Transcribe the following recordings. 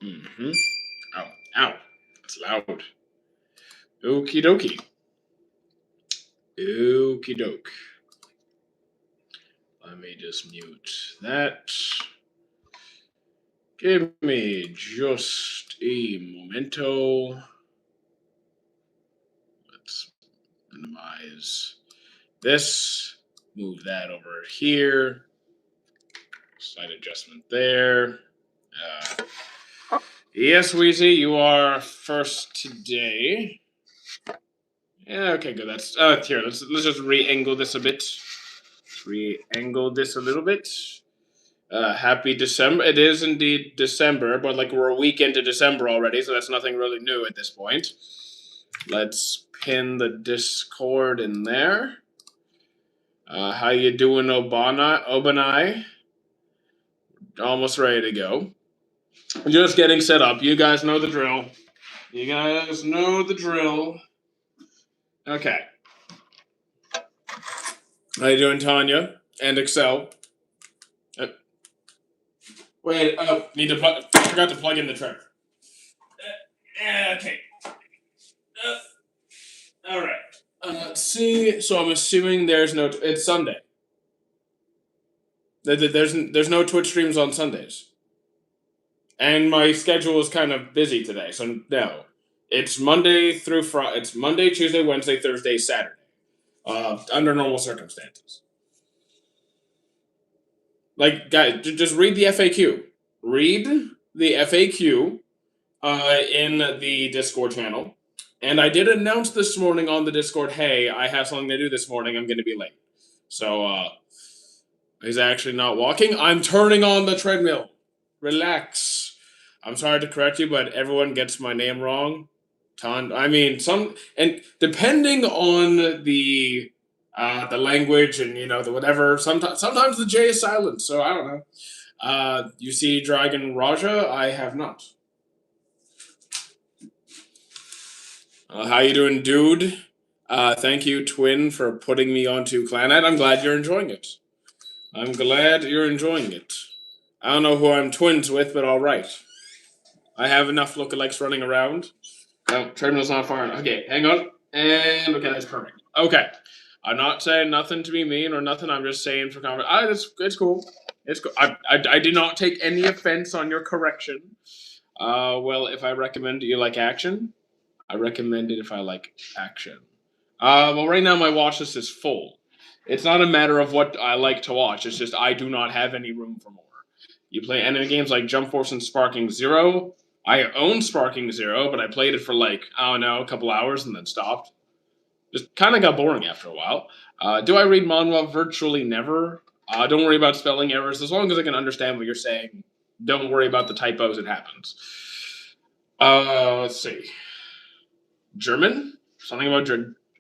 Mm-hmm. Ow. Ow. It's loud. Okie dokie. Okie doke. Let me just mute that. Give me just a momento. Let's minimize this. Move that over here. Slight adjustment there. Yes, Wheezy, you are first today. Yeah, okay, good. That's here. Let's just re-angle this a bit. Re-angle this a little bit. Happy December. It is indeed December, but like we're a week into December already, so that's nothing really new at this point. Let's pin the Discord in there. How you doing, Obanai? Almost ready to go. Just getting set up. You guys know the drill. You guys know the drill. Okay. How you doing, Tanya? And Excel? Wait, need to plug. I forgot to plug in the tray. Okay. All right. Let's see. So I'm assuming there's no. It's Sunday. There's no Twitch streams on Sundays, and my schedule is kind of busy today. So no, it's Monday through Friday. It's Monday, Tuesday, Wednesday, Thursday, Saturday. Under normal circumstances. Like, guys, just read the FAQ. Read the FAQ in the Discord channel. And I did announce this morning on the Discord, hey, I have something to do this morning. I'm going to be late. So, he's actually not walking. I'm turning on the treadmill. Relax. I'm sorry to correct you, but everyone gets my name wrong. And depending on the language and the whatever. Sometimes the J is silent, so I don't know. You see Dragon Raja? I have not. How you doing, dude? Thank you, Twin, for putting me onto Clannad. I'm glad you're enjoying it. I don't know who I'm twins with, but all right. I have enough lookalikes running around. Oh, treadmill's not far enough. Okay, hang on. And okay, that's perfect. Okay. I'm not saying nothing to be mean or nothing. I'm just saying for conversation. It's cool. It's cool. I did not take any offense on your correction. Well, if I recommend you like action, I recommend it if I like action. Well, right now my watch list is full. It's not a matter of what I like to watch. It's just I do not have any room for more. You play enemy games like Jump Force and Sparking Zero. I own Sparking Zero, but I played it for like, I don't know, a couple hours and then stopped. Just kind of got boring after a while. Do I read manhwa? Virtually never. Don't worry about spelling errors. As long as I can understand what you're saying, don't worry about the typos. It happens. Let's see. German? Something about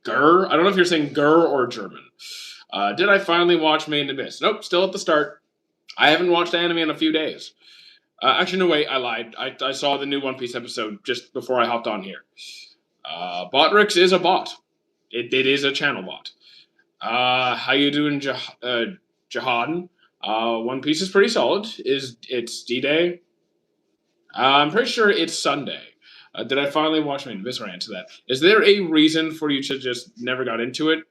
Gur? I don't know if you're saying Gur or German. Did I finally watch Made in Abyss? Nope, still at the start. I haven't watched anime in a few days. Actually, no, wait, I lied. I saw the new One Piece episode just before I hopped on here. Botrix is a bot. It is a channel bot. How you doing, Jihad? One Piece is pretty solid. It's D-Day? I'm pretty sure it's Sunday. Did I finally watch my Abyss? Or answer that? Is there a reason for you to just never got into it?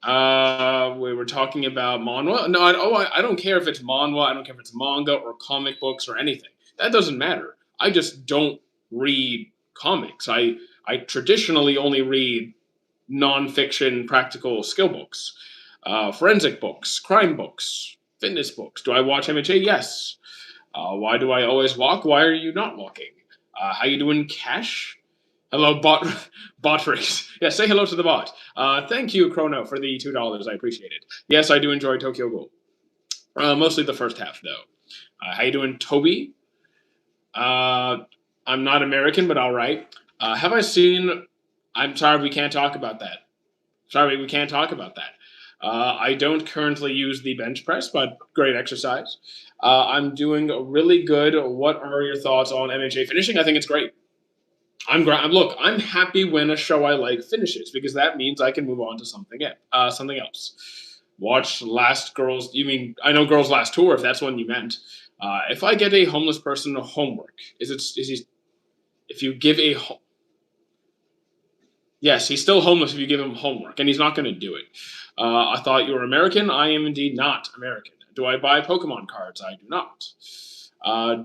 We were talking about manhwa. No, I don't care if it's manhwa. I don't care if it's manga or comic books or anything. That doesn't matter. I just don't read comics. I traditionally only read non-fiction practical skill books, forensic books, crime books, fitness books. Do I watch MHA? Yes. Why do I always walk? Why are you not walking? How you doing, Cash? Hello, bot race. Yeah, say hello to the bot. Thank you, Chrono, for the $2. I appreciate it. Yes, I do enjoy Tokyo Ghoul. Mostly the first half, though. How you doing, Toby? I'm not American, but all right. Have I seen... I'm sorry, we can't talk about that. Sorry, we can't talk about that. I don't currently use the bench press, but great exercise. I'm doing really good. What are your thoughts on MHA finishing? I think it's great. Look, I'm happy when a show I like finishes because that means I can move on to something else. Watch Last Girls. You mean I know Girls Last Tour if that's one you meant. If I get a homeless person homework, is he if you give a yes, he's still homeless if you give him homework, and he's not going to do it. I thought you were American. I am indeed not American. Do I buy Pokemon cards? I do not. Uh,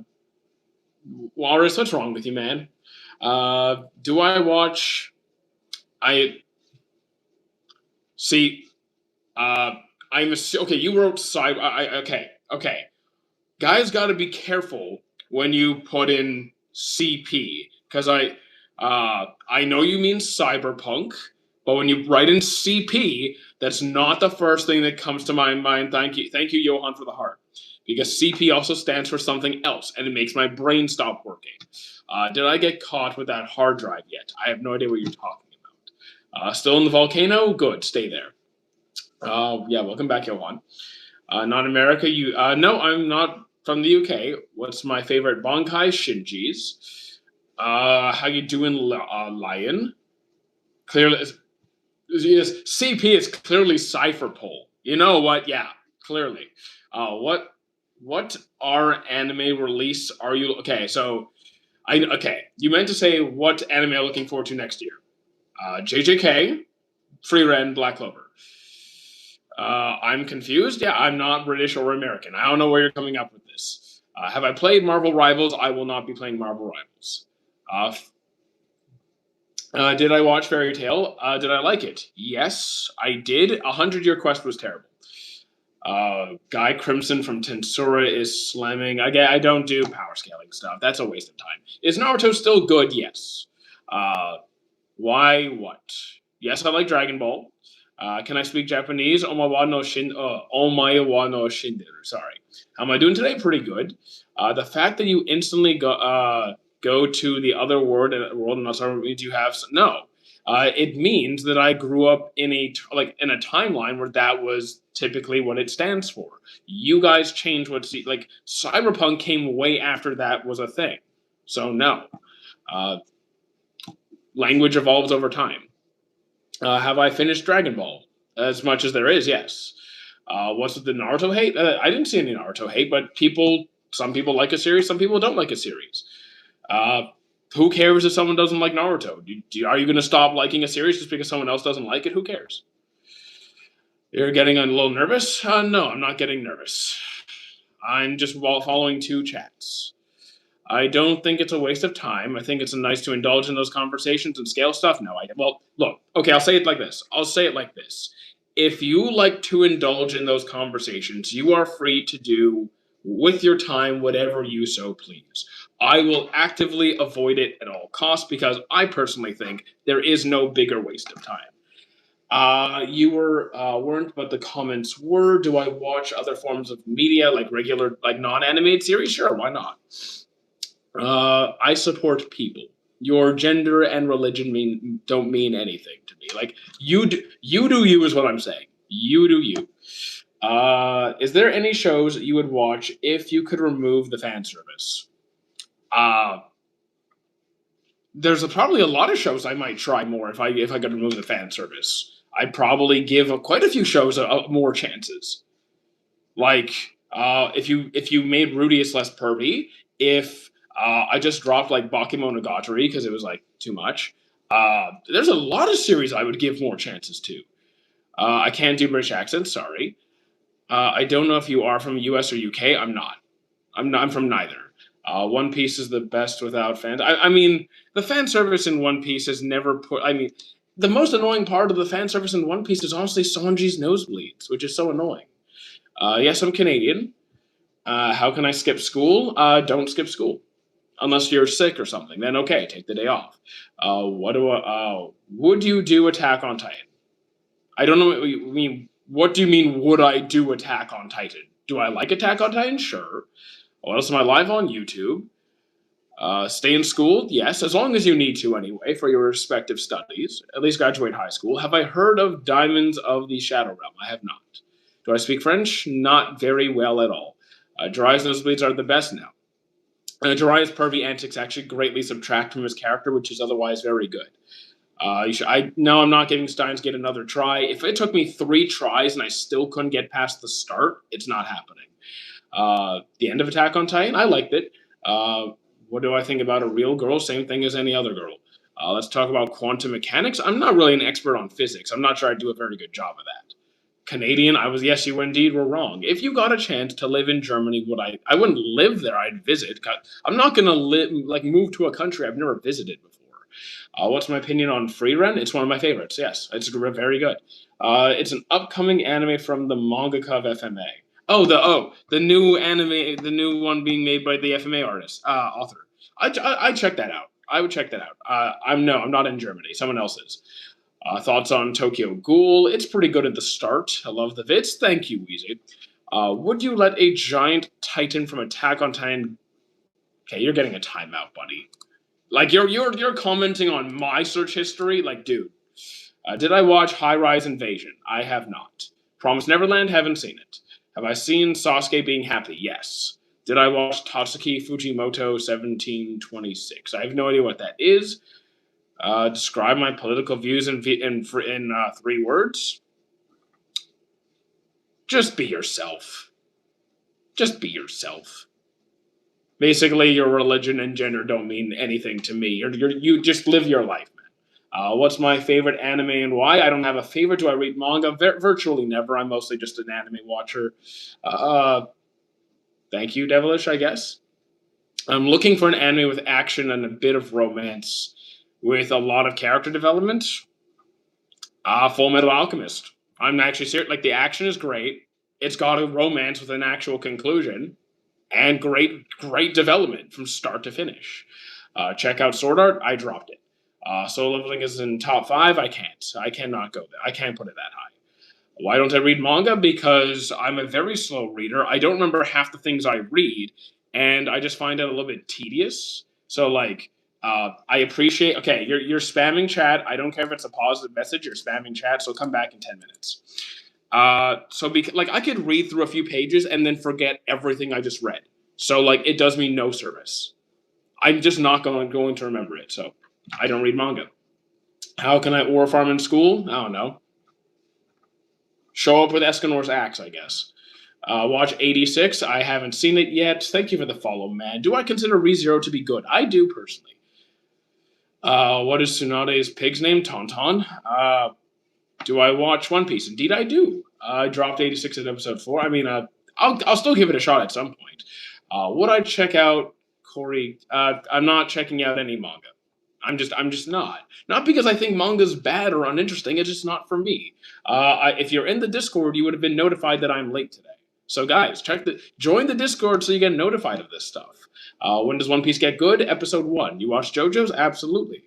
Walrus, what's wrong with you, man? Do I watch? I see. Okay. You wrote side. Okay. Guys, got to be careful when you put in CP because I know you mean cyberpunk, but when you write in CP, that's not the first thing that comes to my mind. Thank you, Johan, for the heart, because CP also stands for something else, and it makes my brain stop working. Did I get caught with that hard drive yet? I have no idea what you're talking about. Still in the volcano? Good, stay there. Yeah, welcome back, Johan. Not America. No, I'm not from the UK. What's my favorite Bankai? Shinji's. How you doing, Lion? Clearly, yes, CP is clearly Cypherpole. You know what? Yeah, clearly. What are anime release are you? Okay, so okay. You meant to say what anime I'm looking forward to next year? JJK, Free Ren, Black Clover. I'm confused. Yeah, I'm not British or American. I don't know where you're coming up with this. Have I played Marvel Rivals? I will not be playing Marvel Rivals. Did I watch Fairy Tail? Did I like it? Yes, I did. 100 Year Quest was terrible. Guy Crimson from Tensura is slamming. I don't do power scaling stuff. That's a waste of time. Is Naruto still good? Yes. Why? What? Yes, I like Dragon Ball. Can I speak Japanese? Omawa no shinderu. Sorry. How am I doing today? Pretty good. The fact that you instantly go to the other world and not sorry means you have no. It means that I grew up in a timeline where that was typically what it stands for. You guys changed like cyberpunk came way after that was a thing. So no. Language evolves over time. Have I finished Dragon Ball? As much as there is, yes. What's with the Naruto hate? I didn't see any Naruto hate, but some people like a series, some people don't like a series. Who cares if someone doesn't like Naruto? Are you going to stop liking a series just because someone else doesn't like it? Who cares? You're getting a little nervous? No, I'm not getting nervous. I'm just following two chats. I don't think it's a waste of time. I think it's nice to indulge in those conversations and scale stuff. No, well, look, okay, I'll say it like this. If you like to indulge in those conversations, you are free to do with your time whatever you so please. I will actively avoid it at all costs because I personally think there is no bigger waste of time. You weren't, but the comments were. Do I watch other forms of media like regular, like non-animated series? Sure, why not? I support people. Your gender and religion don't mean anything to me. Like you do you is what I'm saying. You do you. Is there any shows you would watch if you could remove the fan service? There's probably a lot of shows I might try more if I could remove the fan service. I'd probably give quite a few shows more chances. Like if you made Rudius less pervy, if I just dropped like Bakemonogatari because it was like too much. There's a lot of series I would give more chances to. I can't do British accents, sorry. I don't know if you are from US or UK. I'm not. I'm from neither. One Piece is the best without fans. I mean, the fan service in One Piece has never put. I mean, the most annoying part of the fan service in One Piece is honestly Sanji's nosebleeds, which is so annoying. Yes, I'm Canadian. How can I skip school? Don't skip school. Unless you're sick or something, then okay, take the day off. Would you do Attack on Titan? I don't know what you mean. What do you mean, would I do Attack on Titan? Do I like Attack on Titan? Sure. What else am I live on YouTube? Stay in school? Yes, as long as you need to anyway, for your respective studies. At least graduate high school. Have I heard of Diamonds of the Shadow Realm? I have not. Do I speak French? Not very well at all. Jiraiya's nosebleeds are the best now. Jiraiya's pervy antics actually greatly subtract from his character, which is otherwise very good. No, I'm not giving Steins Gate another try. If it took me 3 tries and I still couldn't get past the start, it's not happening. The end of Attack on Titan, I liked it. What do I think about A Real Girl? Same thing as any other girl. Let's talk about quantum mechanics. I'm not really an expert on physics. I'm not sure I do a very good job of that. Canadian, I was, yes, you indeed were wrong. If you got a chance to live in Germany, would I wouldn't live there, I'd visit. I'm not gonna move to a country I've never visited before. What's my opinion on Frieren? It's one of my favorites. Yes, it's very good. It's an upcoming anime from the mangaka of FMA. The new anime, the new one being made by the FMA artist, author. I check that out. I would check that out. I'm not in Germany. Someone else is. Thoughts on Tokyo Ghoul? It's pretty good at the start. I love the vids. Thank you, Weezy. Would you let a giant titan from Attack on Titan? Okay, you're getting a timeout, buddy. Like you're commenting on my search history. Like, dude, did I watch High Rise Invasion? I have not. Promised Neverland? Haven't seen it. Have I seen Sasuke being happy? Yes. Did I watch Tatsuki Fujimoto 1726? I have no idea what that is. Describe my political views in 3 words. Just be yourself. Just be yourself. Basically, your religion and gender don't mean anything to me. You just live your life, man. What's my favorite anime and why? I don't have a favorite. Do I read manga? Virtually never. I'm mostly just an anime watcher. Thank you, Devilish, I guess. I'm looking for an anime with action and a bit of romance with a lot of character development. Full Metal Alchemist. I'm actually serious. Like, the action is great. It's got a romance with an actual conclusion. And great development from start to finish. Check out Sword Art. I dropped it. Solo Leveling is in top 5. I can't. I cannot go there. I can't put it that high. Why don't I read manga? Because I'm a very slow reader. I don't remember half the things I read, and I just find it a little bit tedious. So, like, I appreciate. Okay, you're spamming chat. I don't care if it's a positive message. You're spamming chat. So come back in 10 minutes. I could read through a few pages and then forget everything I just read. So, like, it does me no service. I'm just not going to remember it. So I don't read manga. How can I ore farm in school? I don't know. Show up with Escanor's axe, I guess. Watch 86. I haven't seen it yet. Thank you for the follow, man. Do I consider ReZero to be good? I do, personally. What is Tsunade's pig's name? Tauntaun. Do I watch One Piece? Indeed, I do. I dropped 86 at episode 4. I mean, I'll still give it a shot at some point. Would I check out Corey? I'm not checking out any manga. I'm just not. Not because I think manga's bad or uninteresting. It's just not for me. If you're in the Discord, you would have been notified that I'm late today. So guys, join the Discord so you get notified of this stuff. When does One Piece get good? Episode 1. You watch JoJo's? Absolutely.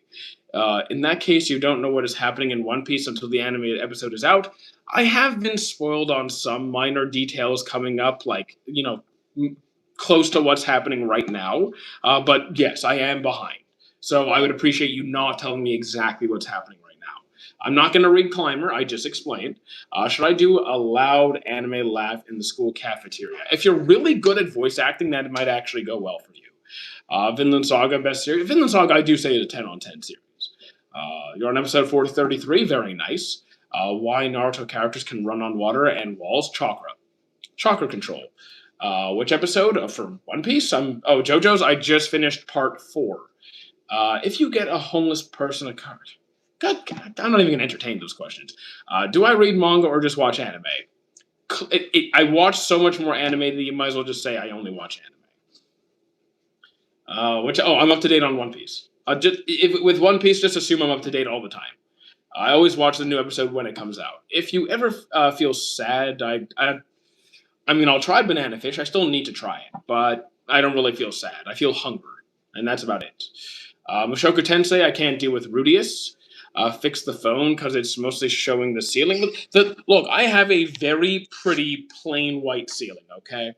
In that case, you don't know what is happening in One Piece until the animated episode is out. I have been spoiled on some minor details coming up, like, close to what's happening right now. But yes, I am behind. So I would appreciate you not telling me exactly what's happening right now. I'm not going to read Climber. I just explained. Should I do a loud anime laugh in the school cafeteria? If you're really good at voice acting, that might actually go well for you. Vinland Saga, best series. Vinland Saga, I do say is a 10 on 10 series. You're on episode 4 to 33. Very nice. Why Naruto characters can run on water and walls. Chakra control. Which episode? For One Piece? JoJo's. I just finished part 4. If you get a homeless person a card. God, I'm not even going to entertain those questions. Do I read manga or just watch anime? I watch so much more anime that you might as well just say I only watch anime. I'm up to date on One Piece. With One Piece, just assume I'm up to date all the time. I always watch the new episode when it comes out. If you ever feel sad, I'll try Banana Fish. I still need to try it, but I don't really feel sad. I feel hunger, and that's about it. Mushoku Tensei, I can't deal with Rudius. Fix the phone because it's mostly showing the ceiling. Look, I have a very pretty plain white ceiling, okay?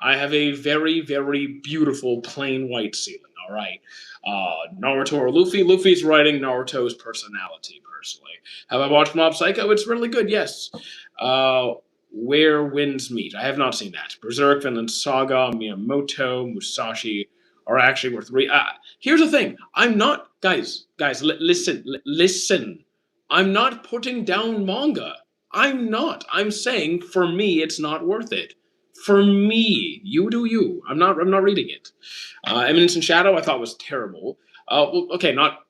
I have a very, very beautiful plain white ceiling, all right? Naruto or Luffy? Luffy's writing Naruto's personality, personally. Have I watched Mob Psycho? It's really good, yes. Where Winds Meet? I have not seen that. Berserk, Vinland Saga, Miyamoto, Musashi are actually worth here's the thing. I'm not... Guys, listen. I'm not putting down manga. I'm not. I'm saying, for me, it's not worth it. For me, you do you. I'm not reading it. Eminence in Shadow, I thought was terrible. Well, okay, not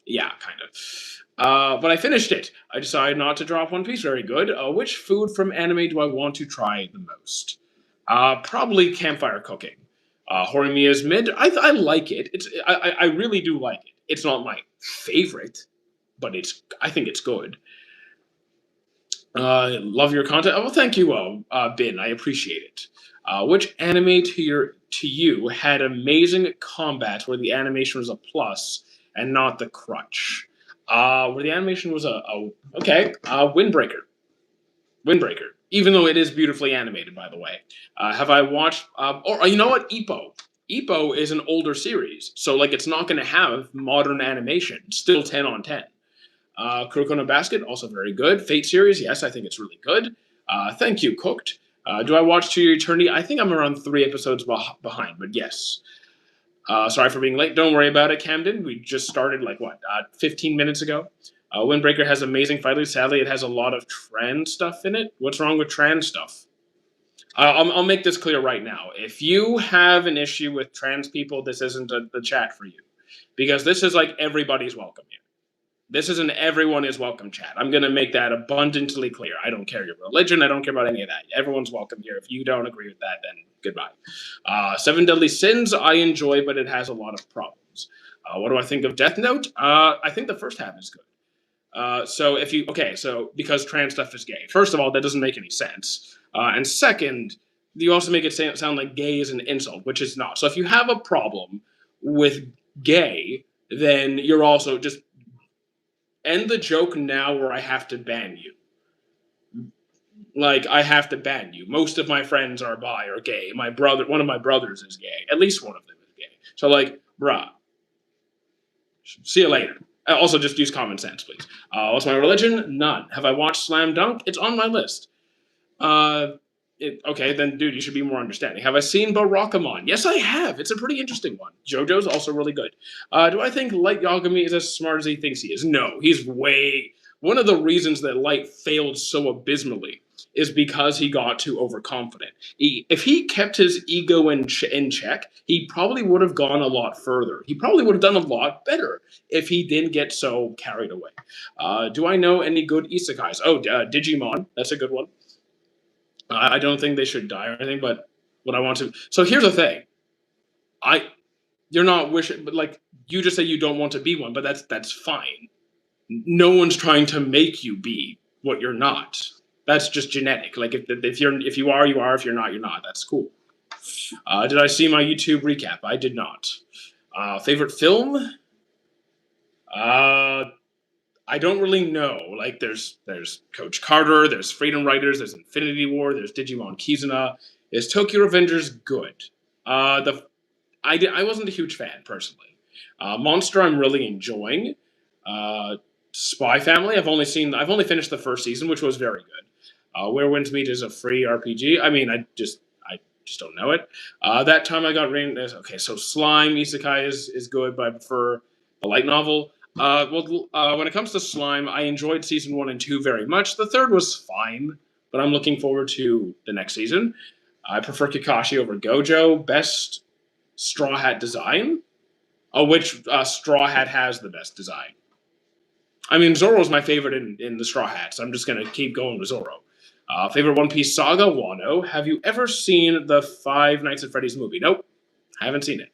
yeah, kind of. But I finished it. I decided not to drop One Piece. Very good. Which food from anime do I want to try the most? Probably campfire cooking. Horimiya's mid. I like it. I really do like it. It's not my favorite, but I think it's good. Love your content. Oh, well, thank you, Bin. I appreciate it. Which anime to you had amazing combat where the animation was a plus and not the crutch? Where the animation was Windbreaker. Windbreaker. Even though it is beautifully animated, by the way. Have I watched? Or you know what? Ippo. Ippo is an older series, so like it's not going to have modern animation. It's still 10 on 10. Kuroko no Basket, also very good. Fate series, yes, I think it's really good. Thank you, Cooked. Do I watch To Your Eternity? I think I'm around 3 episodes behind, but yes. Sorry for being late. Don't worry about it, Camden. We just started 15 minutes ago. Windbreaker has amazing fighters. Sadly, it has a lot of trans stuff in it. What's wrong with trans stuff? I'll make this clear right now. If you have an issue with trans people, this isn't the chat for you. Because this is like everybody's welcome here. This is an everyone is welcome chat. I'm going to make that abundantly clear. I don't care your religion. I don't care about any of that. Everyone's welcome here. If you don't agree with that, then goodbye. Seven Deadly Sins, I enjoy, but it has a lot of problems. What do I think of Death Note? I think the first half is good. So because trans stuff is gay. First of all, that doesn't make any sense. And second, you also make it sound like gay is an insult, which is not. So if you have a problem with gay, then you're also just end the joke now or I have to ban you. Like, I have to ban you. Most of my friends are bi or gay. One of my brothers is gay. At least one of them is gay. So, like, bruh. See you later. Also, just use common sense, please. What's my religion? None. Have I watched Slam Dunk? It's on my list. Okay, then, dude, you should be more understanding. Have I seen Barakamon? Yes, I have. It's a pretty interesting one. JoJo's also really good. Do I think Light Yagami is as smart as he thinks he is? No, he's way... One of the reasons that Light failed so abysmally is because he got too overconfident. If he kept his ego in check, he probably would have gone a lot further. He probably would have done a lot better if he didn't get so carried away. Do I know any good isekais? Oh, Digimon. That's a good one. I don't think they should die or anything, but what I want to... So here's the thing. You're not wishing... But, like, you just say you don't want to be one, but that's fine. No one's trying to make you be what you're not. That's just genetic. Like, if you are, you are. If you're not, you're not. That's cool. Did I see my YouTube recap? I did not. Favorite film? I don't really know. Like, there's Coach Carter, there's Freedom Riders, there's Infinity War, there's Digimon Kizuna. Is Tokyo Revengers good? I wasn't a huge fan personally. Monster, I'm really enjoying. Spy Family, I've only finished the first season, which was very good. Where Winds Meet is a free RPG. I mean, I just don't know it. That time I got rain. Okay, so Slime Isekai is good, but I prefer the light novel. When it comes to Slime, I enjoyed season 1 and 2 very much. The third was fine, but I'm looking forward to the next season. I prefer Kakashi over Gojo. Best Straw Hat design? Which Straw Hat has the best design? I mean, Zoro's my favorite in the Straw Hats. I'm just going to keep going with Zoro. Favorite One Piece saga? Wano. Have you ever seen the Five Nights at Freddy's movie? Nope. I haven't seen it.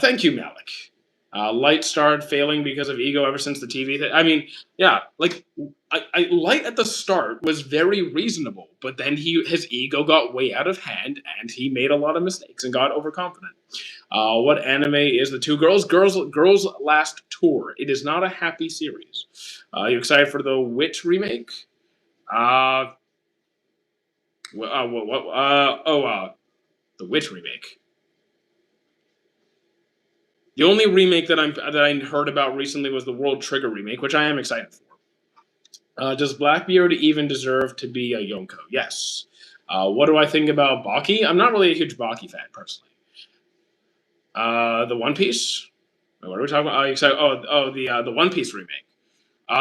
Thank you, Malik. Light started failing because of ego ever since the TV thing. I mean, yeah, like Light at the start was very reasonable, but then his ego got way out of hand, and he made a lot of mistakes and got overconfident. What anime is the two girls? Girls Last Tour. It is not a happy series. You excited for the Wit remake? The Wit remake. The only remake that I heard about recently was the World Trigger remake, which I am excited for. Does Blackbeard even deserve to be a Yonko? Yes. What do I think about Baki? I'm not really a huge Baki fan, personally. The One Piece? What are we talking about? The One Piece remake.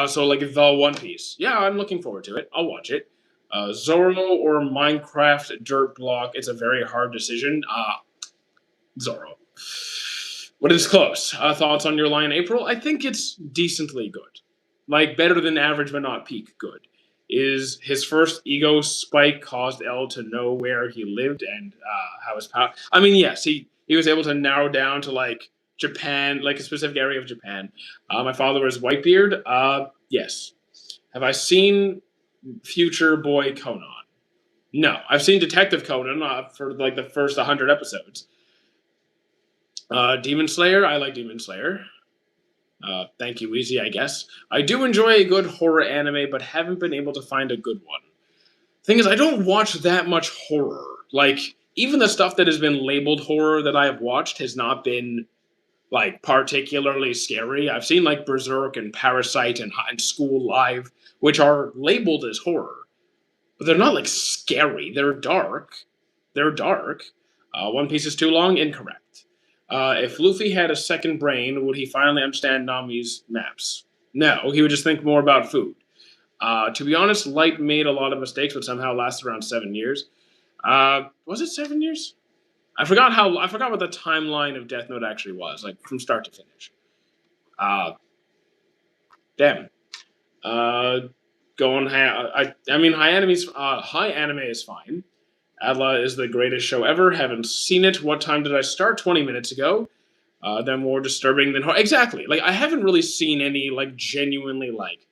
So like the One Piece. Yeah, I'm looking forward to it. I'll watch it. Zorro or Minecraft Dirt Block? It's a very hard decision. Zorro. But it's close. Thoughts on your line, April? I think it's decently good. Like, better than average, but not peak good. Is his first ego spike caused L to know where he lived and how his power. I mean, yes, he was able to narrow down to, like, Japan, like a specific area of Japan. My father was Whitebeard. Yes. Have I seen Future Boy Conan? No. I've seen Detective Conan for, like, the first 100 episodes. Demon Slayer. I like Demon Slayer. Thank you, Weezy, I guess. I do enjoy a good horror anime, but haven't been able to find a good one. Thing is, I don't watch that much horror. Like, even the stuff that has been labeled horror that I have watched has not been, like, particularly scary. I've seen, like, Berserk and Parasite and School Live, which are labeled as horror. But they're not, like, scary. They're dark. They're dark. One Piece is too long? Incorrect. If Luffy had a second brain, would he finally understand Nami's maps? No, he would just think more about food. To be honest, Light made a lot of mistakes, but somehow lasted around 7 years. Was it 7 years? I forgot what the timeline of Death Note actually was, like from start to finish. Damn. I mean, High Anime is fine. Atla is the greatest show ever. Haven't seen it. What time did I start? 20 minutes ago. They're more disturbing than exactly. Like, I haven't really seen any, like, genuinely, like,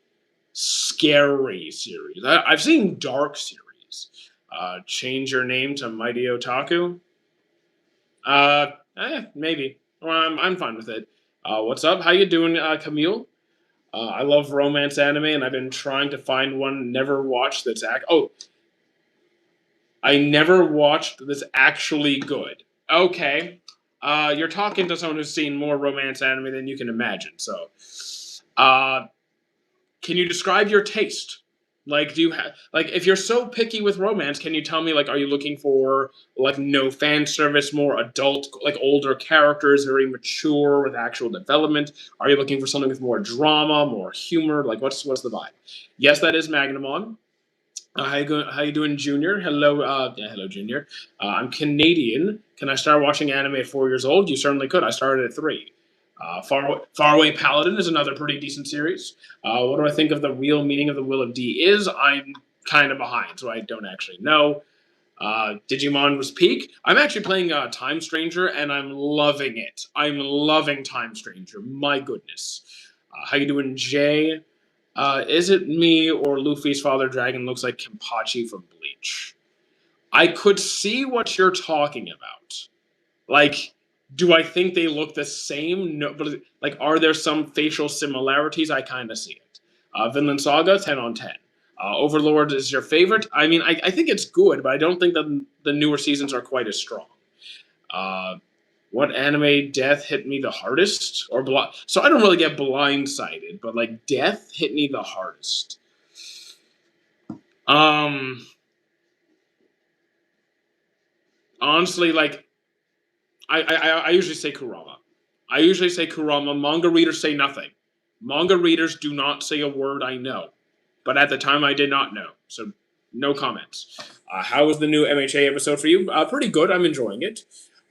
scary series. I've seen dark series. Change your name to Mighty Otaku. Maybe. Well, I'm fine with it. What's up? How you doing, Camille? I love romance anime, and I've been trying to find one. Never watched that's I never watched that's actually good. Okay. You're talking to someone who's seen more romance anime than you can imagine. So, can you describe your taste? Like, do you have like if you're so picky with romance, can you tell me like, are you looking for like no fan service, more adult, like older characters, very mature with actual development? Are you looking for something with more drama, more humor? Like, what's the vibe? Yes, that is Magnamon. How you doing, Junior? Hello, hello, Junior. I'm Canadian. Can I start watching anime at 4 years old? You certainly could. I started at 3. Faraway Paladin is another pretty decent series. What do I think of the real meaning of the Will of D is? I'm kind of behind, so I don't actually know. Digimon was peak. I'm actually playing Time Stranger, and I'm loving it. I'm loving Time Stranger. My goodness. How you doing, Jay? Is it me or Luffy's father dragon looks like Kenpachi from Bleach? I could see what you're talking about. Like, do I think they look the same? No, but like, are there some facial similarities? I kind of see it. Vinland Saga, 10 on 10. Overlord is your favorite. I mean, I think it's good, but I don't think that the newer seasons are quite as strong. What anime death hit me the hardest? So I don't really get blindsided, but like death hit me the hardest. Honestly, like I usually say Kurama. I usually say Kurama. Manga readers say nothing. Manga readers do not say a word I know. But at the time I did not know. So no comments. How was the new MHA episode for you? Pretty good. I'm enjoying it.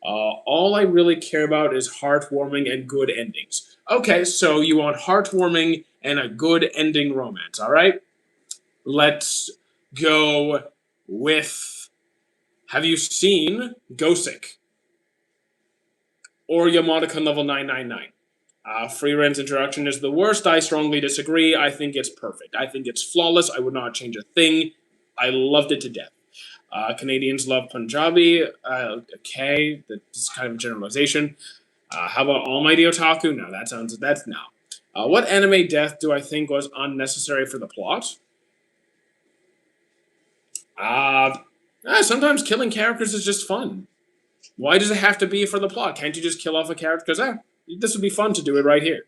All I really care about is heartwarming and good endings. Okay, so you want heartwarming and a good ending romance, all right? Let's go with... Have you seen Gosick? Or Yamada-kun level 999? Freeren's introduction is the worst. I strongly disagree. I think it's perfect. I think it's flawless. I would not change a thing. I loved it to death. Canadians love Punjabi. Okay, that's kind of a generalization. How about Almighty Otaku? No, that's no. What anime death do I think was unnecessary for the plot? Sometimes killing characters is just fun. Why does it have to be for the plot? Can't you just kill off a character? Because this would be fun to do it right here.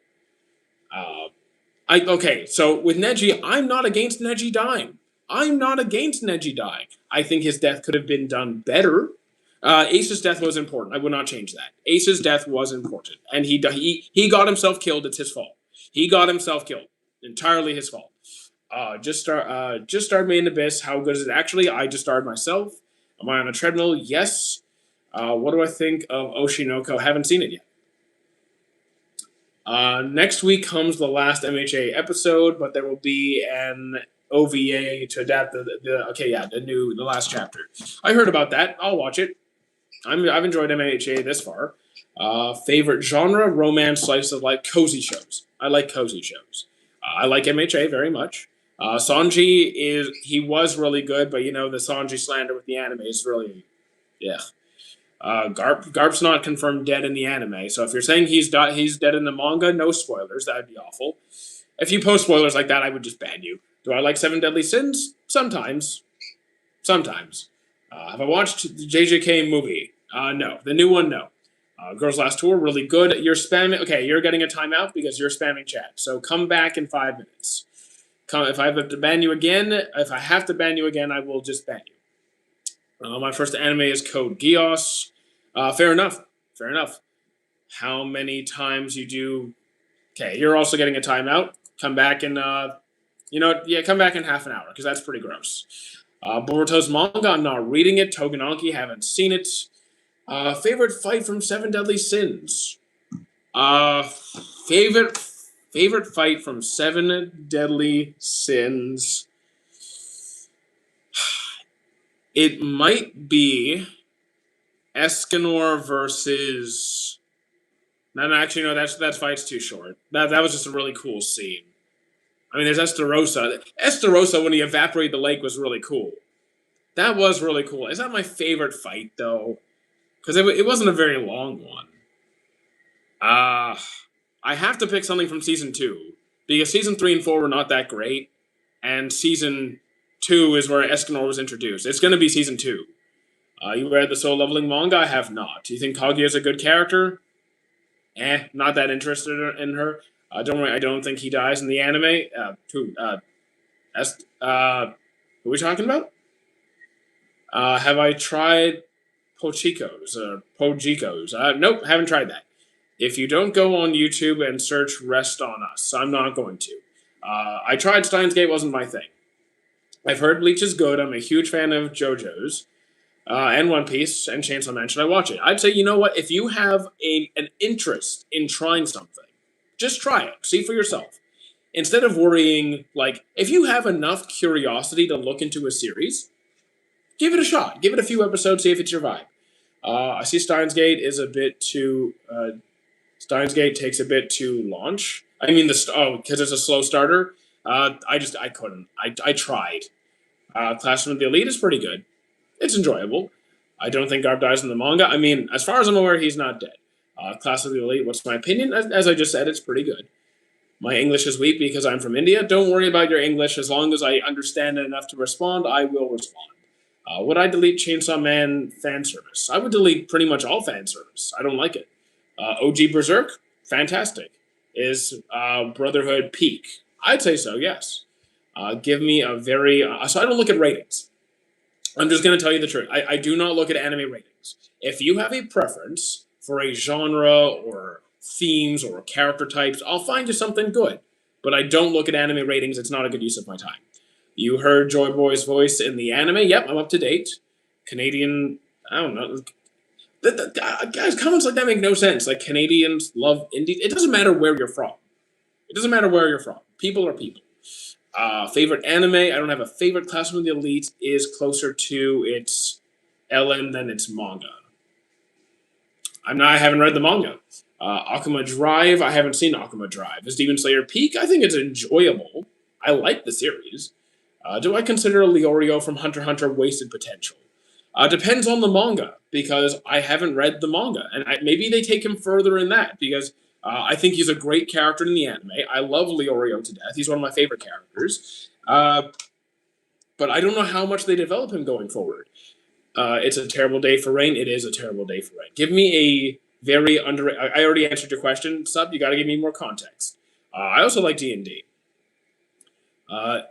Okay, so with Neji, I'm not against Neji dying. I'm not against Neji dying. I think his death could have been done better. Ace's death was important. I would not change that. Ace's death was important, and he got himself killed. It's his fault. He got himself killed. Entirely his fault. Just started Made in Abyss. How good is it actually? I just started myself. Am I on a treadmill? Yes. What do I think of Oshinoko? Haven't seen it yet. Next week comes the last MHA episode, but there will be an OVA to adapt the last chapter. I heard about that. I'll watch it. I've enjoyed MHA this far. Favorite genre: romance, slice of life, cozy shows. I like cozy shows. I like MHA very much. Sanji he was really good, but the Sanji slander with the anime is really, yeah. Garp's not confirmed dead in the anime, so if you're saying he's dead in the manga, no spoilers. That'd be awful. If you post spoilers like that, I would just ban you. Do I like Seven Deadly Sins? Sometimes. Sometimes. Have I watched the JJK movie? No. The new one, no. Girls Last Tour, really good. You're spamming. Okay, you're getting a timeout because you're spamming chat. So come back in 5 minutes. If I have to ban you again, I will just ban you. My first anime is Code Geass. Fair enough. Fair enough. How many times you do? Okay, you're also getting a timeout. Come back in. Come back in half an hour because that's pretty gross. Boruto's manga. I'm not reading it. Togenanki. Haven't seen it. Favorite fight from Seven Deadly Sins. Favorite fight from Seven Deadly Sins. It might be Escanor versus. No, actually, no. That fight's too short. That was just a really cool scene. I mean, there's Estarossa. Estarossa, when he evaporated the lake, was really cool. That was really cool. Is that my favorite fight though? Because it wasn't a very long one. I have to pick something from season 2 because season 3 and 4 were not that great, and season 2 is where Escanor was introduced. It's going to be season 2. You read the Soul Leveling manga? I have not. Do you think Kaguya is a good character? Not that interested in her. Don't worry, I don't think he dies in the anime. Who are we talking about? Have I tried Pochicos? Nope, haven't tried that. If you don't go on YouTube and search Rest on Us, I'm not going to. I tried Steins Gate, wasn't my thing. I've heard Bleach is good. I'm a huge fan of JoJo's. And One Piece and Chainsaw Man. Should I watch it? I'd say, you know what? If you have an interest in trying something, just try it. See for yourself. Instead of worrying, if you have enough curiosity to look into a series, give it a shot. Give it a few episodes, see if it's your vibe. I see Steins Gate is a bit too. Steins Gate takes a bit to launch. I mean, because it's a slow starter. I couldn't. I tried. Classroom of the Elite is pretty good. It's enjoyable. I don't think Garp dies in the manga. I mean, as far as I'm aware, he's not dead. Class of the Elite, what's my opinion? As I just said, it's pretty good. My English is weak because I'm from India. Don't worry about your English. As long as I understand it enough to respond, I will respond. Would I delete Chainsaw Man fan service? I would delete pretty much all fan service. I don't like it. OG Berserk, fantastic. Is Brotherhood peak? I'd say so, yes. Give me a very... so I don't look at ratings. I'm just going to tell you the truth. I do not look at anime ratings. If you have a preference for a genre or themes or character types, I'll find you something good. But I don't look at anime ratings. It's not a good use of my time. You heard Joy Boy's voice in the anime. Yep, I'm up to date. Canadian, I don't know. Guys, comments like that make no sense. Like, Canadians love indie. It doesn't matter where you're from. People are people. Favorite anime? I don't have a favorite. Classroom of the Elite is closer to its LN than its manga. I haven't read the manga. Akuma Drive, I haven't seen Akuma Drive. Is Demon Slayer peak? I think it's enjoyable. I like the series. Do I consider Leorio from Hunter x Hunter wasted potential? Depends on the manga, because I haven't read the manga. And maybe they take him further in that, because I think he's a great character in the anime. I love Leorio to death. He's one of my favorite characters. But I don't know how much they develop him going forward. It's a terrible day for Rain. It is a terrible day for Rain. Give me a very I already answered your question, Sub. You got to give me more context. I also like D&D.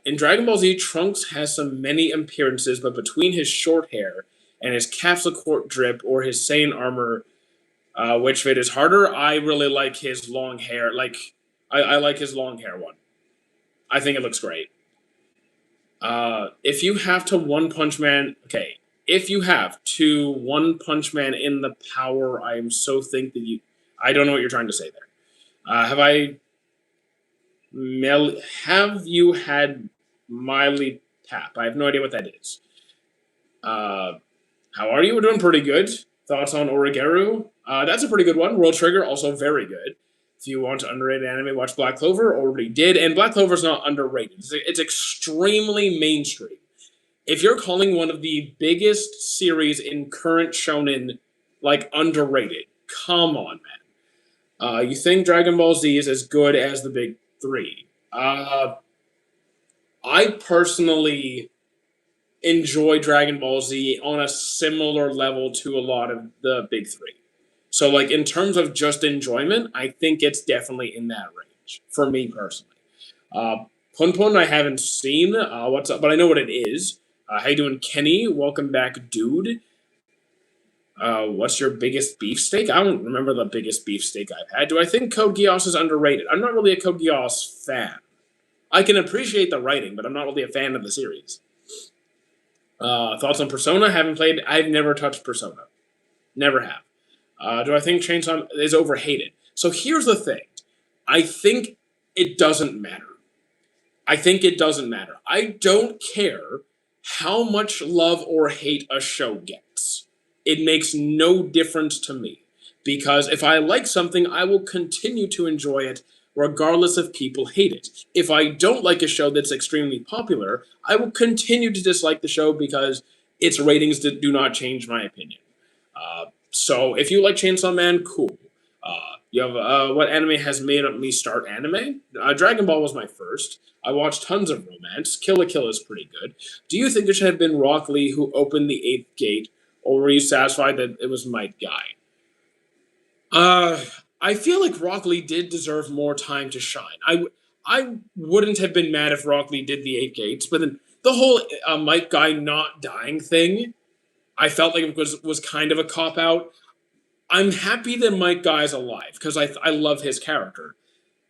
In Dragon Ball Z, Trunks has some many appearances, but between his short hair and his capsule court drip or his Saiyan armor, which fit is harder, I really like his long hair. I like his long hair one. I think it looks great. If you have to One Punch Man, okay. If you have to One Punch Man in the power, I am so think that you. I don't know what you're trying to say there. Have I have you had Miley Tap? I have no idea what that is. Uh, how are you? We're doing pretty good. Thoughts on Origeru? That's a pretty good one. World Trigger, also very good. If you want to underrated anime, watch Black Clover. Already did, and Black Clover's not underrated. It's extremely mainstream. If you're calling one of the biggest series in current shonen like underrated, come on, man. You think Dragon Ball Z is as good as the big three? I personally enjoy Dragon Ball Z on a similar level to a lot of the big three. So, like in terms of just enjoyment, I think it's definitely in that range for me personally. Uh, Pun Pun, I haven't seen. What's up? But I know what it is. How you doing, Kenny? Welcome back, dude. What's your biggest beefsteak? I don't remember the biggest beefsteak I've had. Do I think Code Geass is underrated? I'm not really a Code Geass fan. I can appreciate the writing, but I'm not really a fan of the series. Thoughts on Persona? Haven't played. I've never touched Persona. Never have. Do I think Chainsaw is overhated? So here's the thing. I think it doesn't matter. I think it doesn't matter. I don't care how much love or hate a show gets. It makes no difference to me. Because if I like something, I will continue to enjoy it regardless if people hate it. If I don't like a show that's extremely popular, I will continue to dislike the show because its ratings do not change my opinion. So if you like Chainsaw Man, cool. You have what anime has made me start anime? Dragon Ball was my first. I watched tons of romance. Kill la Kill is pretty good. Do you think it should have been Rock Lee who opened the eighth gate, or were you satisfied that it was Might Guy? Uh, I feel like Rock Lee did deserve more time to shine. I wouldn't have been mad if Rock Lee did the eight gates, but then the whole Mike Guy not dying thing, I felt like it was kind of a cop out. I'm happy that Mike Guy's alive because I love his character,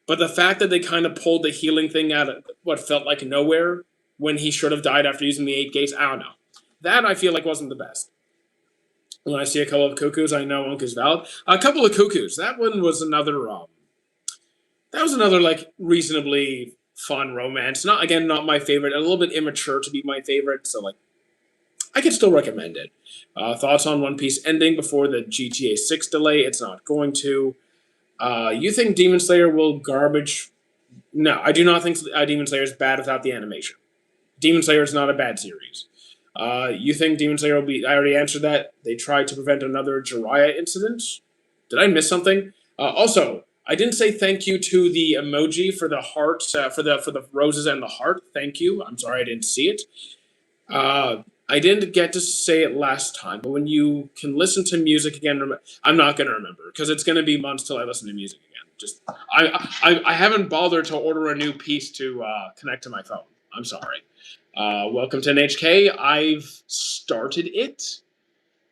but the fact that they kind of pulled the healing thing out of what felt like nowhere when he should have died after using the eight gates, I don't know. That I feel like wasn't the best. When I see a couple of cuckoos, I know Unc is valid. A couple of cuckoos. That one was another. That was another like reasonably fun romance. Not again, not my favorite. A little bit immature to be my favorite. So like, I can still recommend it. Thoughts on One Piece ending before the GTA 6 delay? It's not going to. You think Demon Slayer will garbage? No, I do not think Demon Slayer is bad without the animation. Demon Slayer is not a bad series. You think Demon Slayer will be? I already answered that. They tried to prevent another Jiraiya incident. Did I miss something? Also, I didn't say thank you to the emoji for the hearts, for the roses and the heart. Thank you. I'm sorry I didn't see it. I didn't get to say it last time, but when you can listen to music again, I'm not going to remember because it's going to be months till I listen to music again. Just I haven't bothered to order a new piece to connect to my phone. I'm sorry. Welcome to NHK. I've started it.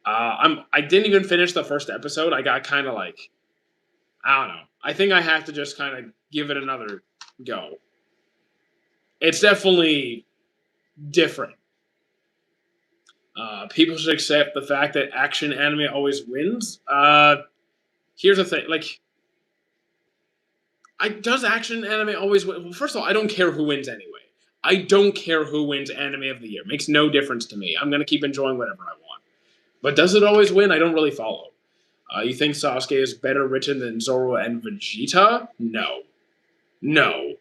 I didn't even finish the first episode. I got kind of like, I don't know. I think I have to just kind of give it another go. It's definitely different. People should accept the fact that action anime always wins. Here's the thing, like, does action anime always win? Well, first of all, I don't care who wins anyway. I don't care who wins anime of the year. Makes no difference to me. I'm gonna keep enjoying whatever I want. But does it always win? I don't really follow. You think Sasuke is better written than Zoro and Vegeta? No, no.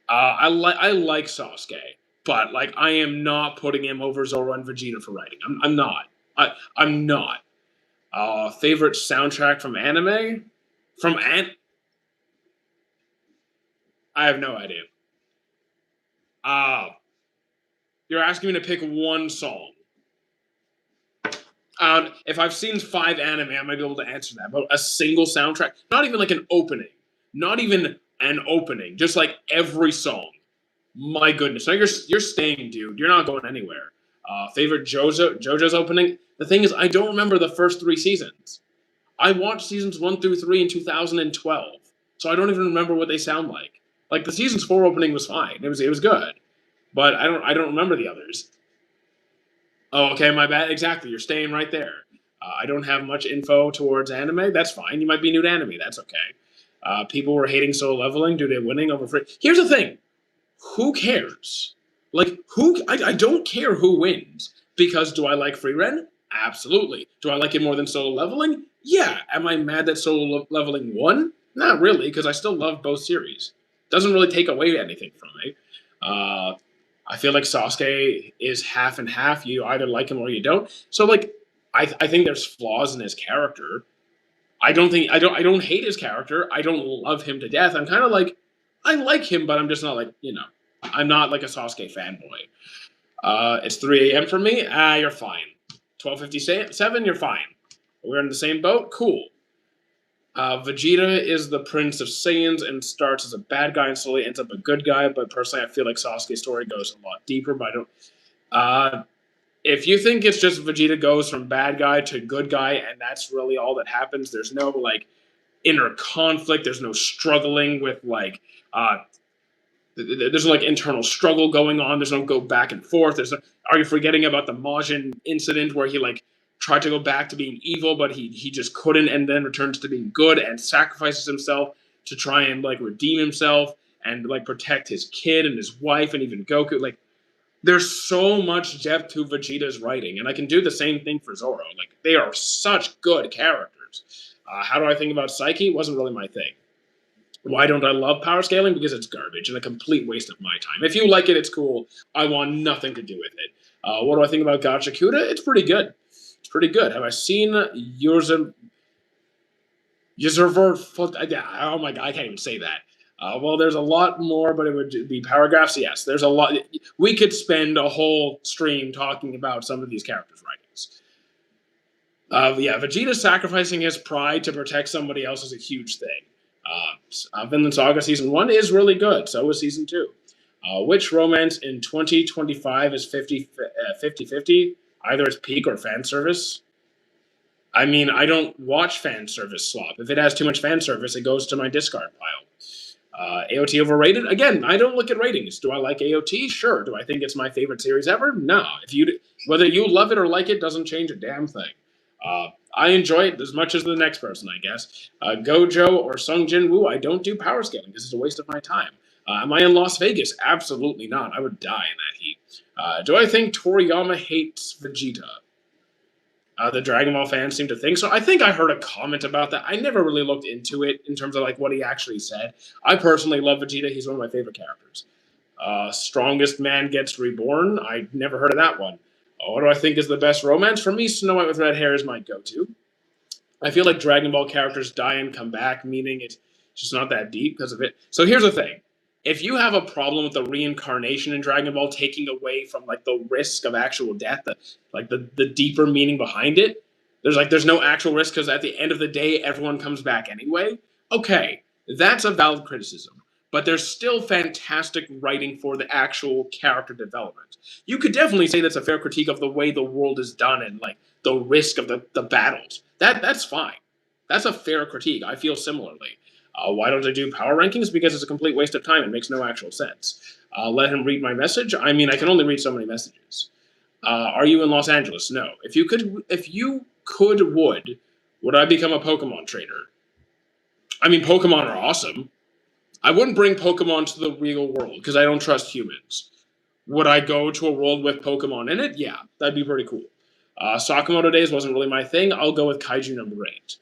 I like Sasuke, but like I am not putting him over Zoro and Vegeta for writing. I'm not. I'm not. Favorite soundtrack from anime? From I have no idea. Uh you're asking me to pick one song. If I've seen 5 anime, I might be able to answer that. But a single soundtrack, not even like an opening, not even an opening, just like every song. My goodness, no, you're staying, dude. You're not going anywhere. Favorite JoJo's opening. The thing is, I don't remember the first 3 seasons. I watched seasons 1 through 3 in 2012, so I don't even remember what they sound like. Like the season's 4 opening was fine. It was good, but I don't remember the others. Oh, okay, my bad. Exactly, you're staying right there. I don't have much info towards anime. That's fine. You might be new to anime. That's okay. People were hating Solo Leveling due to winning over free. Here's the thing: who cares? Like, who? I don't care who wins because do I like Free Ren? Absolutely. Do I like it more than Solo Leveling? Yeah. Am I mad that Solo Leveling won? Not really, because I still love both series. Doesn't really take away anything from me. Uh, I feel like Sasuke is half and half. You either like him or you don't. So like, I think there's flaws in his character. I don't hate his character. I don't love him to death. I'm kind of like, I like him, but I'm just not like, I'm not like a Sasuke fanboy. It's 3 a.m. for me. You're fine. 12:57, you're fine. We're in the same boat. Cool. Vegeta is the Prince of Saiyans and starts as a bad guy and slowly ends up a good guy. But personally, I feel like Sasuke's story goes a lot deeper. But I don't. If you think it's just Vegeta goes from bad guy to good guy and that's really all that happens, there's no like inner conflict. There's no struggling with like. There's no like internal struggle going on. There's no go back and forth. Are you forgetting about the Majin incident where he like tried to go back to being evil, but he just couldn't, and then returns to being good and sacrifices himself to try and like redeem himself and like protect his kid and his wife and even Goku. Like there's so much depth to Vegeta's writing, and I can do the same thing for Zoro. Like they are such good characters. How do I think about Psyche? Wasn't really my thing. Why don't I love power scaling? Because it's garbage and a complete waste of my time. If you like it, it's cool. I want nothing to do with it. What do I think about Gachakuda? It's pretty good. It's pretty good. Have I seen Yuzurver? Oh my god, I can't even say that. Well, there's a lot more, but it would be paragraphs. Yes, there's a lot. We could spend a whole stream talking about some of these characters' writings. Yeah, Vegeta sacrificing his pride to protect somebody else is a huge thing. Vinland Saga Season 1 is really good. So is Season 2. Which romance in 2025 is 50-50? Either it's peak or fan service. I mean, I don't watch fan service slop. If it has too much fan service, it goes to my discard pile. AOT overrated? Again, I don't look at ratings. Do I like AOT? Sure. Do I think it's my favorite series ever? No. Whether you love it or like it doesn't change a damn thing. I enjoy it as much as the next person, I guess. Gojo or Sung Jin Woo, I don't do power scaling because it's a waste of my time. Am I in Las Vegas? Absolutely not. I would die in that heat. Do I think Toriyama hates Vegeta? The Dragon Ball fans seem to think so. I think I heard a comment about that. I never really looked into it in terms of like what he actually said. I personally love Vegeta. He's one of my favorite characters. Strongest Man Gets Reborn. I never heard of that one. What do I think is the best romance? For me, Snow White with Red Hair is my go-to. I feel like Dragon Ball characters die and come back, meaning it's just not that deep because of it. So here's the thing. If you have a problem with the reincarnation in Dragon Ball taking away from like the risk of actual death, the deeper meaning behind it, there's no actual risk because at the end of the day, everyone comes back anyway. Okay, that's a valid criticism. But there's still fantastic writing for the actual character development. You could definitely say that's a fair critique of the way the world is done and like the risk of the battles. That's fine. That's a fair critique. I feel similarly. Why don't I do power rankings? Because it's a complete waste of time. It makes no actual sense. Let him read my message. I mean, I can only read so many messages. Are you in Los Angeles? No. If you would I become a Pokemon trader? I mean, Pokemon are awesome. I wouldn't bring Pokemon to the real world because I don't trust humans. Would I go to a world with Pokemon in it? Yeah, that'd be pretty cool. Sakamoto Days wasn't really my thing. I'll go with Kaiju number 8.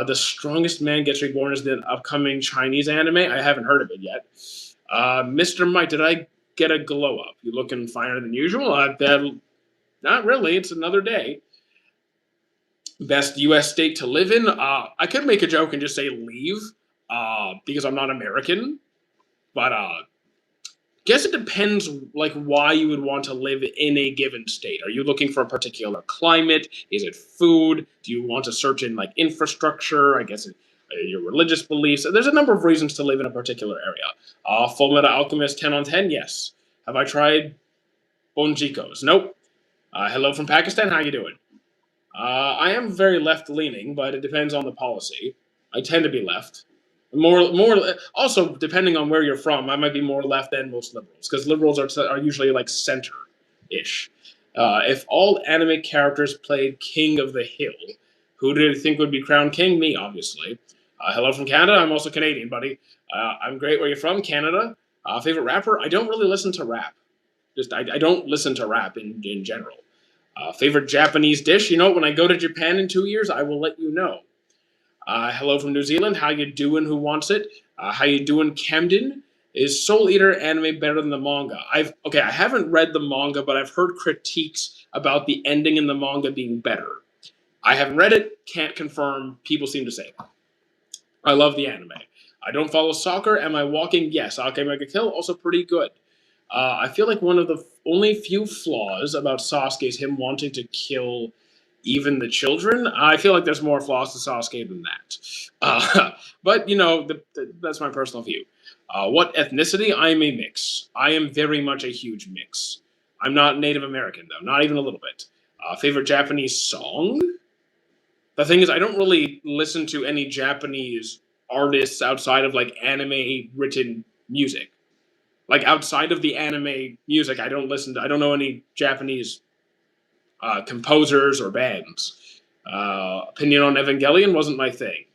The Strongest Man Gets Reborn is the upcoming Chinese anime. I haven't heard of it yet. Mr. Mike, did I get a glow up? You looking finer than usual? Not really. It's another day. Best U.S. state to live in? I could make a joke and just say leave. Because I'm not American, but guess it depends like why you would want to live in a given state. Are you looking for a particular climate? Is it food? Do you want to search in like infrastructure? I guess your religious beliefs. There's a number of reasons to live in a particular area. Full Metal Alchemist 10 on 10, yes. Have I tried Bonjikos? Nope. Hello from Pakistan, how you doing? I am very left-leaning, but it depends on the policy. I tend to be left. More. Also, depending on where you're from, I might be more left than most liberals because liberals are usually like center-ish. If all anime characters played King of the Hill, who do you think would be crowned king? Me, obviously. Hello from Canada. I'm also Canadian, buddy. I'm great. Where you from? Canada. Favorite rapper? I don't really listen to rap. I don't listen to rap in general. Favorite Japanese dish? You know, when I go to Japan in 2 years, I will let you know. Hello from New Zealand. How you doing? Who wants it? How you doing, Camden? Is Soul Eater anime better than the manga? I haven't read the manga, but I've heard critiques about the ending in the manga being better. I haven't read it, can't confirm. People seem to say that. I love the anime. I don't follow soccer. Am I walking? Yes. Ake Mega Kill, also pretty good. I feel like one of the only few flaws about Sasuke is him wanting to kill even the children. I feel like there's more flaws to Sasuke than that. But, you know, that's my personal view. What ethnicity? I am a mix. I am very much a huge mix. I'm not Native American, though. Not even a little bit. Favorite Japanese song? The thing is, I don't really listen to any Japanese artists outside of like anime written music. Like outside of the anime music, I don't listen to. I don't know any Japanese composers or bands. Opinion on Evangelion wasn't my thing.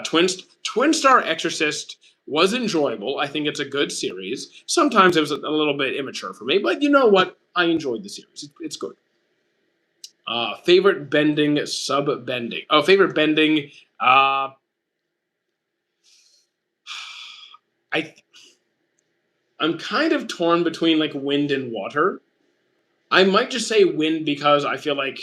Twin Star Exorcist was enjoyable. I think it's a good series. Sometimes it was a little bit immature for me, but you know what? I enjoyed the series. It's good. Favorite bending, sub bending. Oh, favorite bending. I I'm kind of torn between like wind and water. I might just say wind because I feel like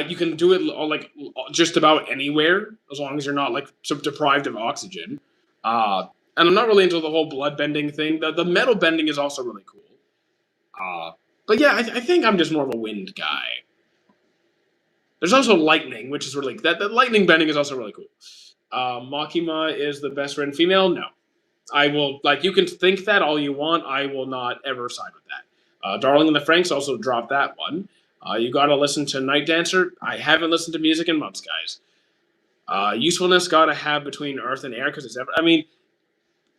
you can do it like just about anywhere as long as you're not like deprived of oxygen. Uh, and I'm not really into the whole blood bending thing. The metal bending is also really cool. But yeah, I think I'm just more of a wind guy. There's also lightning, which is really that lightning bending is also really cool. Makima is the best friend female. No, I will like you can think that all you want. I will not ever side with that. Darling in the Franks also dropped that one. You got to listen to Night Dancer. I haven't listened to music in months, guys. Usefulness got to have between Earth and Air because it's ever. I mean,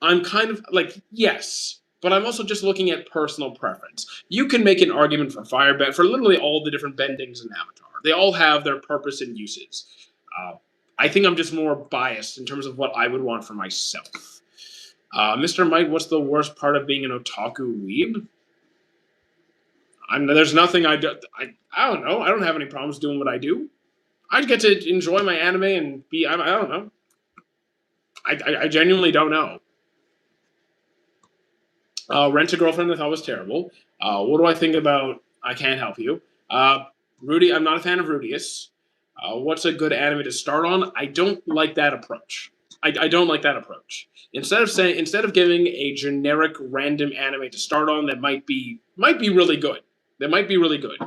I'm kind of like yes, but I'm also just looking at personal preference. You can make an argument for fire bend for literally all the different bendings in Avatar. They all have their purpose and uses. Uh, I think I'm just more biased in terms of what I would want for myself. Mr. Mike, what's the worst part of being an otaku weeb? There's nothing I don't know. I don't have any problems doing what I do. I get to enjoy my anime and be. I don't know. I genuinely don't know. Rent a Girlfriend I thought was terrible. What do I think about I Can't Help You? Rudy, I'm not a fan of Rudius. What's a good anime to start on? I don't like that approach. I don't like that approach. Instead of giving a generic random anime to start on that might be really good. That might be really good.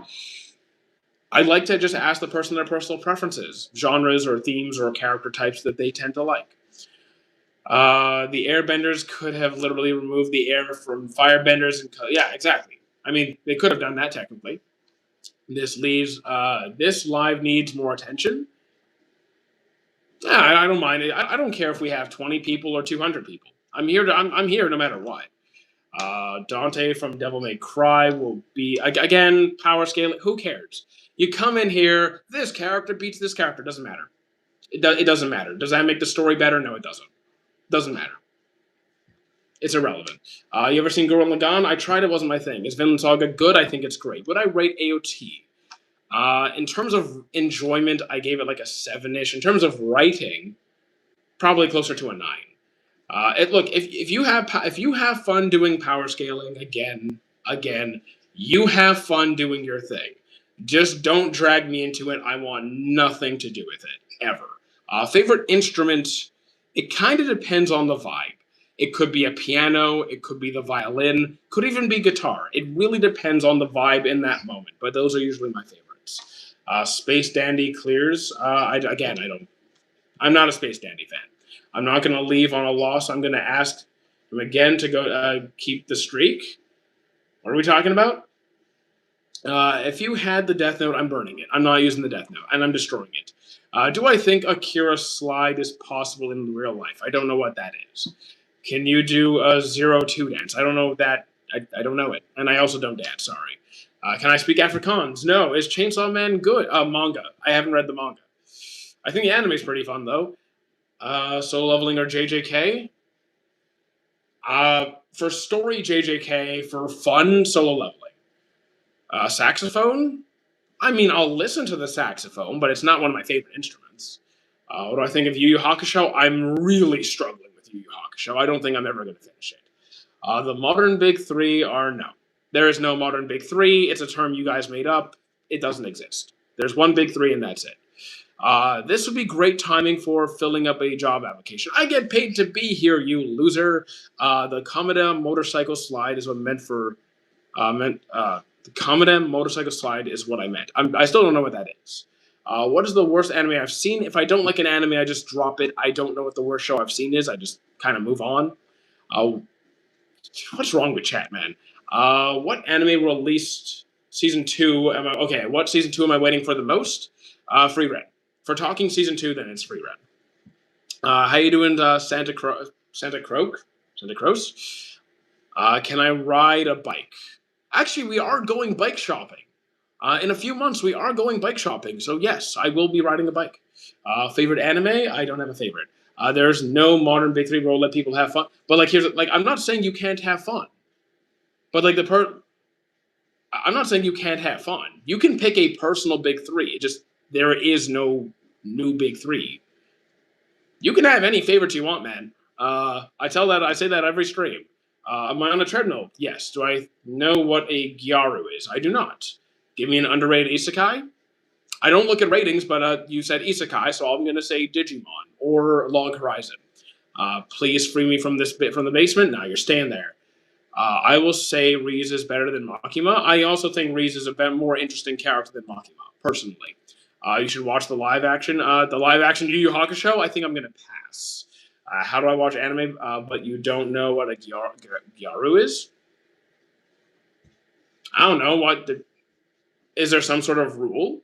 I'd like to just ask the person their personal preferences, genres or themes or character types that they tend to like. The airbenders could have literally removed the air from firebenders and yeah, exactly. I mean, they could have done that technically. This live needs more attention. Yeah, I don't mind it. I don't care if we have 20 people or 200 people. I'm here no matter what. Dante from Devil May Cry will be again power scaling. Who cares? You come in here. This character beats this character. Doesn't matter. It doesn't matter. Does that make the story better? No, it doesn't. Doesn't matter. It's irrelevant. You ever seen Gurren Lagann? I tried. It wasn't my thing. Is Vinland Saga good? I think it's great. Would I rate AOT? In terms of enjoyment, I gave it like a 7-ish. In terms of writing, probably closer to a 9. Look, if you have fun doing power scaling again, you have fun doing your thing. Just don't drag me into it. I want nothing to do with it ever. Favorite instrument? It kind of depends on the vibe. It could be a piano, it could be the violin, could even be guitar. It really depends on the vibe in that moment. But those are usually my favorites. Space Dandy clears. I don't. I'm not a Space Dandy fan. I'm not going to leave on a loss. I'm going to ask him again to go keep the streak. What are we talking about? If you had the Death Note, I'm burning it. I'm not using the Death Note, and I'm destroying it. Do I think Akira slide is possible in real life? I don't know what that is. Can you do a 0-2 dance? I don't know that. I don't know it, and I also don't dance. Sorry. Can I speak Afrikaans? No. Is Chainsaw Man good? Manga. I haven't read the manga. I think the anime's pretty fun though. Solo Leveling or JJK? For story, JJK. For fun, Solo Leveling. Saxophone? I mean, I'll listen to the saxophone, but it's not one of my favorite instruments. What do I think of Yu Yu Hakusho? I'm really struggling with Yu Yu Hakusho. I don't think I'm ever going to finish it. The modern big three are no. There is no modern big three. It's a term you guys made up. It doesn't exist. There's one big three, and that's it. This would be great timing for filling up a job application. I get paid to be here, you loser. The Kamada motorcycle slide is what meant for the Kamada motorcycle slide is what I meant. I still don't know what that is. What is the worst anime I've seen? If I don't like an anime, I just drop it. I don't know what the worst show I've seen is. I just kind of move on. What's wrong with chat, man? What anime released season 2? What season 2 am I waiting for the most? Free Red. For talking season 2, then it's Free Red. How you doing, Santa Croce? Can I ride a bike? Actually, we are going bike shopping. In a few months, we are going bike shopping. So yes, I will be riding a bike. Favorite anime? I don't have a favorite. There's no modern big three rule. Let people have fun. But I'm not saying you can't have fun. But I'm not saying you can't have fun. You can pick a personal big three. There is no new big three. You can have any favorites you want, man. I say that every stream. Am I on a treadmill? Yes. Do I know what a Gyaru is? I do not. Give me an underrated isekai? I don't look at ratings, but you said isekai, so I'm going to say Digimon or Log Horizon. Please free me from the basement. Now you're staying there. I will say Riz is better than Makima. I also think Riz is a more interesting character than Makima, personally. You should watch the live action. The live action Yu Yu Hakusho, I think I'm going to pass. How do I watch anime, but you don't know what a Gyaru is? I don't know. Is there some sort of rule?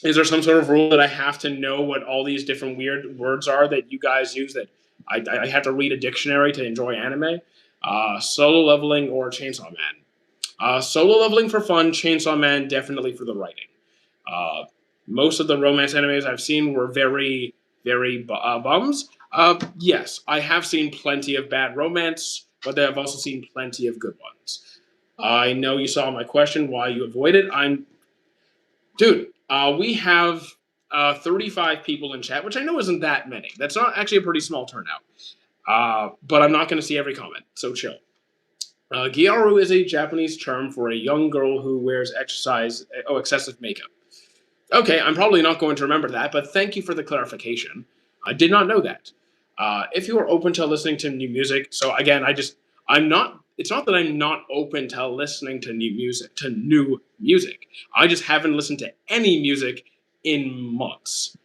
Is there some sort of rule that I have to know what all these different weird words are that you guys use that I have to read a dictionary to enjoy anime? Solo Leveling or Chainsaw Man? Solo Leveling for fun, Chainsaw Man definitely for the writing. Most of the romance animes I've seen were very, very bums. Yes, I have seen plenty of bad romance, but I've also seen plenty of good ones. I know you saw my question, why you avoid it. We have 35 people in chat, which I know isn't that many. That's not actually a pretty small turnout. But I'm not going to see every comment, so chill. Gyaru is a Japanese term for a young girl who wears excessive makeup. Okay, I'm probably not going to remember that, but thank you for the clarification. I did not know that. If you are open to listening to new music, so again, it's not that I'm not open to listening to new music. I just haven't listened to any music in months.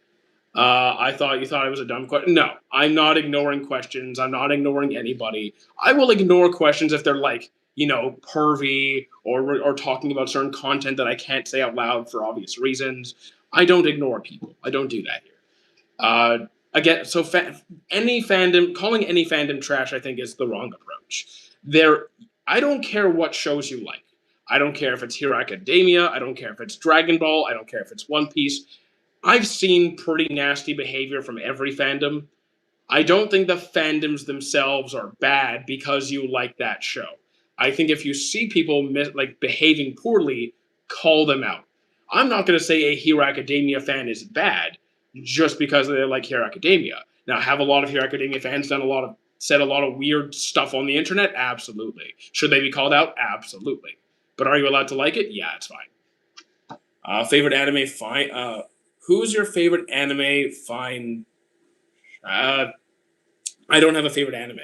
I thought you thought it was a dumb question. No, I'm not ignoring questions. I'm not ignoring anybody. I will ignore questions if they're pervy or talking about certain content that I can't say out loud for obvious reasons. I don't ignore people. I don't do that here. Again, so calling any fandom trash, I think, is the wrong approach. I don't care what shows you like. I don't care if it's Hero Academia. I don't care if it's Dragon Ball. I don't care if it's One Piece. I've seen pretty nasty behavior from every fandom. I don't think the fandoms themselves are bad because you like that show. I think if you see people behaving poorly, call them out. I'm not going to say a Hero Academia fan is bad just because they like Hero Academia. Now, have a lot of Hero Academia fans said a lot of weird stuff on the internet? Absolutely. Should they be called out? Absolutely. But are you allowed to like it? Yeah, it's fine. Favorite anime? Fine. Who's your favorite anime? Fine. I don't have a favorite anime.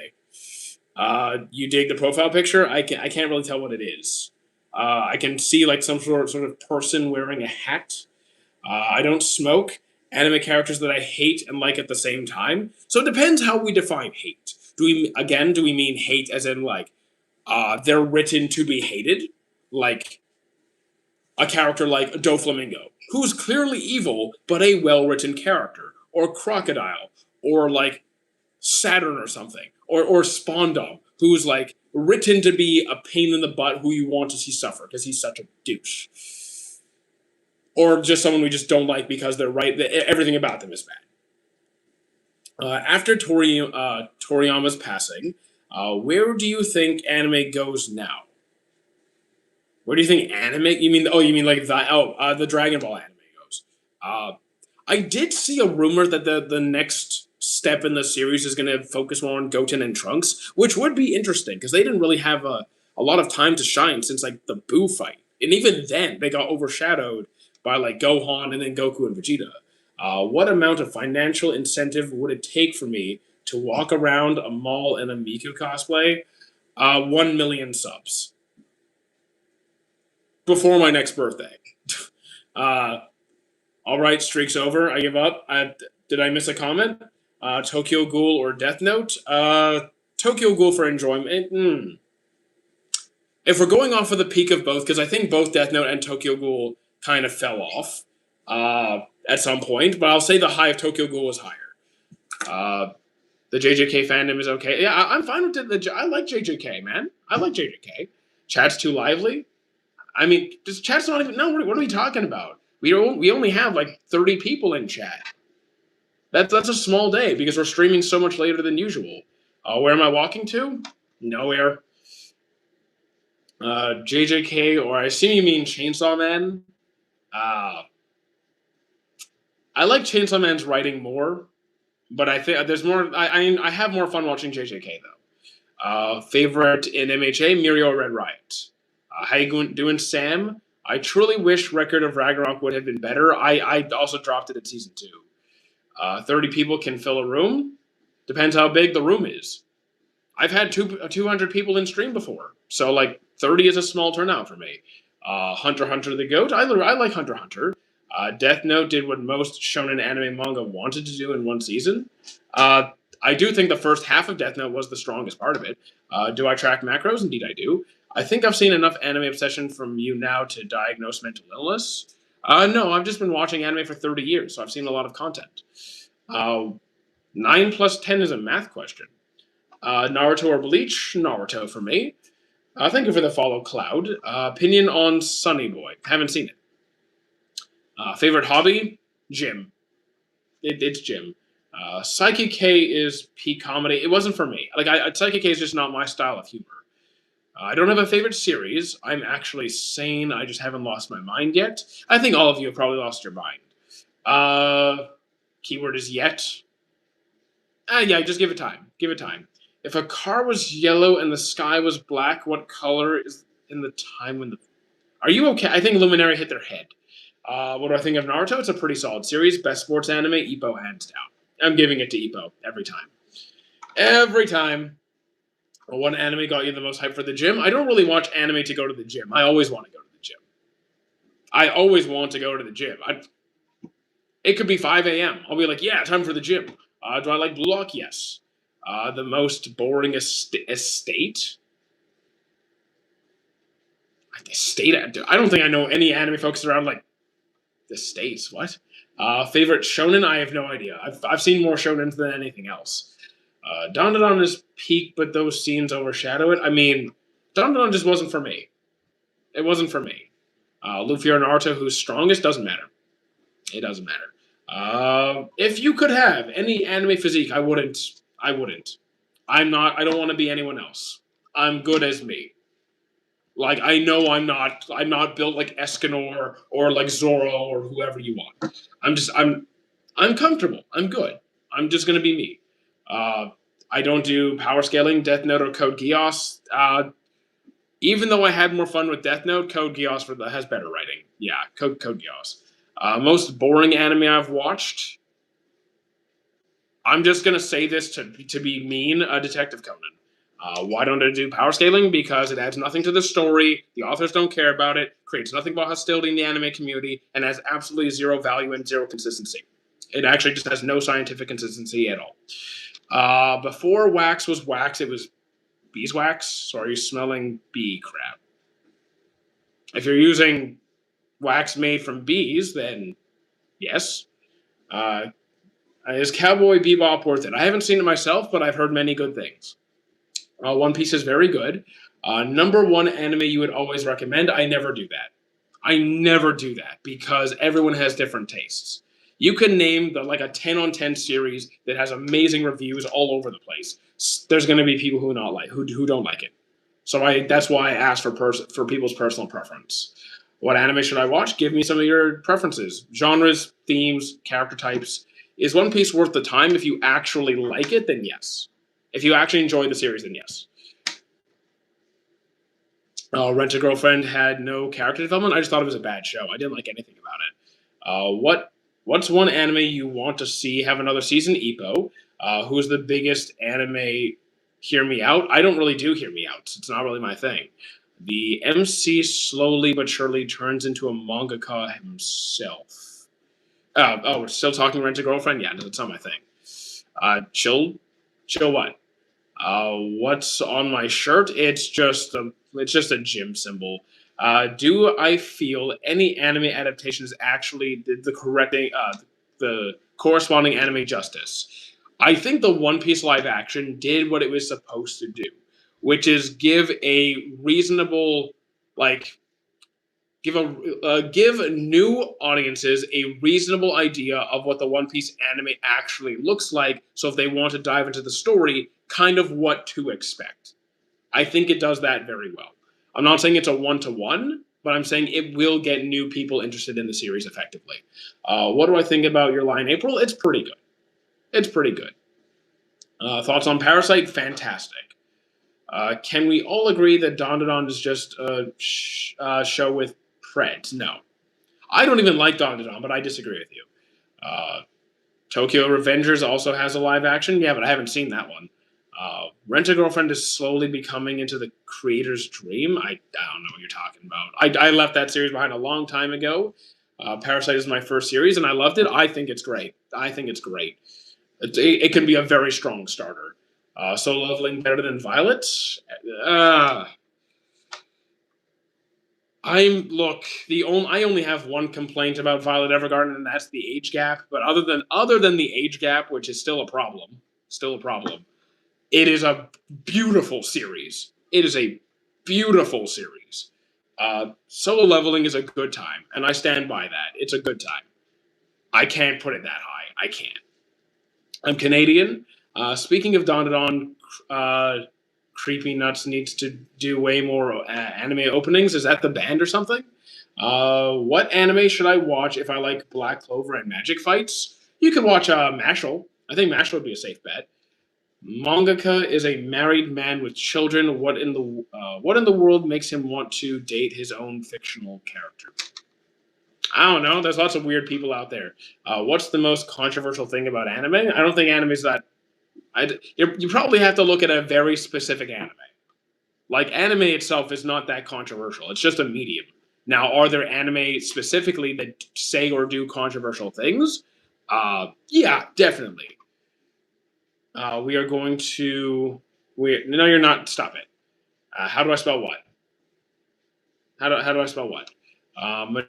You dig the profile picture? I can't really tell what it is. I can see some sort of person wearing a hat. I don't smoke. Anime characters that I hate and like at the same time. So it depends how we define hate. Do we mean hate as in they're written to be hated? Like a character like Doflamingo, who's clearly evil but a well-written character, or Crocodile, or like Saturn or something, or Spondom, who's like written to be a pain in the butt who you want to see suffer because he's such a douche, or just someone we just don't like because they're right. Everything about them is bad. After Toriyama's passing, where do you think anime goes now? Where do you think anime? You mean? Oh, you mean like the Dragon Ball anime goes? Uh, I did see a rumor that the next step in the series is going to focus more on Goten and Trunks, which would be interesting because they didn't really have a lot of time to shine since like the Buu fight, and even then they got overshadowed by like Gohan and then Goku and Vegeta. What amount of financial incentive would it take for me to walk around a mall in a Miku cosplay? 1 million subs before my next birthday. uh, all right, streak's over. I give up. Did I miss a comment? Tokyo Ghoul or Death Note? Tokyo Ghoul for enjoyment. If we're going off of the peak of both, because I think both Death Note and Tokyo Ghoul kind of fell off at some point, but I'll say the high of Tokyo Ghoul is higher. The JJK fandom is okay. Yeah, I'm fine with it. I like JJK, man. I like JJK. Chat's too lively. I mean, just chat's not even. No, what are we talking about? We only have like 30 people in chat. That's a small day because we're streaming so much later than usual. Where am I walking to? Nowhere. JJK, or I assume you mean Chainsaw Man. I like Chainsaw Man's writing more, but I think there's more. I have more fun watching JJK though. Favorite in MHA, Mirio Red Riot. How you doing, Sam? I truly wish Record of Ragnarok would have been better. I also dropped it at season 2. 30 people can fill a room. Depends how big the room is. I've had 200 people in stream before, so like 30 is a small turnout for me. Hunter x Hunter the GOAT. I like Hunter x Hunter. Death Note did what most shonen anime manga wanted to do in one season. I do think the first half of Death Note was the strongest part of it. Do I track macros? Indeed, I do. I think I've seen enough anime obsession from you now to diagnose mental illness. No, I've just been watching anime for 30 years, so I've seen a lot of content. 9 plus 10 is a math question. Naruto or Bleach? Naruto for me. Thank you for the follow, Cloud. Opinion on Sunny Boy? Haven't seen it. Favorite hobby? Gym. It's gym. Psyche K is peak comedy. It wasn't for me. Psyche K is just not my style of humor. I don't have a favorite series. I'm actually sane. I just haven't lost my mind yet. I think all of you have probably lost your mind. Keyword is yet. Yeah, just give it time. Give it time. If a car was yellow and the sky was black, what color is in the time when the... Are you okay? I think Luminary hit their head. What do I think of Naruto? It's a pretty solid series. Best sports anime, Ippo hands down. I'm giving it to Ippo every time. Every time. What anime got you the most hype for the gym? I don't really watch anime to go to the gym. I always want to go to the gym. I always want to go to the gym. It could be 5 a.m. I'll be like, yeah, time for the gym. Do I like Blue Lock? Yes. The most boring estate? Estate? I don't think I know any anime focused around like the states. What? Favorite shonen? I have no idea. I've seen more shonens than anything else. Dandadan is peak, but those scenes overshadow it. I mean, Dandadan just wasn't for me. It wasn't for me. Luffy or Naruto, who's strongest, doesn't matter. It doesn't matter. If you could have any anime physique, I wouldn't. I don't want to be anyone else. I'm good as me. Like, I know I'm not built like Escanor or like Zoro or whoever you want. I'm comfortable. I'm good. I'm just gonna be me. I don't do power scaling, Death Note or Code Geass. Even though I had more fun with Death Note, Code Geass has better writing. Yeah, Code Geass. Most boring anime I've watched. I'm just gonna say this to be mean. Detective Conan. Why don't I do power scaling? Because it adds nothing to the story. The authors don't care about it. Creates nothing but hostility in the anime community, and has absolutely zero value and zero consistency. It actually just has no scientific consistency at all. Before wax was wax, it was beeswax. So are you smelling bee crap? If you're using wax made from bees, then yes. Uh, is Cowboy Bebop worth it? I haven't seen it myself, but I've heard many good things. One Piece is very good. Number one anime you would always recommend. I never do that. I never do that because everyone has different tastes. You can name like a 10 on 10 series that has amazing reviews all over the place. There's going to be people who don't like it. So that's why I asked for people's personal preference. What anime should I watch? Give me some of your preferences, genres, themes, character types. Is One Piece worth the time? If you actually like it, then yes. If you actually enjoy the series, then yes. Rent a Girlfriend had no character development. I just thought it was a bad show. I didn't like anything about it. What's one anime you want to see have another season? Ippo. Who's the biggest anime? Hear Me Out. I don't really do Hear Me Out. It's not really my thing. The MC slowly but surely turns into a mangaka himself. We're still talking Rent a Girlfriend? Yeah, that's not my thing. Chill what? What's on my shirt? It's just a gym symbol. Do I feel any anime adaptations actually did the corresponding anime justice? I think the One Piece live action did what it was supposed to do, which is give a reasonable, give new audiences a reasonable idea of what the One Piece anime actually looks like. So if they want to dive into the story, kind of what to expect. I think it does that very well. I'm not saying it's a one-to-one, but I'm saying it will get new people interested in the series effectively. What do I think about Your Lie in April? It's pretty good. It's pretty good. Thoughts on Parasite? Fantastic. Can we all agree that Dandadan is just a show with Preds? No. I don't even like Dandadan, but I disagree with you. Tokyo Revengers also has a live action. Yeah, but I haven't seen that one. Rent a Girlfriend is slowly becoming into the creator's dream. I don't know what you're talking about. I left that series behind a long time ago. Parasite is my first series, and I loved it. I think it's great. It can be a very strong starter. Solo Leveling better than Violet? I only have one complaint about Violet Evergarden, and that's the age gap. But other than the age gap, which is still a problem, it is a beautiful series. Solo Leveling is a good time, and I stand by that. It's a good time. I can't put it that high. I can't. I'm Canadian. Speaking of Dandadan, Creepy Nuts needs to do way more anime openings. Is that the band or something? What anime should I watch if I like Black Clover and magic fights? You could watch Mashal. I think Mashal would be a safe bet. Mangaka is a married man with children. What in the world makes him want to date his own fictional character? I don't know. There's lots of weird people out there. What's the most controversial thing about anime? I don't think anime is that. You probably have to look at a very specific anime. Like, anime itself is not that controversial. It's just a medium. Now, are there anime specifically that say or do controversial things? Yeah, definitely. We are going to. No, you're not. Stop it. How do I spell what? How do I spell what?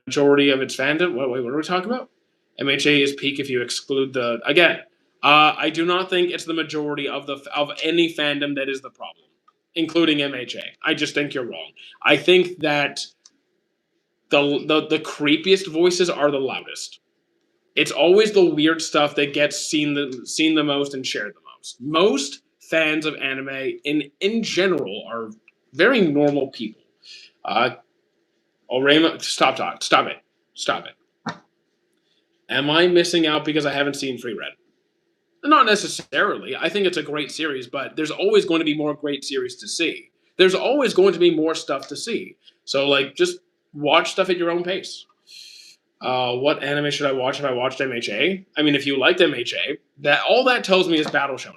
Majority of its fandom. What are we talking about? MHA is peak if you exclude the again. I do not think it's the majority of any fandom that is the problem, including MHA. I just think you're wrong. I think that the creepiest voices are the loudest. It's always the weird stuff that gets seen the most and shared the most. Most fans of anime in general are very normal people. Orema, stop it. Am I missing out because I haven't seen Free Red? Not necessarily. I think it's a great series, but there's always going to be more great series to see. There's always going to be more stuff to see. So, just watch stuff at your own pace. What anime should I watch if I watched MHA? I mean, if you liked MHA, all that tells me is Battle Shonen.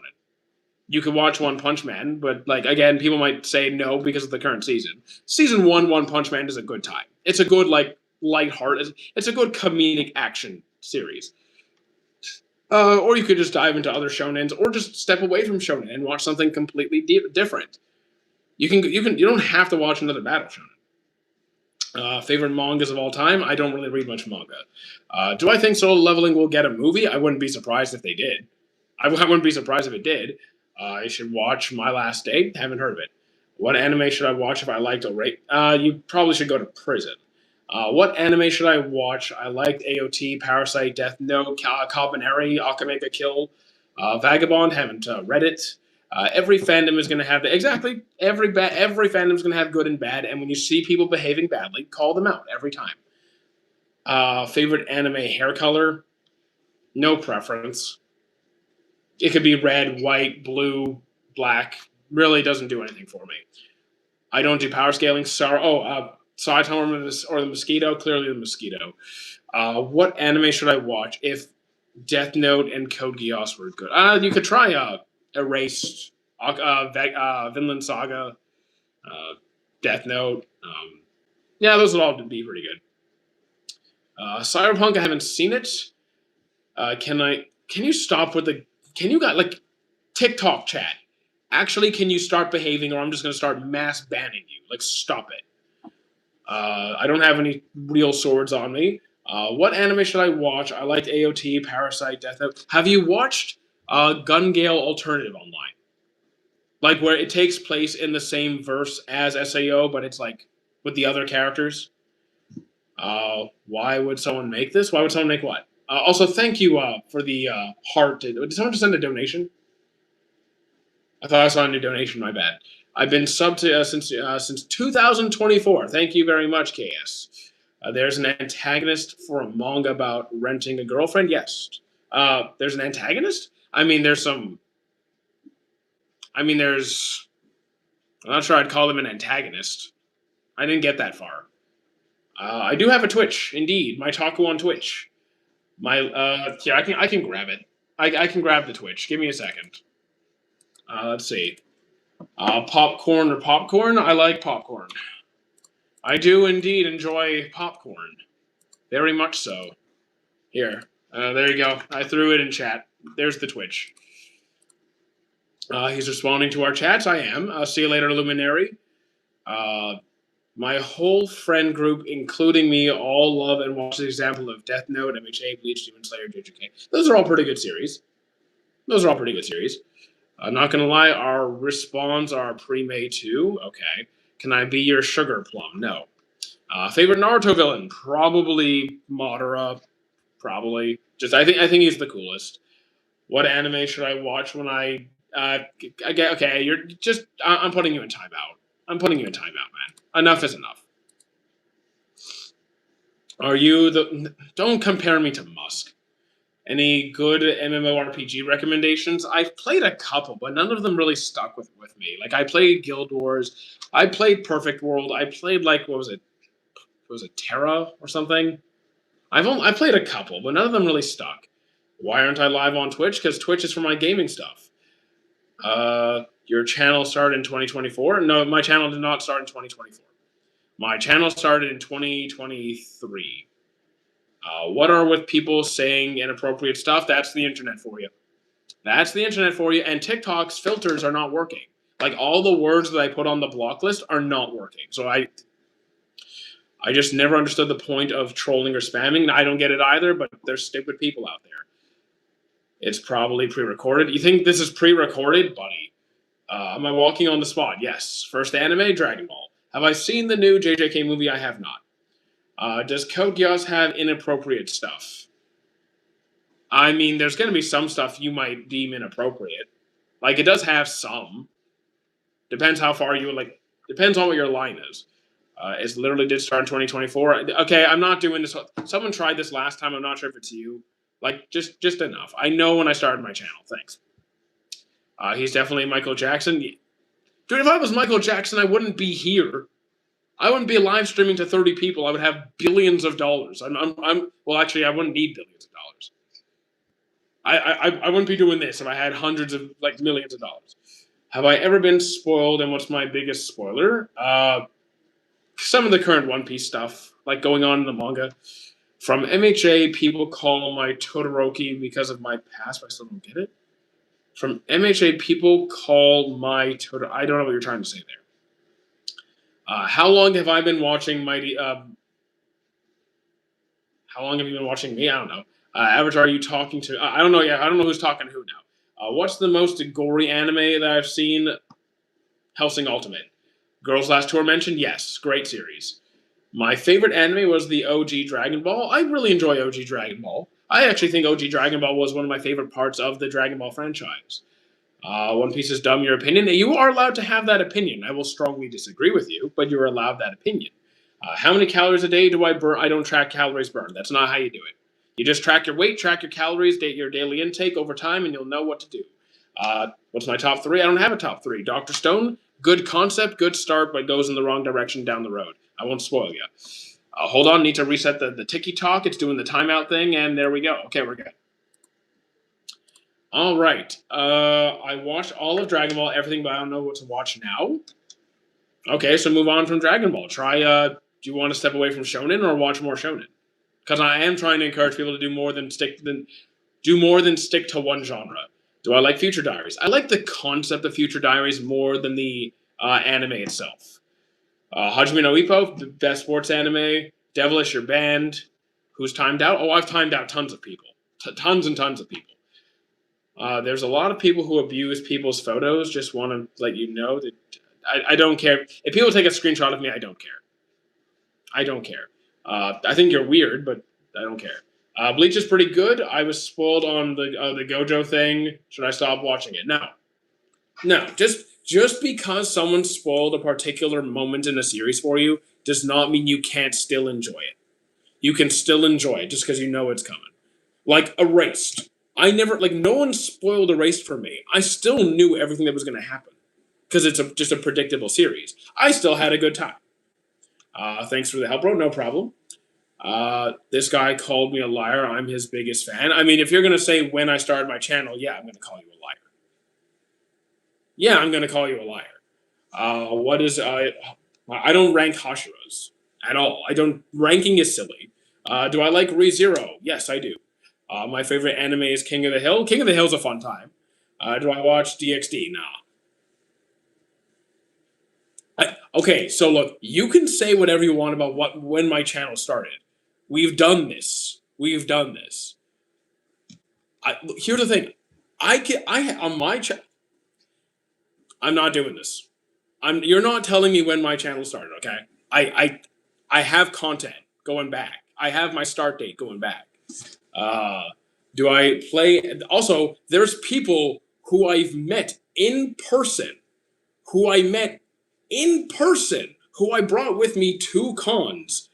You could watch One Punch Man, but again, people might say no because of the current season. Season 1, One Punch Man is a good time. It's a good lighthearted. It's a good comedic action series. Or you could just dive into other shonens, or just step away from shonen and watch something completely different. You don't have to watch another Battle Favorite mangas of all time? I don't really read much manga. Do I think Solo Leveling will get a movie? I wouldn't be surprised if they did. I wouldn't be surprised if it did. I should watch My Last Day. Haven't heard of it. What anime should I watch if I liked a rate? You probably should go to prison. What anime should I watch? I liked AOT, Parasite, Death Note, Cobb and Harry, Akamega Kill, Vagabond. Haven't read it. Every fandom is going to have exactly every fandom is going to have good and bad, and when you see people behaving badly, call them out every time. Favorite anime hair color? No preference. It could be red, white, blue, black. Really doesn't do anything for me. I don't do power scaling. Saitama or the Mosquito. Clearly the Mosquito. What anime should I watch if Death Note and Code Geass were good? You could try Erased, Vinland Saga, Death Note. Yeah, those would all be pretty good. Cyberpunk, I haven't seen it. Can you stop with the? Can you got like TikTok chat? Actually, can you start behaving, or I'm just gonna start mass banning you? Like, stop it. I don't have any real swords on me. What anime should I watch? I liked AOT, Parasite, Death Note. Have you watched Gun Gale Alternative Online? Like where it takes place in the same verse as SAO, but it's like with the other characters. Why would someone make this? Why would someone make what? Also, thank you for the heart. Did someone just send a donation? I thought I saw a new donation. My bad. I've been subbed to since 2024. Thank you very much, KS. There's an antagonist for a manga about renting a girlfriend. Yes. There's an antagonist. I mean, there's some. I mean, there's. I'm not sure I'd call them an antagonist. I didn't get that far. I do have a Twitch, indeed. My Taku on Twitch. Yeah, I can grab it. I can grab the Twitch. Give me a second. Let's see. Popcorn or popcorn? I like popcorn. I do indeed enjoy popcorn. Very much so. Here. There you go. I threw it in chat. There's the Twitch. He's responding to our chats. I am. See you later, Luminary. My whole friend group, including me, all love and watch the example of Death Note, MHA, Bleach, Demon Slayer, JJK. Those are all pretty good series. I'm not gonna lie, our respawns are pre-made too. Okay. Can I be your sugar plum? No. Favorite Naruto villain? Probably Madara. Probably. I think he's the coolest. What anime should I watch when I get okay, I'm putting you in timeout. Man. Enough is enough. Don't compare me to Musk. Any good MMORPG recommendations? I've played a couple, but none of them really stuck with me. Like I played Guild Wars, I played Perfect World, I played like what was it? Was it Terra or something? I played a couple, but none of them really stuck. Why aren't I live on Twitch? Because Twitch is for my gaming stuff. Your channel started in 2024? No, my channel did not start in 2024. My channel started in 2023. What are with people saying inappropriate stuff? That's the internet for you. And TikTok's filters are not working. Like all the words that I put on the block list are not working. So I just never understood the point of trolling or spamming. I don't get it either, but there's stupid people out there. It's probably pre-recorded. You think this is pre-recorded, buddy? Am I walking on the spot? Yes. First anime, Dragon Ball. Have I seen the new JJK movie? I have not. Does Code Geass have inappropriate stuff? I mean, there's going to be some stuff you might deem inappropriate. Like, it does have some. Depends how far you, depends on what your line is. It literally did start in 2024. Okay, I'm not doing this. Someone tried this last time. I'm not sure if it's you. Like, just enough. I know when I started my channel. Thanks. He's definitely Michael Jackson. Dude, if I was Michael Jackson, I wouldn't be here. I wouldn't be live streaming to 30 people. I would have billions of dollars. Well, actually, I wouldn't need billions of dollars. I wouldn't be doing this if I had hundreds of, millions of dollars. Have I ever been spoiled, and what's my biggest spoiler? Some of the current One Piece stuff, like going on in the manga. From MHA, people call my Todoroki because of my past, but I still don't get it. From MHA, people call my Todoroki. I don't know what you're trying to say there. How long have I been watching Mighty? How long have you been watching me? I don't know. Avatar, are you talking to? I don't know. Yeah, I don't know who's talking to who now. What's the most gory anime that I've seen? Hellsing Ultimate. Girls Last Tour mentioned. Yes, great series. My favorite anime was the OG Dragon Ball. I really enjoy OG Dragon Ball. I actually think OG Dragon Ball was one of my favorite parts of the Dragon Ball franchise. One Piece is dumb, your opinion. You are allowed to have that opinion. I will strongly disagree with you, but you're allowed that opinion. How many calories a day do I burn? I don't track calories burned. That's not how you do it. You just track your weight, track your calories, date your daily intake over time, and you'll know what to do. What's my top three? I don't have a top three. Dr. Stone, good concept, good start, but goes in the wrong direction down the road. I won't spoil you. Hold on, need to reset the ticky talk. It's doing the timeout thing, and there we go. Okay, we're good. All right. I watched all of Dragon Ball, everything, but I don't know what to watch now. Okay, so move on from Dragon Ball. Try. Do you want to step away from Shonen or watch more Shonen? Because I am trying to encourage people to do more than stick to one genre. Do I like Future Diaries? I like the concept of Future Diaries more than the anime itself. Hajime no Ippo, the best sports anime. Devilish, Your Band. Who's timed out? Oh, I've timed out tons of people. Tons and tons of people. There's a lot of people who abuse people's photos. Just want to let you know that I don't care. If people take a screenshot of me, I don't care. I don't care. I think you're weird, but I don't care. Bleach is pretty good. I was spoiled on the Gojo thing. Should I stop watching it? No. No. Just because someone spoiled a particular moment in a series for you does not mean you can't still enjoy it. You can still enjoy it just because you know it's coming. Like Erased. No one spoiled Erased for me. I still knew everything that was going to happen because it's just a predictable series. I still had a good time. Thanks for the help, bro. No problem. This guy called me a liar. I'm his biggest fan. I mean, if you're going to say when I started my channel, yeah, I'm going to call you a liar. Yeah, I'm going to call you a liar. I don't rank Hashiras at all. Ranking is silly. Do I like ReZero? Yes, I do. My favorite anime is King of the Hill. King of the Hill is a fun time. Do I watch DxD? Nah. Okay, so look, you can say whatever you want about when my channel started. We've done this. Here's the thing. On my channel. I'm not doing this. You're not telling me when my channel started. Okay. I have content going back. I have my start date going back. Do I play? Also, there's people who I've met in person, who I brought with me to cons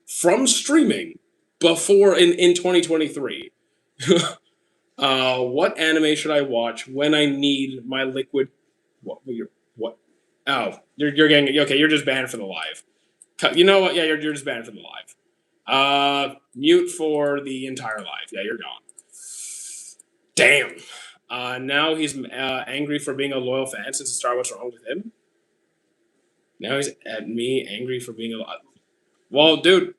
from streaming before in 2023. What anime should I watch when I need my liquid? What? Oh, you're getting okay. You're just banned from the live. You know what? Yeah, you're just banned from the live. Mute for the entire live. Yeah, you're gone. Damn. Now he's angry for being a loyal fan since the start. What's wrong with him? Now he's at me angry for being a. Well, dude,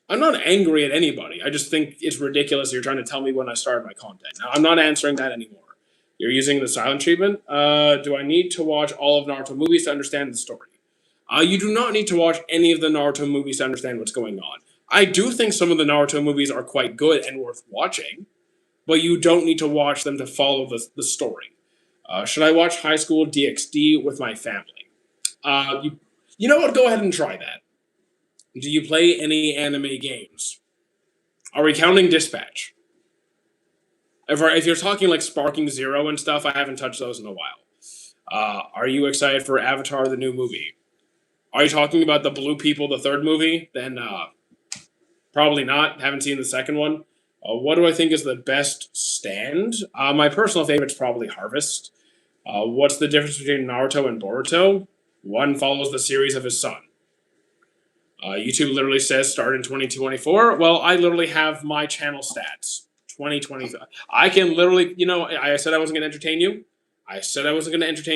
I'm not angry at anybody. I just think it's ridiculous you're trying to tell me when I started my content. Now, I'm not answering that anymore. You're using the silent treatment. Do I need to watch all of Naruto movies to understand the story? You do not need to watch any of the Naruto movies to understand what's going on. I do think some of the Naruto movies are quite good and worth watching, but you don't need to watch them to follow the story. Should I watch High School DxD with my family? You know what? Go ahead and try that. Do you play any anime games? Are we counting Dispatch? If you're talking like Sparking Zero and stuff, I haven't touched those in a while. Are you excited for Avatar, the new movie? Are you talking about the Blue People, the third movie? Then probably not. Haven't seen the second one. What do I think is the best stand? My personal favorite is probably Harvest. What's the difference between Naruto and Boruto? One follows the series of his son. YouTube literally says start in 2024. Well, I literally have my channel stats. 2025. I can literally, I said I wasn't going to entertain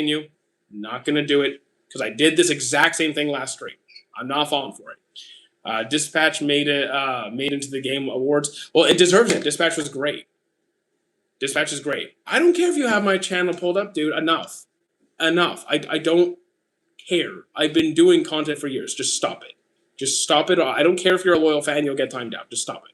you. Not going to do it because I did this exact same thing last stream. I'm not falling for it. Dispatch made into the Game Awards. Well, it deserves it. Dispatch was great. Dispatch is great. I don't care if you have my channel pulled up, dude. Enough. I don't care. I've been doing content for years. Just stop it. Just stop it. I don't care if you're a loyal fan. You'll get timed out. Just stop it.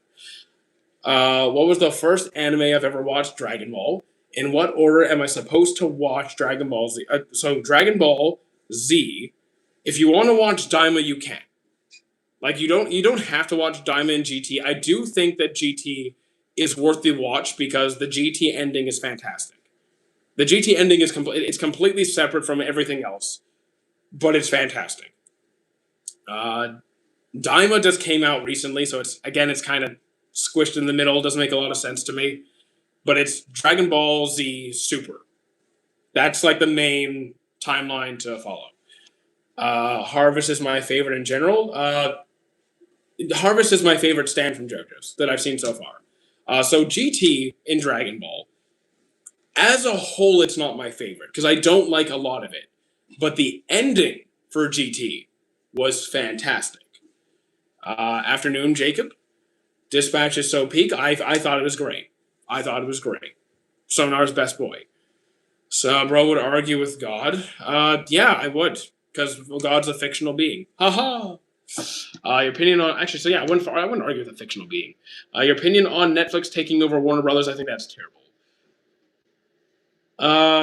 What was the first anime I've ever watched? Dragon Ball. In what order am I supposed to watch Dragon Ball Z? So Dragon Ball Z. If you want to watch Daima, you can. Like you don't have to watch Daima and GT. I do think that GT is worth the watch because the GT ending is fantastic. The GT ending is it's completely separate from everything else, but it's fantastic. Daima just came out recently, so it's kind of squished in the middle. Doesn't make a lot of sense to me, but it's Dragon Ball Z Super. That's like the main timeline to follow. Harvest is my favorite in general. Harvest is my favorite stand from JoJo's that I've seen so far. So GT in Dragon Ball, as a whole, it's not my favorite because I don't like a lot of it. But the ending for GT was fantastic. Afternoon, Jacob. Dispatch is so peak. I thought it was great. I thought it was great. Sonar's best boy. So, bro would argue with God. Yeah, I would. Because God's a fictional being. Haha. Your opinion on... Actually, so yeah, I wouldn't argue with a fictional being. Your opinion on Netflix taking over Warner Brothers, I think that's terrible.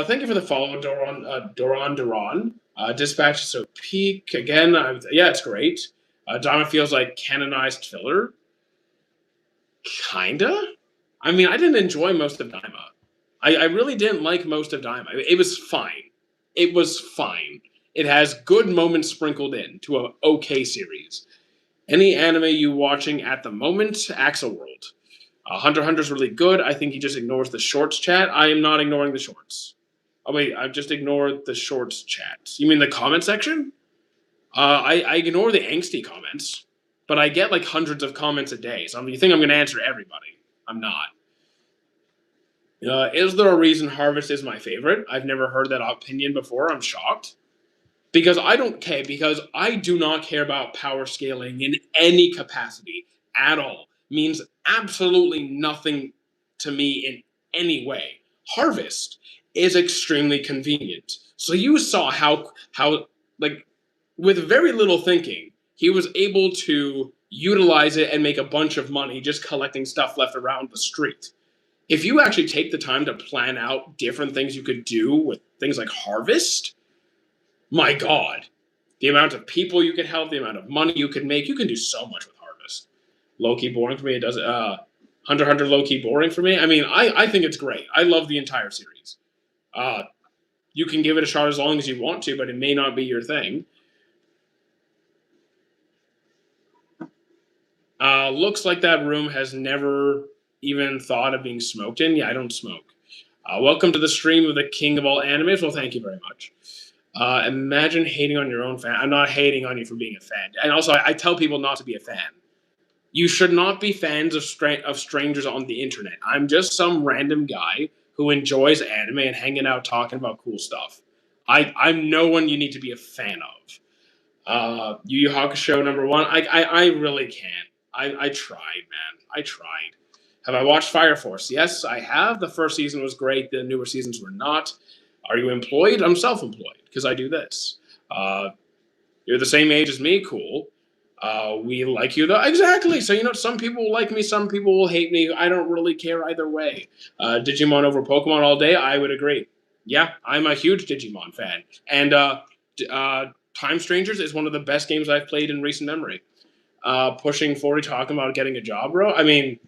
Thank you for the follow, Doron. Dispatch is so peak. Again, yeah, it's great. Daima feels like canonized filler. Kinda? I mean, I didn't enjoy most of Daima. I really didn't like most of Daima. It was fine. It was fine. It has good moments sprinkled in to an okay series. Any anime you watching at the moment? Axel World. Hunter x Hunter's really good. I think he just ignores the shorts chat. I am not ignoring the shorts. Oh wait, I've just ignored the shorts chat. You mean the comment section? I ignore the angsty comments, but I get like hundreds of comments a day. So you think I'm going to answer everybody? I'm not. Is there a reason Harvest is my favorite? I've never heard that opinion before. I'm shocked. Because I don't care. Because I do not care about power scaling in any capacity at all. Means absolutely nothing to me in any way. Harvest is extremely convenient. So you saw how like with very little thinking, he was able to utilize it and make a bunch of money just collecting stuff left around the street. If you actually take the time to plan out different things you could do with things like Harvest, my God, the amount of people you could help, the amount of money you could make, you can do so much with Harvest. Low-key boring for me. It does Hunter x Hunter low-key boring for me. I mean, I think it's great. I love the entire series. You can give it a shot as long as you want to, but it may not be your thing. Looks like that room has never even thought of being smoked in. Yeah, I don't smoke. Welcome to the stream of the king of all animes. Well, thank you very much. Imagine hating on your own fan. I'm not hating on you for being a fan. And also, I tell people not to be a fan. You should not be fans of strangers on the internet. I'm just some random guy who enjoys anime and hanging out talking about cool stuff. I'm no one you need to be a fan of. Yu Yu Hakusho #1. I really can't. I tried, man. I tried. Have I watched Fire Force? Yes, I have. The first season was great. The newer seasons were not. Are you employed? I'm self-employed because I do this. You're the same age as me. Cool. We like you though. Exactly. So, some people will like me. Some people will hate me. I don't really care either way. Digimon over Pokemon all day. I would agree. Yeah, I'm a huge Digimon fan. And Time Strangers is one of the best games I've played in recent memory. Pushing 40, talking about getting a job, bro. I mean,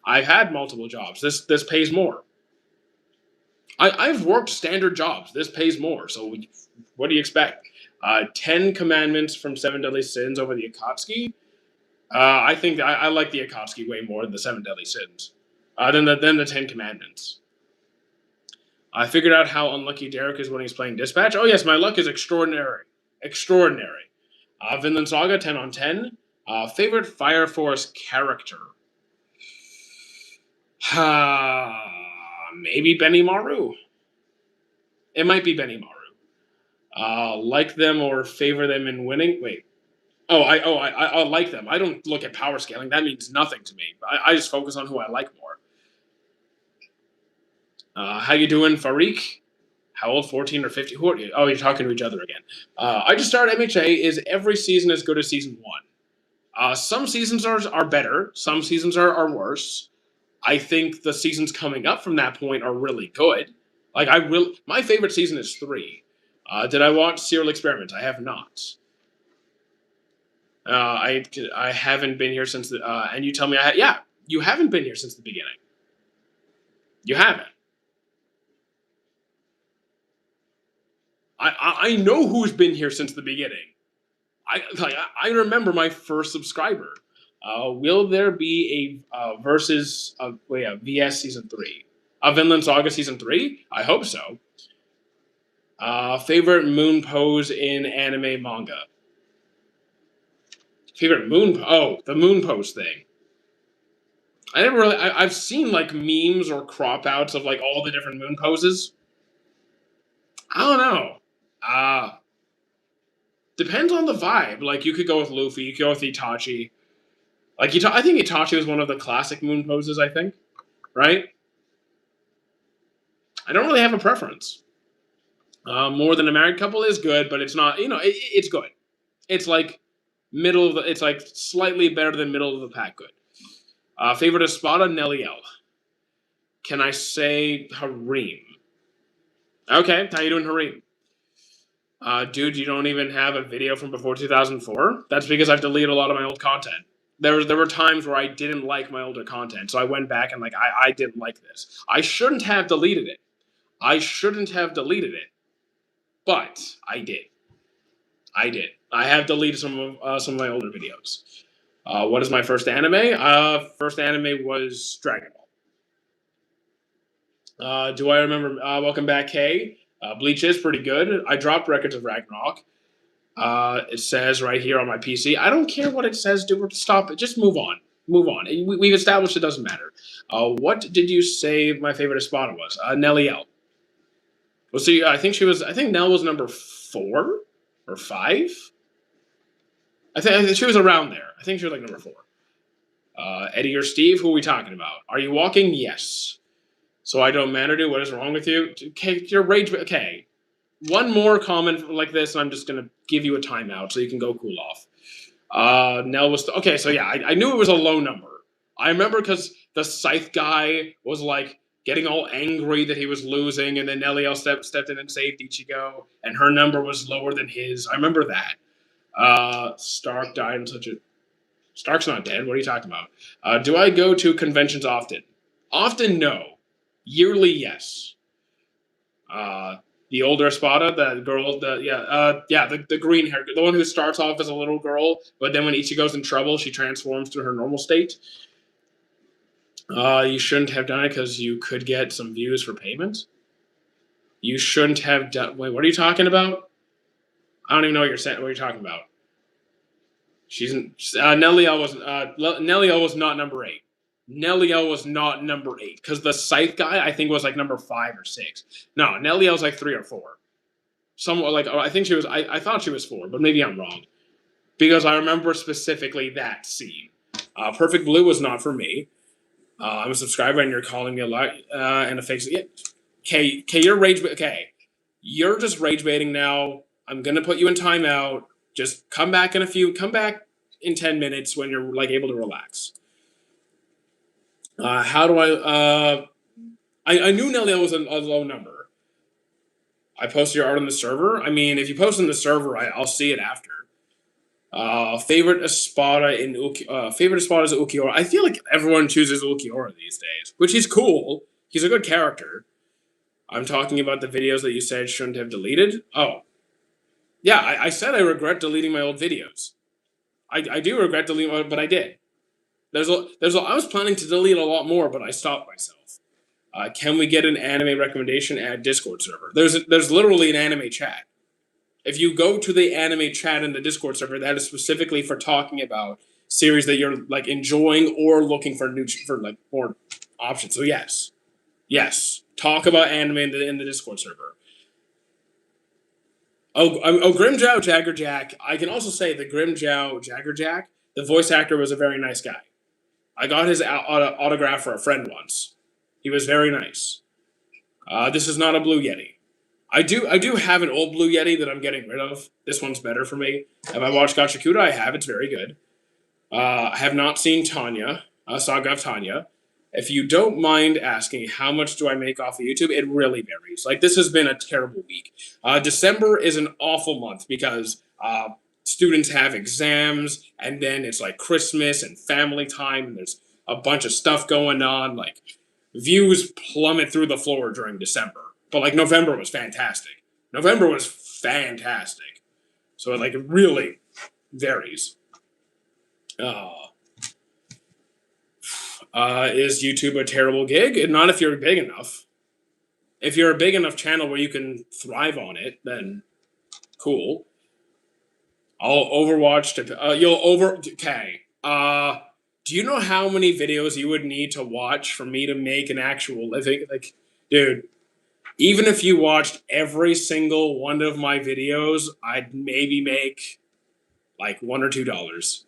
I've had multiple jobs. This pays more. I've worked standard jobs. This pays more. So what do you expect? 10 Commandments from Seven Deadly Sins over the Akatsuki. I think I like the Akatsuki way more than the Seven Deadly Sins. Than the 10 Commandments. I figured out how unlucky Derek is when he's playing Dispatch. Oh yes, my luck is extraordinary. Extraordinary. Vinland Saga, 10 on 10. Favorite Fire Force character? Maybe Benimaru. It might be Benimaru. Like them or favor them in winning? Wait. I like them. I don't look at power scaling. That means nothing to me. I just focus on who I like more. How you doing, Farik? How old? 14 or 15? Who are you? Oh, you're talking to each other again. I just started MHA. Is every season as good as season one? Some seasons are better. Some seasons are worse. I think the seasons coming up from that point are really good. Like my favorite season is 3. Did I watch Serial Experiment? I have not. I haven't been here since the and you tell me yeah, you haven't been here since the beginning. You haven't. I know who's been here since the beginning. I remember my first subscriber. Will there be a versus VS season 3? Vinland Saga season 3? I hope so. Favorite moon pose in anime manga. Favorite moon? Oh, the moon pose thing. I never really. I've seen like memes or crop outs of like all the different moon poses. I don't know. Depends on the vibe. Like you could go with Luffy, you could go with Itachi. Like I think Itachi was one of the classic moon poses. I think, right? I don't really have a preference. More than a married couple is good, but it's not. It's good. It's like middle of the. It's like slightly better than middle of the pack. Good. Favorite Espada, Neliel. Can I say Harim? Okay, how you doing, Harim? Dude, you don't even have a video from before 2004? That's because I've deleted a lot of my old content. There were times where I didn't like my older content, so I went back and I didn't like this. I shouldn't have deleted it. But I did. I have deleted some of my older videos. What is my first anime? First anime was Dragon Ball. Do I remember? Welcome back, Kay. Bleach is pretty good. I dropped Records of Ragnarok. It says right here on my PC. I don't care what it says. Stop it. Just move on. Move on. We've established it doesn't matter. What did you say my favorite Espada was? Neliel. Well, see, I think Nell was number 4 or 5. I think she was around there. I think she was like number 4. Eddie or Steve, who are we talking about? Are you walking? Yes. So I don't matter, dude. What is wrong with you? Okay, you're rage. Okay. One more comment like this, and I'm just going to give you a timeout so you can go cool off. Nell was... okay, so yeah, I knew it was a low number. I remember because the Scythe guy was like getting all angry that he was losing, and then Neliel stepped in and saved Ichigo, and her number was lower than his. I remember that. Stark died in such a... Stark's not dead. What are you talking about? Do I go to conventions often? Often, no. Yearly, yes. The older Espada, the girl, the green hair, the one who starts off as a little girl, but then when Ichigo's in trouble, she transforms to her normal state. You shouldn't have done it because you could get some views for payment. You shouldn't have done. Wait, what are you talking about? I don't even know what you're saying. What are you talking about? Neliel was not number 8. Neliel was not number 8 because the Scythe guy I think was like number 5 or 6. No, Neliel's like 3 or 4. Somewhat like I think she was. I thought she was 4, but maybe I'm wrong because I remember specifically that scene. Perfect Blue was not for me. I'm a subscriber and you're calling me a lot and a fake. Yeah. Okay, you're rage. Okay, you're just rage baiting now. I'm gonna put you in timeout. Just come back in 10 minutes when you're like able to relax. How do I knew Neliel was a low number. I posted your art on the server. I mean, if you post on the server, I'll see it after. Favorite Espada is Ulquiorra. I feel like everyone chooses Ulquiorra these days, which is cool. He's a good character. I'm talking about the videos that you said shouldn't have deleted. Oh, yeah, I said I regret deleting my old videos. I do regret deleting, but I did. I was planning to delete a lot more, but I stopped myself. Can we get an anime recommendation at Discord server? There's literally an anime chat. If you go to the anime chat in the Discord server, that is specifically for talking about series that you're like enjoying or looking for like more options. So yes, talk about anime in the Discord server. Grimmjow Jaggerjack. I can also say the Grimmjow Jaggerjack. The voice actor was a very nice guy. I got his autograph for a friend once. He was very nice. This is not a Blue Yeti. I do have an old Blue Yeti that I'm getting rid of. This one's better for me. Have I watched Gachakuta? I have. It's very good. I have not seen Tanya, Saga of Tanya. If you don't mind asking, how much do I make off of YouTube? It really varies. Like, this has been a terrible week. December is an awful month because students have exams, and then it's like Christmas and family time, and there's a bunch of stuff going on. Like, views plummet through the floor during December. But, like, November was fantastic. November was fantastic. So, like, it really varies. Uh, is YouTube a terrible gig? Not if you're big enough. If you're a big enough channel where you can thrive on it, then cool. I'll Overwatch to you'll over okay. Do you know how many videos you would need to watch for me to make an actual living? Like, dude, even if you watched every single one of my videos, I'd maybe make like $1 or $2.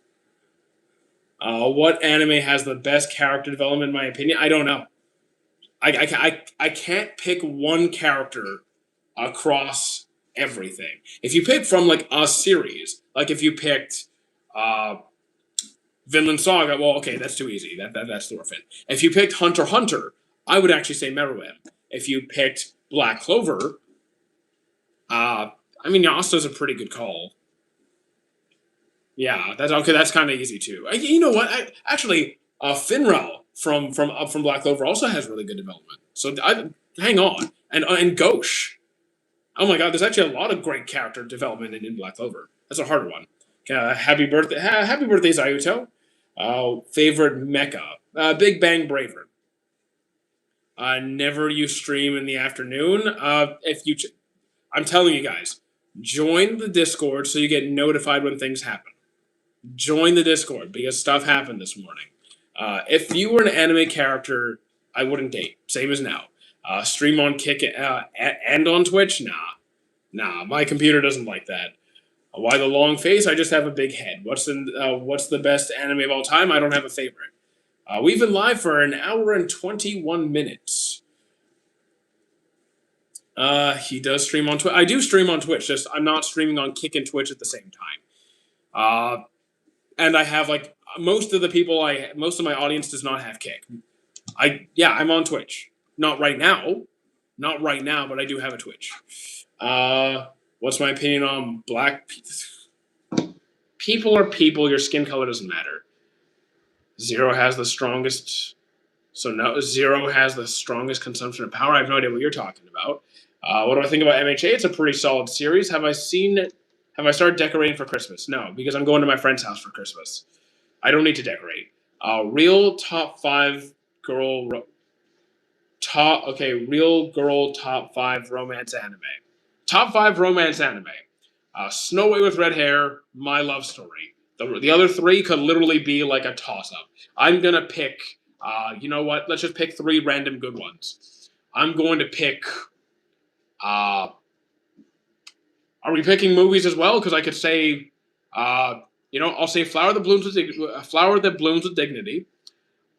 What anime has the best character development, in my opinion? I don't know. I can't pick one character across everything. If you pick from like a series, like if you picked uh, Vinland Saga, well, okay, that's too easy. That's Thorfinn. If you picked Hunter x Hunter, I would actually say Meruem. If you picked Black Clover, I mean, Yasta's a pretty good call. Yeah, that's okay. That's kind of easy too. You know what? Actually, Finral from Black Clover also has really good development. So hang on, and Gauche. Oh my God, there's actually a lot of great character development in Black Clover. That's a harder one. Happy birthday, happy birthday, Zayuto. Favorite mecha, Big Bang Braver. Never you stream in the afternoon. I'm telling you guys, join the Discord so you get notified when things happen. Join the Discord because stuff happened this morning. If you were an anime character, I wouldn't date. Same as now. Stream on Kick and on Twitch? Nah. My computer doesn't like that. Why the long face? I just have a big head. What's the best anime of all time? I don't have a favorite. We've been live for an hour and 21 minutes. He does stream on Twitch. I do stream on Twitch. Just I'm not streaming on Kick and Twitch at the same time. And I have like most of my audience does not have Kick. I'm on Twitch. Not right now, but I do have a Twitch. What's my opinion on black people are people? Your skin color doesn't matter. Zero has the strongest. So no, Zero has the strongest consumption of power. I have no idea what you're talking about. What do I think about MHA? It's a pretty solid series. Have I seen it? Have I started decorating for Christmas? No, because I'm going to my friend's house for Christmas. I don't need to decorate. Real top 5 girl real girl top 5 romance anime. Top 5 romance anime. Snow White with red hair, My Love Story. The other 3 could literally be like a toss-up. I'm gonna pick. You know what? Let's just pick 3 random good ones. I'm going to pick. Are we picking movies as well? Because I could say, I'll say Flower That Blooms with Dignity.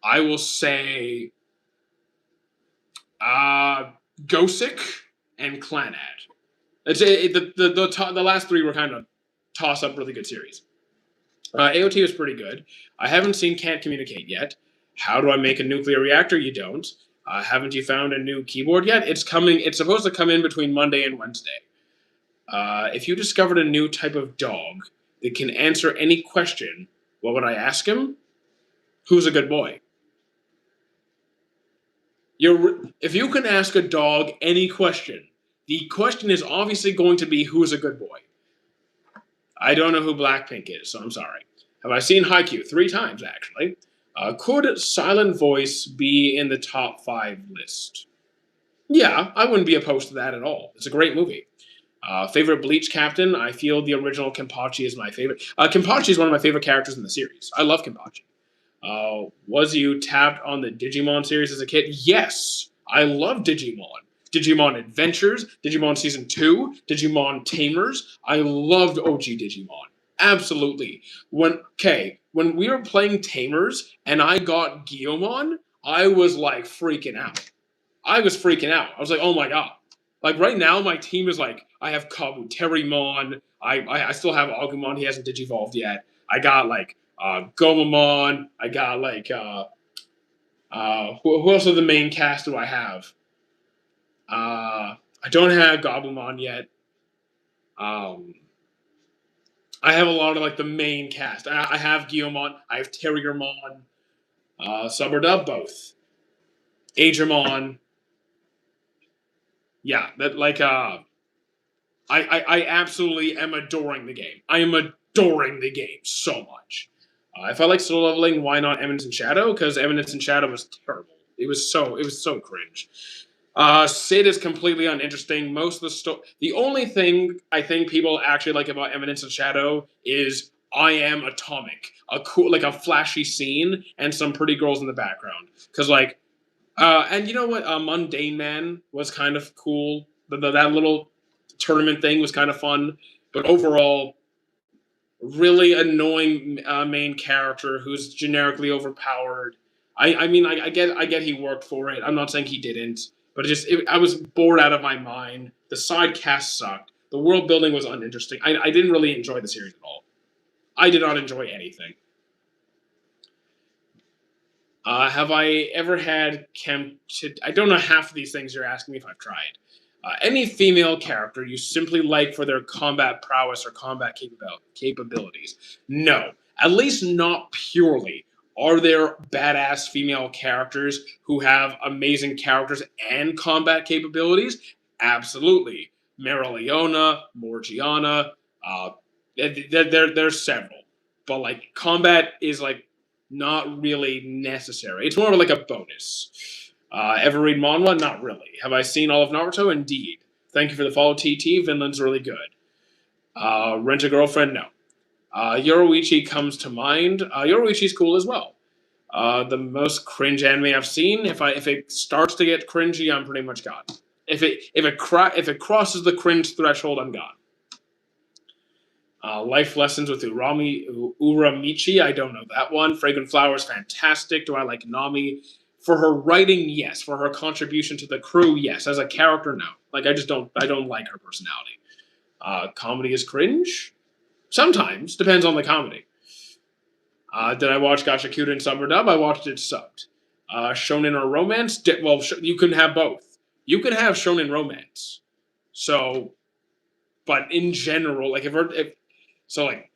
I will say Gosick and Clanad. The last 3 were kind of toss up really good series. AOT was pretty good. I haven't seen Can't Communicate yet. How do I make a nuclear reactor? You don't. Haven't you found a new keyboard yet? It's coming. It's supposed to come in between Monday and Wednesday. If you discovered a new type of dog that can answer any question, what would I ask him? Who's a good boy? If you can ask a dog any question, the question is obviously going to be who's a good boy. I don't know who Blackpink is, so I'm sorry. Have I seen Haikyuu? 3 times, actually. Could Silent Voice be in the top 5 list? Yeah, I wouldn't be opposed to that at all. It's a great movie. Favorite Bleach captain? I feel the original Kenpachi is my favorite. Kenpachi is one of my favorite characters in the series. I love Kenpachi. Was you tapped on the Digimon series as a kid? Yes, I love Digimon. Digimon Adventures, Digimon Season 2, Digimon Tamers. I loved OG Digimon. Absolutely. When we were playing Tamers and I got Guillaumon, I was like freaking out. I was like, oh my God. Like right now, my team is like I have Kabuterimon. I still have Agumon. He hasn't digivolved yet. I got like Gomamon. I got like who else of the main cast do I have? I don't have Goblimon yet. Um, I have a lot of like the main cast. I have Guillaumon. I have Terriermon. Sub or dub both. Agermon. Yeah, that like I absolutely am adoring the game. I am adoring the game so much. If I like solo leveling, why not Eminence and Shadow? Because Eminence and Shadow was terrible. It was so cringe. Sid is completely uninteresting. Most of the only thing I think people actually like about Eminence and Shadow is I am atomic, a cool like a flashy scene and some pretty girls in the background. Because like, and you know what, Mundane Man was kind of cool. That little tournament thing was kind of fun, but overall, really annoying main character who's generically overpowered. I mean, I get he worked for it. I'm not saying he didn't, but I was bored out of my mind. The side cast sucked. The world building was uninteresting. I didn't really enjoy the series at all. I did not enjoy anything. Have I ever had I don't know half of these things you're asking me if I've tried. Any female character you simply like for their combat prowess or combat capabilities? No, at least not purely. Are there badass female characters who have amazing characters and combat capabilities? Absolutely. Mereoleona, Morgiana, there's several. But like combat is like not really necessary. It's more of like a bonus. Ever read manhwa? Not really. Have I seen all of Naruto? Indeed. Thank you for the follow, TT. Vinland's really good. Rent a Girlfriend? No. Yoruichi comes to mind. Yoruichi's cool as well. The most cringe anime I've seen. If it starts to get cringy, I'm pretty much gone. If it crosses the cringe threshold, I'm gone. Life Lessons with Uramichi. I don't know that one. Fragrant Flowers, fantastic. Do I like Nami? For her writing, yes. For her contribution to the crew, yes. As a character, no. Like I don't like her personality. Comedy is cringe. Sometimes depends on the comedy. Did I watch Gashakura in sub or dub? I watched it subbed. Shonen or romance? You can have both. You can have shonen romance. So, but in general, like if so, like,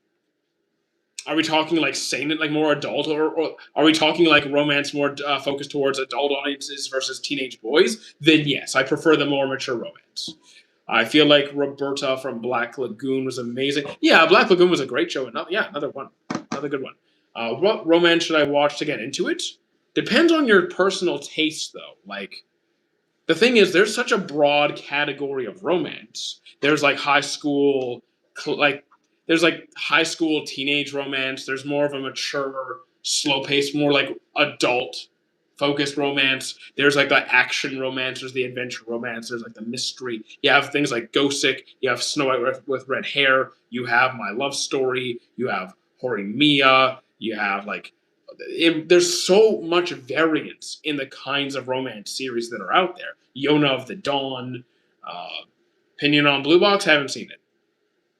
are we talking like seinen, like more adult, or are we talking like romance more focused towards adult audiences versus teenage boys? Then yes, I prefer the more mature romance. I feel like Roberta from Black Lagoon was amazing. Yeah, Black Lagoon was a great show. Another one, another good one. What romance should I watch to get into it? Depends on your personal taste, though. Like, the thing is, there's such a broad category of romance. There's like high school, like there's like high school teenage romance. There's more of a mature, slow paced, more like adult focused romance. There's like the action romance. There's the adventure romance. There's like the mystery. You have things like Gosick. You have Snow White with red hair. You have My Love Story. You have Horimiya. You have like there's so much variance in the kinds of romance series that are out there. Yona of the Dawn, Pinion on Blue Box, haven't seen it.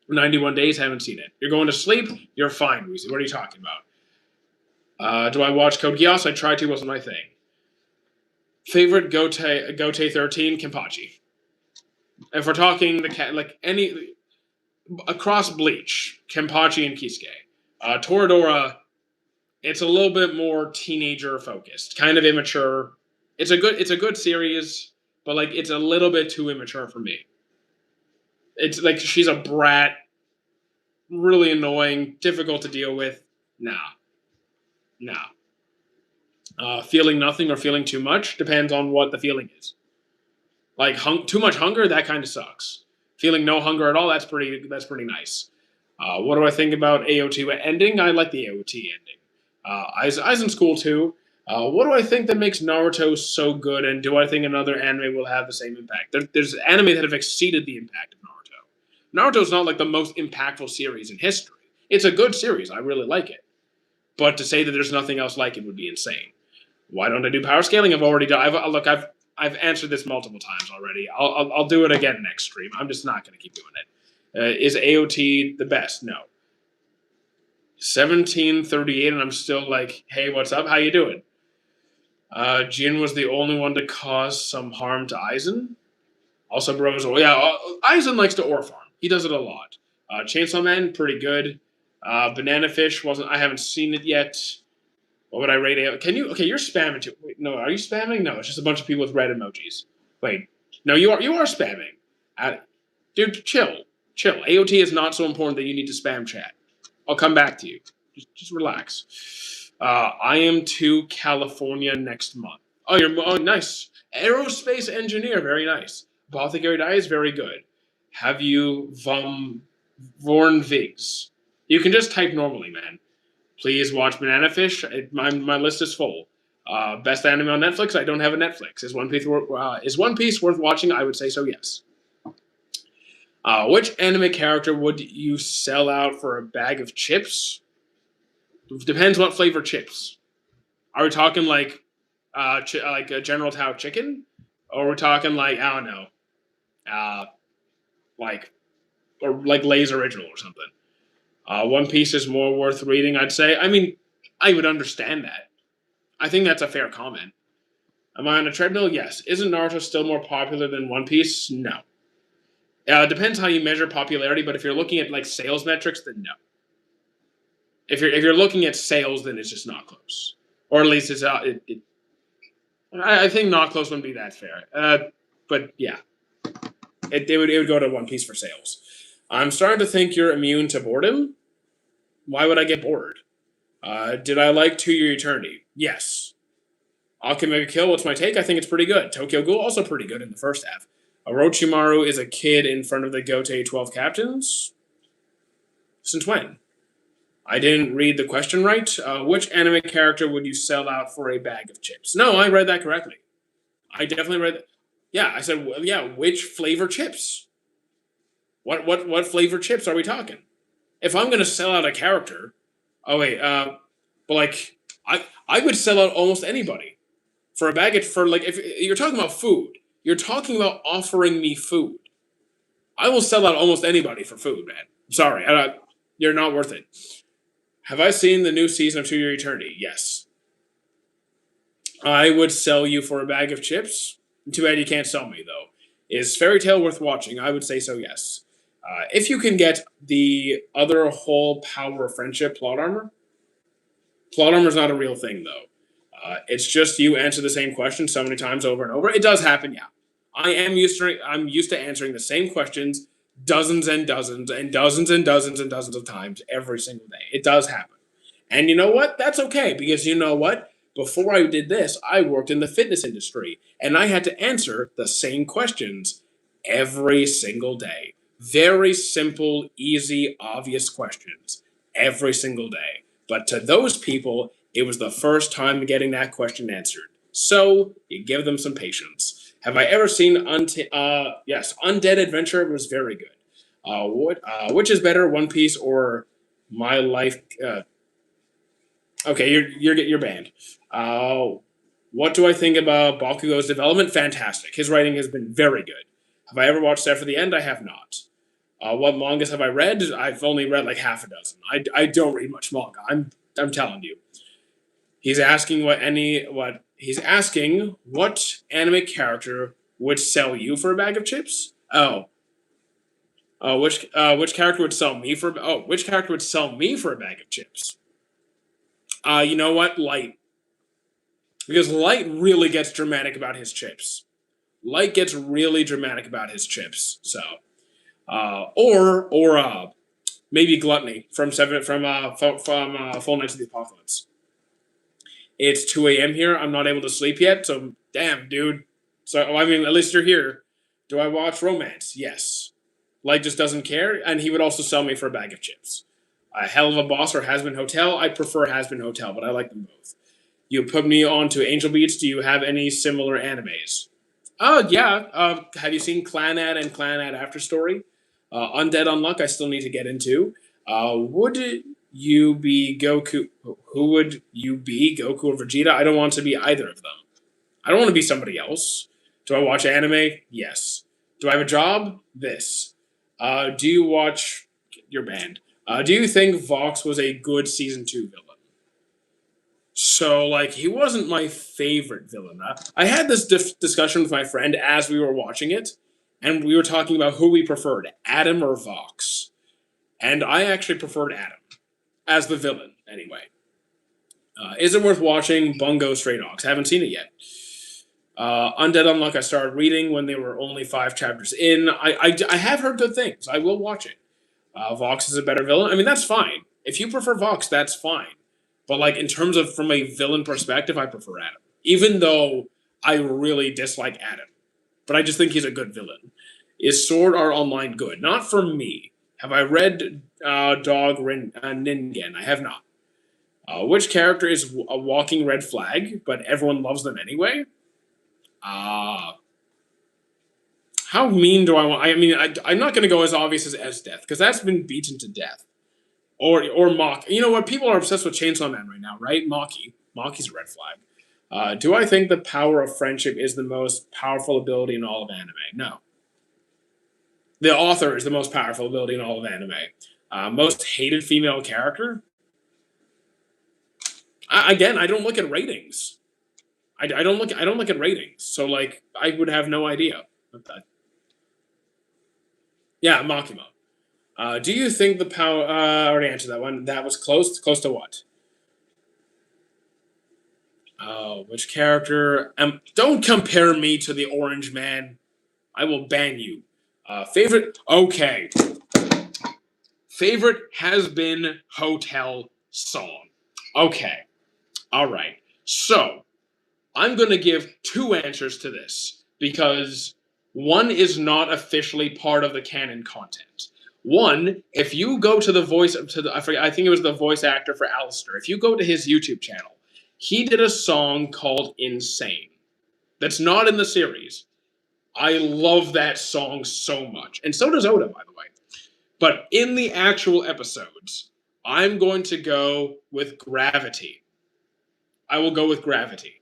91 Days, haven't seen it. You're going to sleep? You're fine, Weezy. What are you talking about? Do I watch Code Geass? I tried to, wasn't my thing. Favorite Gote 13, Kenpachi. If we're talking like any across Bleach, Kenpachi and Kisuke. Toradora, it's a little bit more teenager focused, kind of immature. It's a good series, but like it's a little bit too immature for me. It's like she's a brat, really annoying, difficult to deal with. Nah. Feeling nothing or feeling too much depends on what the feeling is. Like too much hunger, that kind of sucks. Feeling no hunger at all, that's pretty nice. What do I think about AO2 ending? I like the AOT ending. Aizen's cool too. What do I think that makes Naruto so good, and do I think another anime will have the same impact? There's anime that have exceeded the impact of Naruto. Naruto's not like the most impactful series in history. It's a good series. I really like it. But to say that there's nothing else like it would be insane. Why don't I do power scaling? I've already done. I've answered this multiple times already. I'll do it again next stream. I'm just not going to keep doing it. Is AOT the best? No. 1738, and I'm still like, hey, what's up? How you doing? Jin was the only one to cause some harm to Aizen. Also, bros. Oh, yeah, Aizen likes to ore farm. He does it a lot. Chainsaw Man, pretty good. Banana Fish wasn't. I haven't seen it yet. What would I rate it? Can you? Okay, you're spamming too. Wait, no, are you spamming? No, it's just a bunch of people with red emojis. Wait, no, you are spamming. Dude, chill. AOT is not so important that you need to spam chat. I'll come back to you. Just relax. I am to California next month. Oh, nice. Aerospace engineer, very nice. Apothecary die is very good. Have you Vorn Vigs? You can just type normally, man. Please watch Banana Fish. My list is full. Best anime on Netflix. I don't have a Netflix. Is One Piece worth watching? I would say so. Yes. Which anime character would you sell out for a bag of chips? Depends what flavor chips. Are we talking like a General Tao chicken, or are we talking like I don't know, like Lay's original or something? One Piece is more worth reading, I'd say. I mean, I would understand that. I think that's a fair comment. Am I on a treadmill? Yes. Isn't Naruto still more popular than One Piece? No. It depends how you measure popularity, but if you're looking at like sales metrics, then no. If you're looking at sales, then it's just not close, or at least it's I think not close wouldn't be that fair. But yeah, it would go to One Piece for sales. I'm starting to think you're immune to boredom. Why would I get bored? Did I like To Your Eternity? Yes. Akimega Kill, what's my take? I think it's pretty good. Tokyo Ghoul, also pretty good in the first half. Orochimaru is a kid in front of the Gote 12 captains? Since when? I didn't read the question right. Which anime character would you sell out for a bag of chips? No, I read that correctly. I definitely read that. Yeah, I said, yeah, which flavor chips? What flavor chips are we talking? If I'm going to sell out a character, but like, I would sell out almost anybody for a bag of, for like, if you're talking about food, you're talking about offering me food. I will sell out almost anybody for food, man. I'm sorry, you're not worth it. Have I seen the new season of To Your Eternity? Yes. I would sell you for a bag of chips. Too bad you can't sell me, though. Is Fairy Tail worth watching? I would say so, yes. If you can get the other whole power of friendship plot armor is not a real thing, though. It's just you answer the same question so many times over and over. It does happen, yeah. I'm used to answering the same questions dozens and dozens and dozens and dozens and dozens of times every single day. It does happen. And you know what? That's okay, because you know what? Before I did this, I worked in the fitness industry, and I had to answer the same questions every single day. Very simple, easy, obvious questions every single day. But to those people, it was the first time getting that question answered. So you give them some patience. Have I ever seen yes, Undead Adventure was very good. Which is better, One Piece or My Life? Okay, you're banned. What do I think about Bakugo's development? Fantastic. His writing has been very good. Have I ever watched Step for the End? I have not. What mangas have I read? I've only read like half a dozen. I don't read much manga. I'm telling you. He's asking what anime character would sell you for a bag of chips? Which character would sell me for? Which character would sell me for a bag of chips? You know what? Light. Because Light really gets dramatic about his chips. Light gets really dramatic about his chips. So, or maybe Gluttony from Full Nights of the Apocalypse. It's 2 a.m. here. I'm not able to sleep yet. So, damn, dude. So, I mean, at least you're here. Do I watch romance? Yes. Light just doesn't care, and he would also sell me for a bag of chips. Hell of a Boss or Hazbin Hotel. I prefer Hazbin Hotel, but I like them both. You put me on to Angel Beats. Do you have any similar animes? Yeah. Have you seen Clanad and Clanad After Story? Undead Unluck, I still need to get into. Would you be Goku? Who would you be, Goku or Vegeta? I don't want to be either of them. I don't want to be somebody else. Do I watch anime? Yes. Do I have a job? This. Do you watch your band? Do you think Vox was a good season 2 villain? So, like, he wasn't my favorite villain. I had this discussion with my friend as we were watching it, and we were talking about who we preferred, Adam or Vox. And I actually preferred Adam as the villain, anyway. Is it worth watching Bungo Stray Dogs? Haven't seen it yet. Undead Unluck, I started reading when they were only 5 chapters in. I have heard good things. I will watch it. Vox is a better villain. I mean, that's fine. If you prefer Vox, that's fine. But like in terms of from a villain perspective, I prefer Adam. Even though I really dislike Adam. But I just think he's a good villain. Is Sword Art Online good? Not for me. Have I read Ningen? I have not. Which character is a walking red flag, but everyone loves them anyway? How mean do I want? I mean, I'm not going to go as obvious as Esdeath, because that's been beaten to death. Or Mock. You know what? People are obsessed with Chainsaw Man right now, right? Maki's a red flag. Do I think the power of friendship is the most powerful ability in all of anime? No. The author is the most powerful ability in all of anime. Most hated female character? Again, I don't look at ratings. I don't look at ratings. So like I would have no idea. Yeah, Makima. Do you think the power? I already answered that one. That was close. Close to what? Which character? Don't compare me to the Orange Man. I will ban you. Favorite? Okay. Favorite has been Hotel Song. Okay. All right. So I'm going to give 2 answers to this because one is not officially part of the canon content. One, if you go to the voice I think it was the voice actor for Alistair. If you go to his YouTube channel, he did a song called Insane. That's not in the series. I love that song so much. And so does Oda, by the way. But in the actual episodes, I'm going to go with Gravity. I will go with Gravity.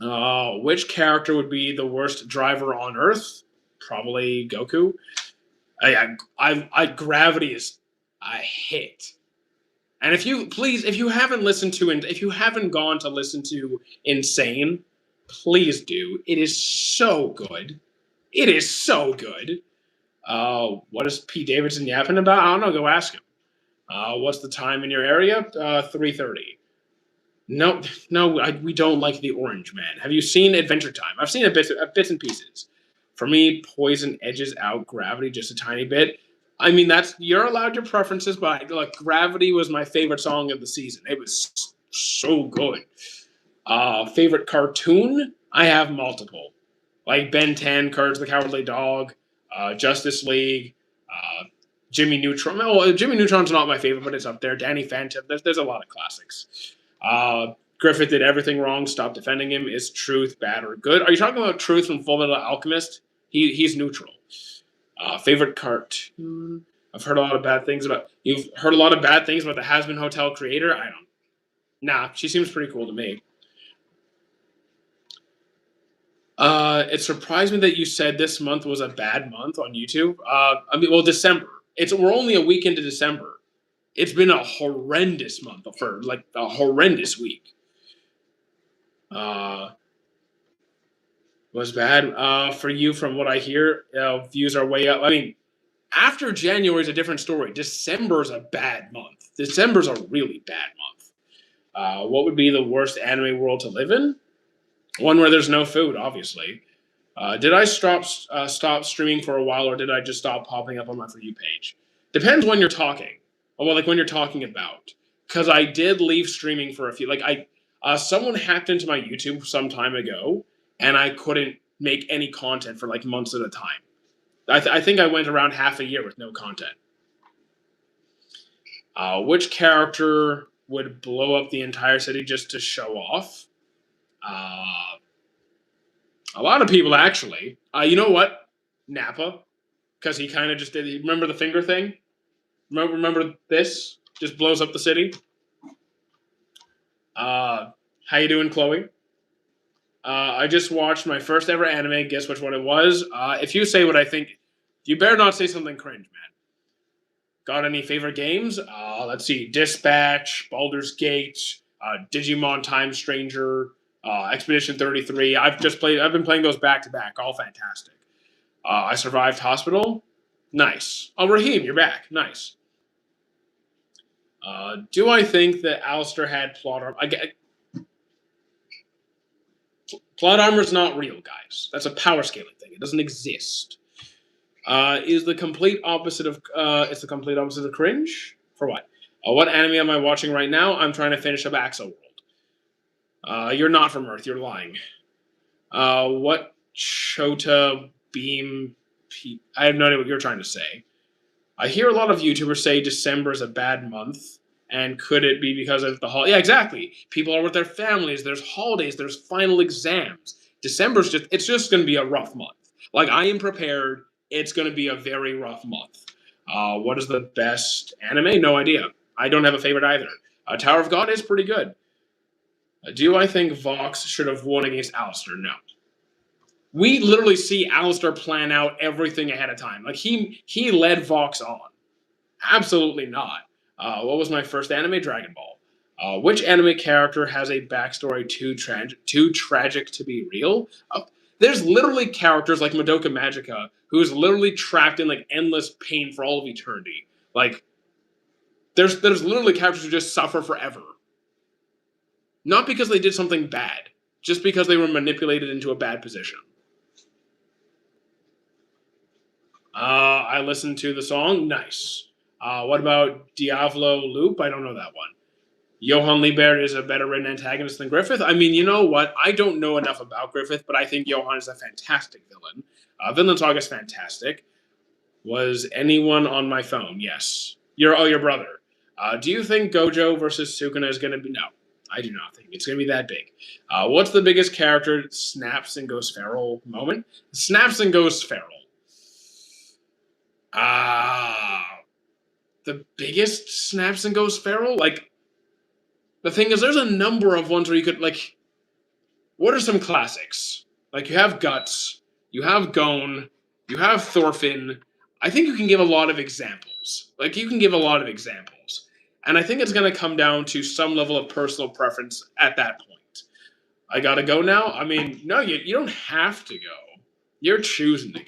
Which character would be the worst driver on Earth? Probably Goku. Gravity is a hit. And if you haven't listened to and if you haven't gone to listen to Insane, please do. It is so good. It is so good. What is Pete Davidson yapping about? I don't know. Go ask him. What's the time in your area? 3:30. No, we don't like the Orange Man. Have you seen Adventure Time? I've seen bits and pieces. For me, Poison edges out Gravity just a tiny bit. I mean, you're allowed your preferences, but like Gravity was my favorite song of the season. It was so good. Favorite cartoon? I have multiple, like Ben 10, Courage the Cowardly Dog, Justice League, Jimmy Neutron. Well, Jimmy Neutron's not my favorite, but it's up there. Danny Phantom. There's a lot of classics. Griffith did everything wrong. Stop defending him. Is Truth bad or good? Are you talking about Truth from Fullmetal Alchemist? He's neutral. Favorite cartoon? I've heard a lot of bad things about. You've heard a lot of bad things about the Hazbin Hotel creator. I don't. Nah, she seems pretty cool to me. It surprised me that you said this month was a bad month on YouTube. December. We're only a week into December. It's been a horrendous month for like a horrendous week. Was bad for you from what I hear. Views are way up. I mean, after January is a different story. December's a bad month. December's a really bad month. What would be the worst anime world to live in? One where there's no food, obviously. Did I stop streaming for a while, or did I just stop popping up on my For You page? Depends when you're talking. Well, like when you're talking about. Because I did leave streaming for a few. Someone hacked into my YouTube some time ago, and I couldn't make any content for like months at a time. I think I went around half a year with no content. Which character would blow up the entire city just to show off? A lot of people, actually. You know what? Nappa. Because he kind of just did. Remember the finger thing? Remember this? Just blows up the city. How you doing, Chloe? I just watched my first ever anime. Guess which one it was? If you say what I think, you better not say something cringe, man. Got any favorite games? Let's see. Dispatch, Baldur's Gate, Digimon Time Stranger, Expedition 33. I've been playing those back to back. All fantastic. I survived Hospital. Nice. Oh, Raheem, you're back. Nice. Do I think that Alistair had plot armor? Plot armor is not real, guys. That's a power scaling thing. It doesn't exist. Is the complete opposite of it's the complete opposite of cringe? For what? What anime am I watching right now? I'm trying to finish up Axo World. You're not from Earth. You're lying. What Chota Beam? I have no idea what you're trying to say. I hear a lot of YouTubers say December is a bad month, and could it be because of the holiday? Yeah, exactly. People are with their families. There's holidays. There's final exams. December's it's just going to be a rough month. Like, I am prepared. It's going to be a very rough month. What is the best anime? No idea. I don't have a favorite either. Tower of God is pretty good. Do I think Vox should have won against Alistair? No. We literally see Alistair plan out everything ahead of time. Like, he led Vox on. Absolutely not. What was my first anime? Dragon Ball. Which anime character has a backstory too tragic to be real? There's literally characters like Madoka Magica who's literally trapped in like endless pain for all of eternity. Like, there's literally characters who just suffer forever. Not because they did something bad, just because they were manipulated into a bad position. I listened to the song. Nice. What about Diavolo Loop? I don't know that one. Johann Liebert is a better written antagonist than Griffith. I mean, you know what? I don't know enough about Griffith, but I think Johann is a fantastic villain. Vinland Saga is fantastic. Was anyone on my phone? Yes. Your brother. Do you think Gojo versus Sukuna is going to be? No, I do not think it's going to be that big. What's the biggest character snaps and goes feral moment? Snaps and goes feral. The biggest snaps and goes feral? Like, the thing is, there's a number of ones where you could, like, what are some classics? Like, you have Guts, you have Gon, you have Thorfinn. I think you can give a lot of examples. Like, you can give a lot of examples. And I think it's going to come down to some level of personal preference at that point. I gotta go now? I mean, no, you don't have to go. You're choosing to go.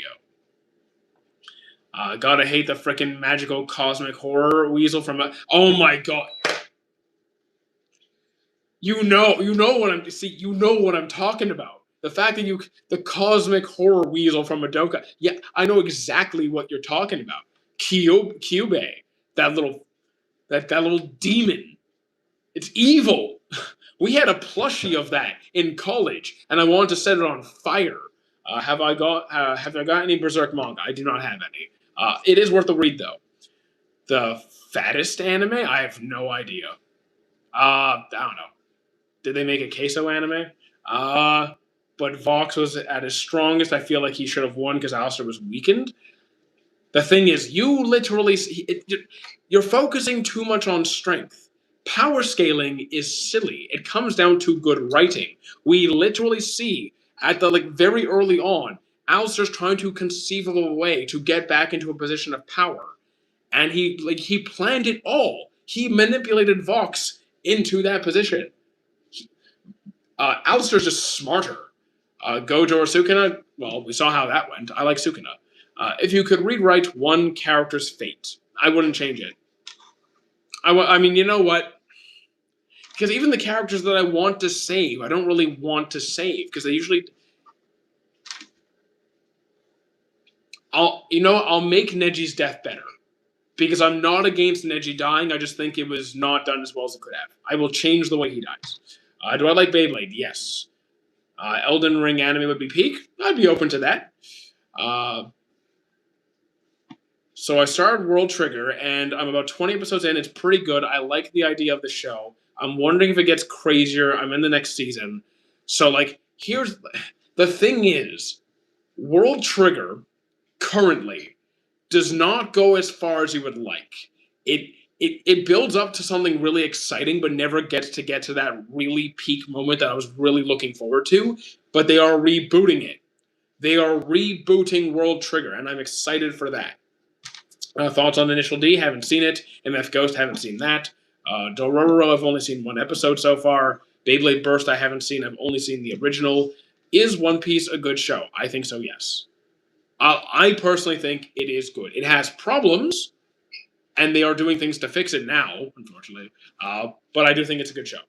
Gotta hate the frickin' magical cosmic horror weasel from oh my god. You know what I'm talking about. The fact that the cosmic horror weasel from Madoka. Yeah, I know exactly what you're talking about. Kyubey, that little demon. It's evil. We had a plushie of that in college, and I wanted to set it on fire. Have I got any Berserk manga? I do not have any. It is worth a read, though. The fattest anime? I have no idea. I don't know. Did they make a queso anime? But Vox was at his strongest. I feel like he should have won because Alistair was weakened. The thing is, you're focusing too much on strength. Power scaling is silly. It comes down to good writing. We literally see at the very early on, Alistair's trying to conceive of a way to get back into a position of power. And he planned it all. He manipulated Vox into that position. Alistair's just smarter. Gojo or Sukuna? Well, we saw how that went. I like Sukuna. If you could rewrite one character's fate, I wouldn't change it. I mean, you know what? Because even the characters that I want to save, I don't really want to save because they usually. I'll make Neji's death better because I'm not against Neji dying. I just think it was not done as well as it could have. I will change the way he dies. Do I like Beyblade? Yes. Elden Ring anime would be peak. I'd be open to that. So I started World Trigger, and I'm about 20 episodes in. It's pretty good. I like the idea of the show. I'm wondering if it gets crazier. I'm in the next season. So, here's... The thing is, World Trigger, currently, does not go as far as you would like. it builds up to something really exciting, but never gets to get to that really peak moment that I was really looking forward to. But they are rebooting it. They are rebooting World Trigger, and I'm excited for that. Thoughts on Initial D? Haven't seen it. MF Ghost? Haven't seen that. Dororo? I've only seen one episode so far. Beyblade Burst? I haven't seen. I've only seen the original. Is One Piece a good show? I think so, yes. I personally think it is good. It has problems, and they are doing things to fix it now, unfortunately. But I do think it's a good show.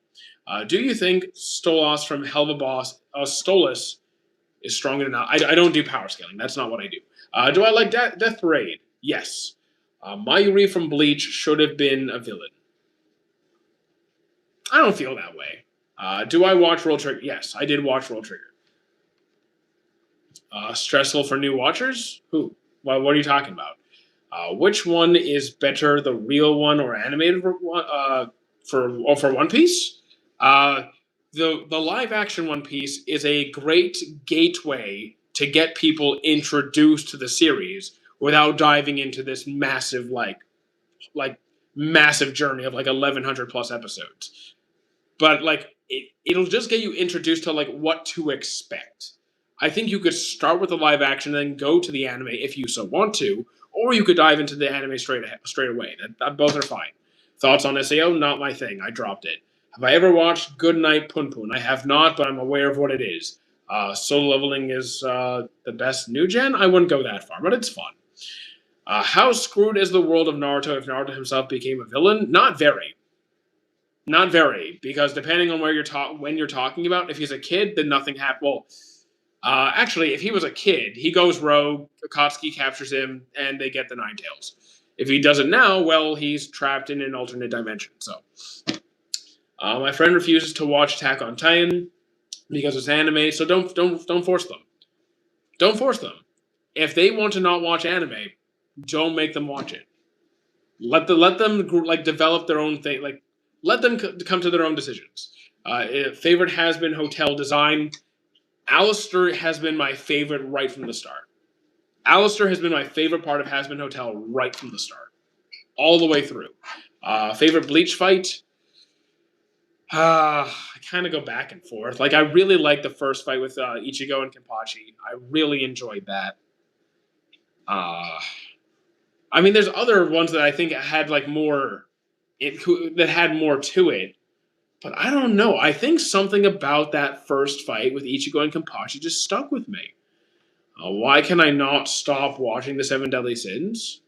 Do you think Stolas from Helva Boss, Stolas, is strong enough? I don't do power scaling. That's not what I do. Do I like Death Parade? Yes. Mayuri from Bleach should have been a villain. I don't feel that way. Do I watch World Trigger? Yes, I did watch World Trigger. Stressful for new watchers? Who? Well, what are you talking about? Which one is better, the real one or animated one? For One Piece? The live action One Piece is a great gateway to get people introduced to the series without diving into this massive massive journey of 1100 plus episodes. But it'll just get you introduced to what to expect. I think you could start with the live action, then go to the anime if you so want to, or you could dive into the anime straight away. Both are fine. Thoughts on SAO? Not my thing. I dropped it. Have I ever watched Good Night Punpun? I have not, but I'm aware of what it is. Solo leveling is the best new gen? I wouldn't go that far, but it's fun. How screwed is the world of Naruto if Naruto himself became a villain? Not very. Not very, because depending on when you're talking about, if he's a kid, then nothing happened. Well, actually, if he was a kid, he goes rogue, Akatsuki captures him, and they get the Nine Tails. If he does it now, well, he's trapped in an alternate dimension. So, my friend refuses to watch Attack on Titan because it's anime. So don't force them. Don't force them. If they want to not watch anime, don't make them watch it. Let them develop their own thing. Let them come to their own decisions. Favorite has been Hotel Design. Alistair has been my favorite right from the start. Alistair has been my favorite part of Has Been Hotel right from the start. All the way through. Favorite Bleach fight? I kind of go back and forth. I really like the first fight with Ichigo and Kenpachi. I really enjoyed that. There's other ones that I think had more... that had more to it. But I don't know. I think something about that first fight with Ichigo and Kenpachi just stuck with me. Why can I not stop watching the Seven Deadly Sins?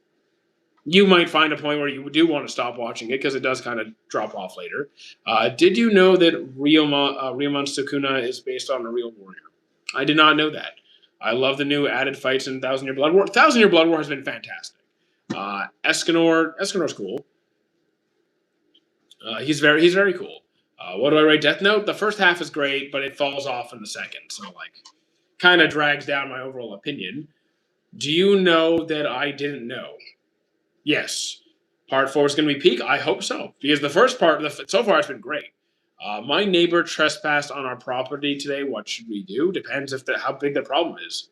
You might find a point where you do want to stop watching it because it does kind of drop off later. Did you know that Ryomon Sukuna is based on a real warrior? I did not know that. I love the new added fights in Thousand Year Blood War. Thousand Year Blood War has been fantastic. Escanor's cool. He's very cool. What do I rate Death Note? The first half is great, but it falls off in the second. So, kind of drags down my overall opinion. Do you know that I didn't know? Yes. Part 4 is going to be peak? I hope so. Because the first part, so far, it's been great. My neighbor trespassed on our property today. What should we do? Depends how big the problem is.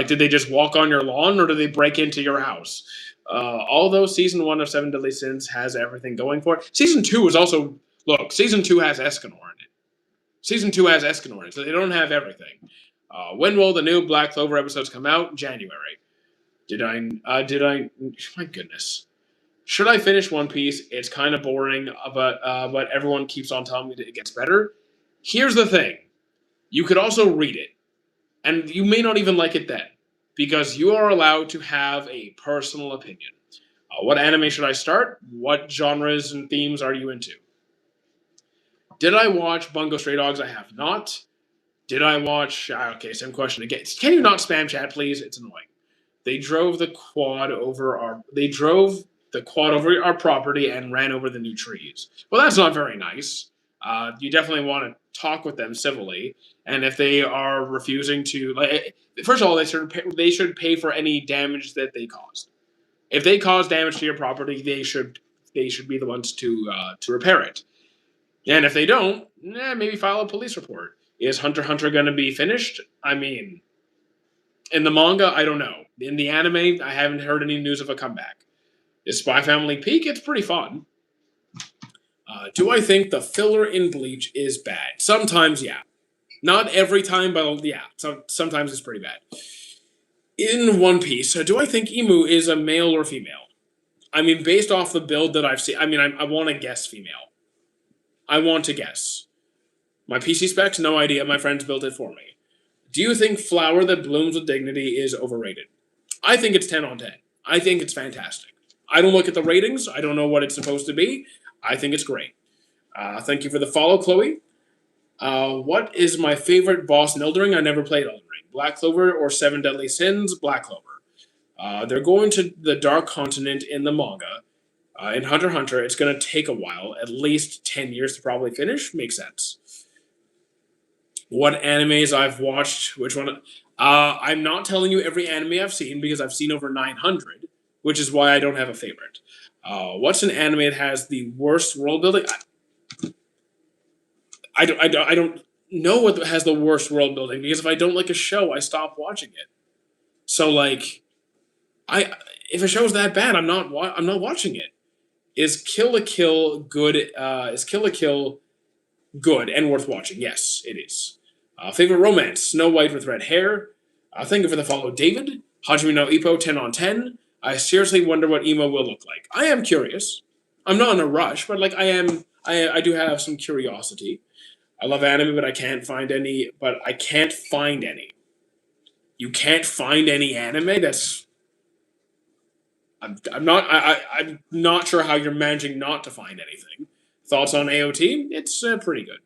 Did they just walk on your lawn, or did they break into your house? Although Season 1 of Seven Deadly Sins has everything going for it, Season 2 is also... Look, Season 2 has Escanor in it. Season 2 has Escanor in it, so they don't have everything. When will the new Black Clover episodes come out? January. Did I... My goodness. Should I finish One Piece? It's kind of boring, but everyone keeps on telling me that it gets better. Here's the thing. You could also read it, and you may not even like it then, because you are allowed to have a personal opinion. What anime should I start? What genres and themes are you into? Did I watch Bungo Stray Dogs? I have not. Did I watch... Okay, same question again. Can you not spam chat, please? It's annoying. They drove the quad over our property and ran over the new trees. Well, that's not very nice. You definitely want to talk with them civilly. And if they are refusing to... first of all, they should pay for any damage that they caused. If they cause damage to your property, they should be the ones to repair it. And if they don't, maybe file a police report. Is Hunter x Hunter going to be finished? In the manga, I don't know. In the anime, I haven't heard any news of a comeback. Is Spy Family peak? It's pretty fun. Do I think the filler in Bleach is bad? Sometimes, yeah. Not every time, but yeah, sometimes it's pretty bad. In One Piece, do I think Emu is a male or female? I mean, based off the build that I've seen, I mean, I want to guess female. I want to guess. My PC specs, no idea. My friends built it for me. Do you think Flower That Blooms with Dignity is overrated? I think it's 10 on 10. I think it's fantastic. I don't look at the ratings. I don't know what it's supposed to be. I think it's great. Thank you for the follow, Chloe. What is my favorite boss in Elden Ring? I never played Elden Ring. Black Clover or Seven Deadly Sins? Black Clover. They're going to the Dark Continent in the manga. In Hunter x Hunter, it's going to take a while, at least 10 years to probably finish. Makes sense. What animes I've watched? Which one? I'm not telling you every anime I've seen because I've seen over 900, which is why I don't have a favorite. What's an anime that has the worst world building? I don't know what has the worst world building because if I don't like a show, I stop watching it. So like, if a show's that bad, I'm not watching it. Is Kill la Kill good? Is Kill la Kill good and worth watching? Yes, it is. Favorite romance: Snow White with red hair. Thank you for the follow, David. Hajime no Ippo 10 on 10. I seriously wonder what emo will look like. I am curious. I'm not in a rush, but like I am. I do have some curiosity. I love anime, but I can't find any. You can't find any anime that's. I'm not sure how you're managing not to find anything. Thoughts on AOT? It's pretty good.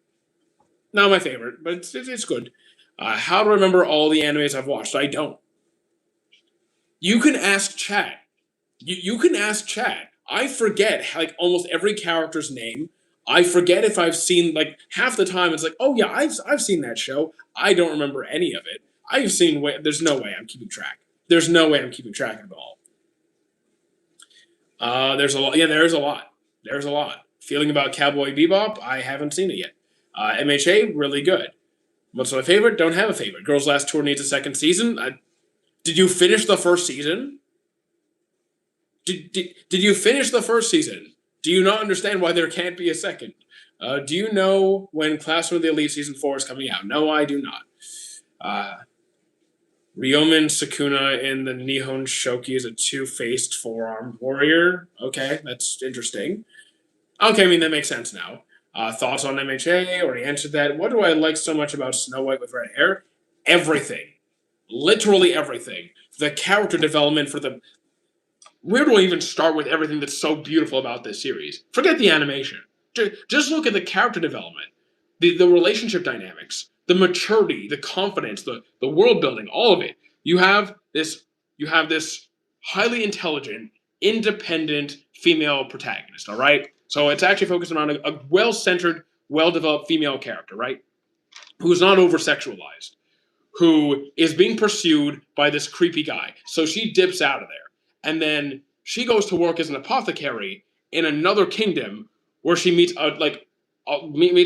Not my favorite, but it's good. How to remember all the animes I've watched? I don't. You can ask chat. You can ask chat. I forget like almost every character's name. I forget if I've seen like half the time. It's like, oh yeah, I've seen that show. I don't remember any of it. I've seen. There's no way I'm keeping track. There's no way I'm keeping track of it all. There's a lot. Yeah, there's a lot. There's a lot. Feeling about Cowboy Bebop? I haven't seen it yet. MHA, really good. What's my favorite? Don't have a favorite. Girls Last Tour needs a second season. Did you finish the first season? Did you finish the first season? Do you not understand why there can't be a second? Do you know when Classroom of the Elite Season 4 is coming out? No, I do not. Ryomen Sukuna in the Nihon Shoki is a two-faced four-armed warrior. Okay, that's interesting. Okay, I mean, that makes sense now. Thoughts on MHA? Already answered that. What do I like so much about Snow White with red hair? Everything. Literally everything. The character development for the... Where do I even start with everything that's so beautiful about this series? Forget the animation. Just look at the character development. The relationship dynamics. The maturity, the confidence, the world building, all of it. You have this highly intelligent, independent female protagonist, all right? So it's actually focused around a well-centered, well-developed female character, right? Who's not over-sexualized, who is being pursued by this creepy guy. So she dips out of there. And then she goes to work as an apothecary in another kingdom where she meets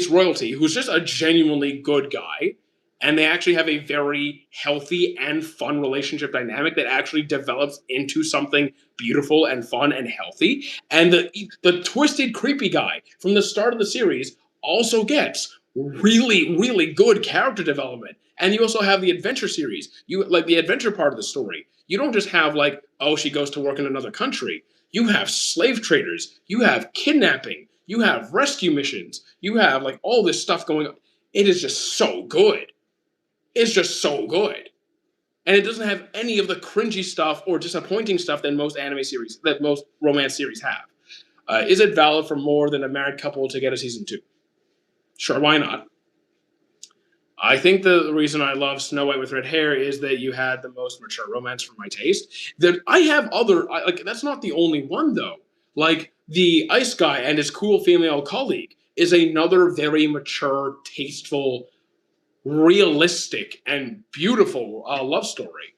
royalty, who's just a genuinely good guy. And they actually have a very healthy and fun relationship dynamic that actually develops into something beautiful and fun and healthy. And the twisted, creepy guy from the start of the series also gets really, really good character development. And you also have the adventure series. You like the adventure part of the story. You don't just have like, oh, she goes to work in another country. You have slave traders. You have kidnapping. You have rescue missions. You have like all this stuff going on. It is just so good. It's just so good. And it doesn't have any of the cringy stuff or disappointing stuff that most romance series have. Is it valid for more than a married couple to get a season 2? Sure, why not? I think the reason I love Snow White with red hair is that you had the most mature romance for my taste. That I have that's not the only one though. Like the Ice Guy and his cool female colleague is another very mature, tasteful, realistic, and beautiful love story.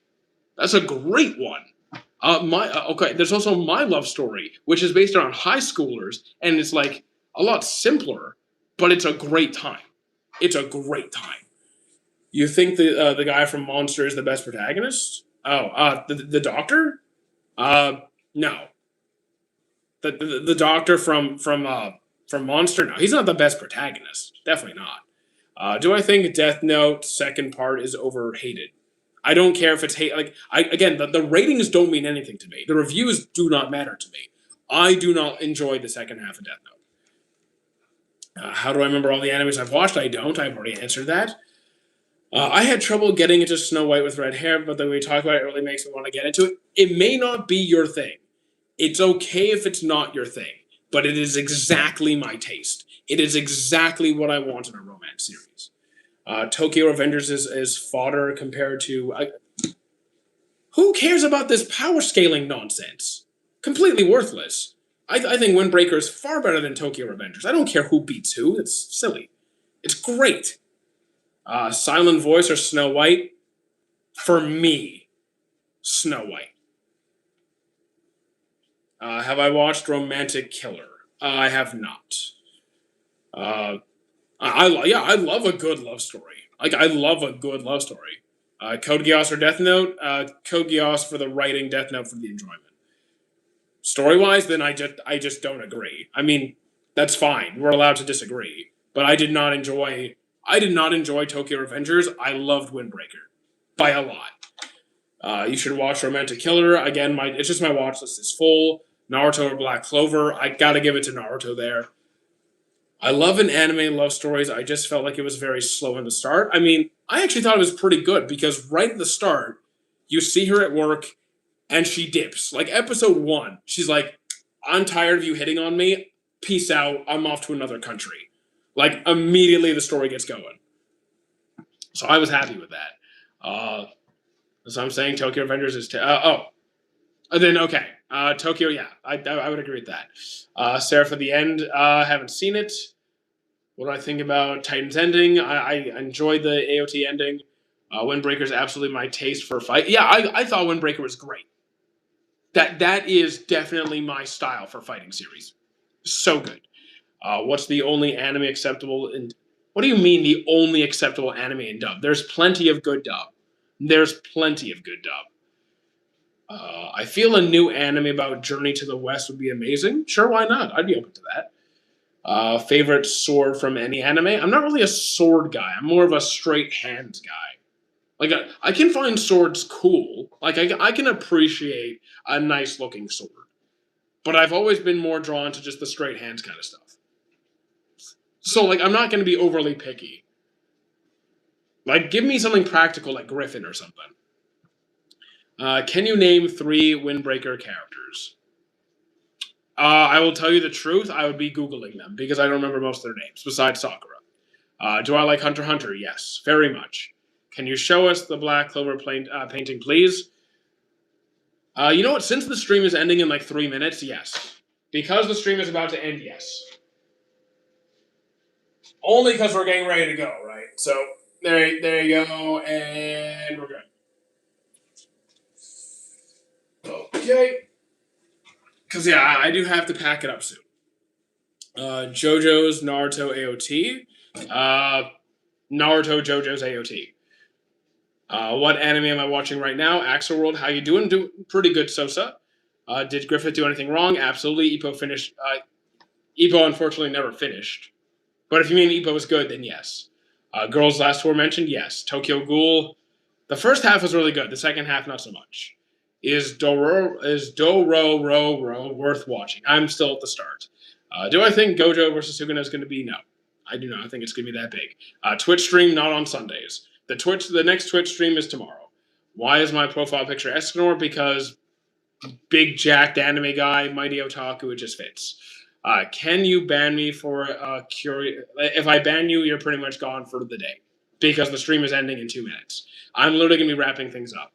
That's a great one. There's also My Love Story, which is based on high schoolers, and it's like a lot simpler, but it's a great time. It's a great time. You think the guy from Monster is the best protagonist? Oh, the doctor? No. The doctor from For Monster, no, he's not the best protagonist. Definitely not. Do I think Death Note second part is overhated? I don't care if it's hate. Like again, the ratings don't mean anything to me. The reviews do not matter to me. I do not enjoy the second half of Death Note. How do I remember all the animes I've watched? I don't. I've already answered that. I had trouble getting into Snow White with red hair, but the way we talk about it really makes me want to get into it. It may not be your thing. It's okay if it's not your thing, but it is exactly my taste. It is exactly what I want in a romance series. Tokyo Revengers is fodder compared to. Who cares about this power scaling nonsense? Completely worthless. I think Windbreaker is far better than Tokyo Revengers. I don't care who beats who. It's silly. It's great. Silent Voice or Snow White? For me, Snow White. Have I watched Romantic Killer? I have not. I love a good love story. Like I love a good love story. Code Geass or Death Note? Code Geass for the writing, Death Note for the enjoyment. Story wise, then I just don't agree. I mean, that's fine. We're allowed to disagree. But I did not enjoy Tokyo Revengers. I loved Windbreaker by a lot. You should watch Romantic Killer. Again, it's just my watch list is full. Naruto or Black Clover. I gotta give it to Naruto there. I love an anime love stories. I just felt like it was very slow in the start. I mean, I actually thought it was pretty good because right at the start, you see her at work and she dips. Like episode 1, she's like, I'm tired of you hitting on me. Peace out. I'm off to another country. Like immediately the story gets going. So I was happy with that. So I'm saying Tokyo Revengers is... okay. Tokyo, yeah. I would agree with that. Sarah for the End, haven't seen it. What do I think about Titan's ending? I enjoyed the AOT ending. Windbreaker is absolutely my taste for a fight. Yeah, I thought Windbreaker was great. That is definitely my style for fighting series. So good. What's the only anime acceptable in... What do you mean the only acceptable anime in dub? There's plenty of good dub. I feel a new anime about Journey to the West would be amazing. Sure, why not? I'd be open to that. Favorite sword from any anime? I'm not really a sword guy. I'm more of a straight hands guy. Like, I can find swords cool. Like, I can appreciate a nice looking sword. But I've always been more drawn to just the straight hands kind of stuff. So, like, I'm not going to be overly picky. Like, give me something practical like Griffin or something. Can you name 3 Windbreaker characters? I will tell you the truth. I would be Googling them because I don't remember most of their names, besides Sakura. Do I like Hunter x Hunter? Yes, very much. Can you show us the Black Clover painting, please? You know what? Since the stream is ending in like 3 minutes, yes. Because the stream is about to end, yes. Only because we're getting ready to go, right? So, there you go, and we're good. Okay. Because, yeah, I do have to pack it up soon. JoJo's Naruto AOT. Naruto JoJo's AOT. What anime am I watching right now? Axel World, how you doing? Doing pretty good, Sosa. Did Griffith do anything wrong? Absolutely. Ippo finished. Ippo unfortunately never finished. But if you mean Ippo was good, then yes. Girls Last Tour mentioned, yes. Tokyo Ghoul. The first half was really good. The second half, not so much. Is Doro worth watching? I'm still at the start. Do I think Gojo versus Sugano is going to be? No. I do not think it's going to be that big. Twitch stream, not on Sundays. The next Twitch stream is tomorrow. Why is my profile picture Escanor? Because big jacked anime guy, mighty otaku, it just fits. Can you ban me for curious? If I ban you, you're pretty much gone for the day because the stream is ending in 2 minutes. I'm literally going to be wrapping things up.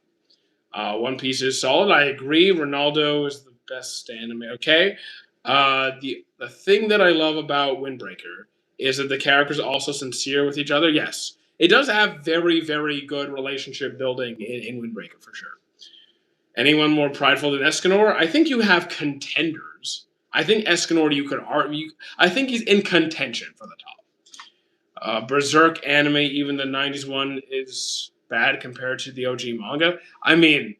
One Piece is solid. I agree. Ronaldo is the best anime. Okay. The thing that I love about Windbreaker is that the characters are also sincere with each other. Yes. It does have very, very good relationship building in Windbreaker, for sure. Anyone more prideful than Escanor? I think you have contenders. I think Escanor, you could argue. I think he's in contention for the top. Berserk anime, even the 90s one, is bad compared to the OG manga. I mean,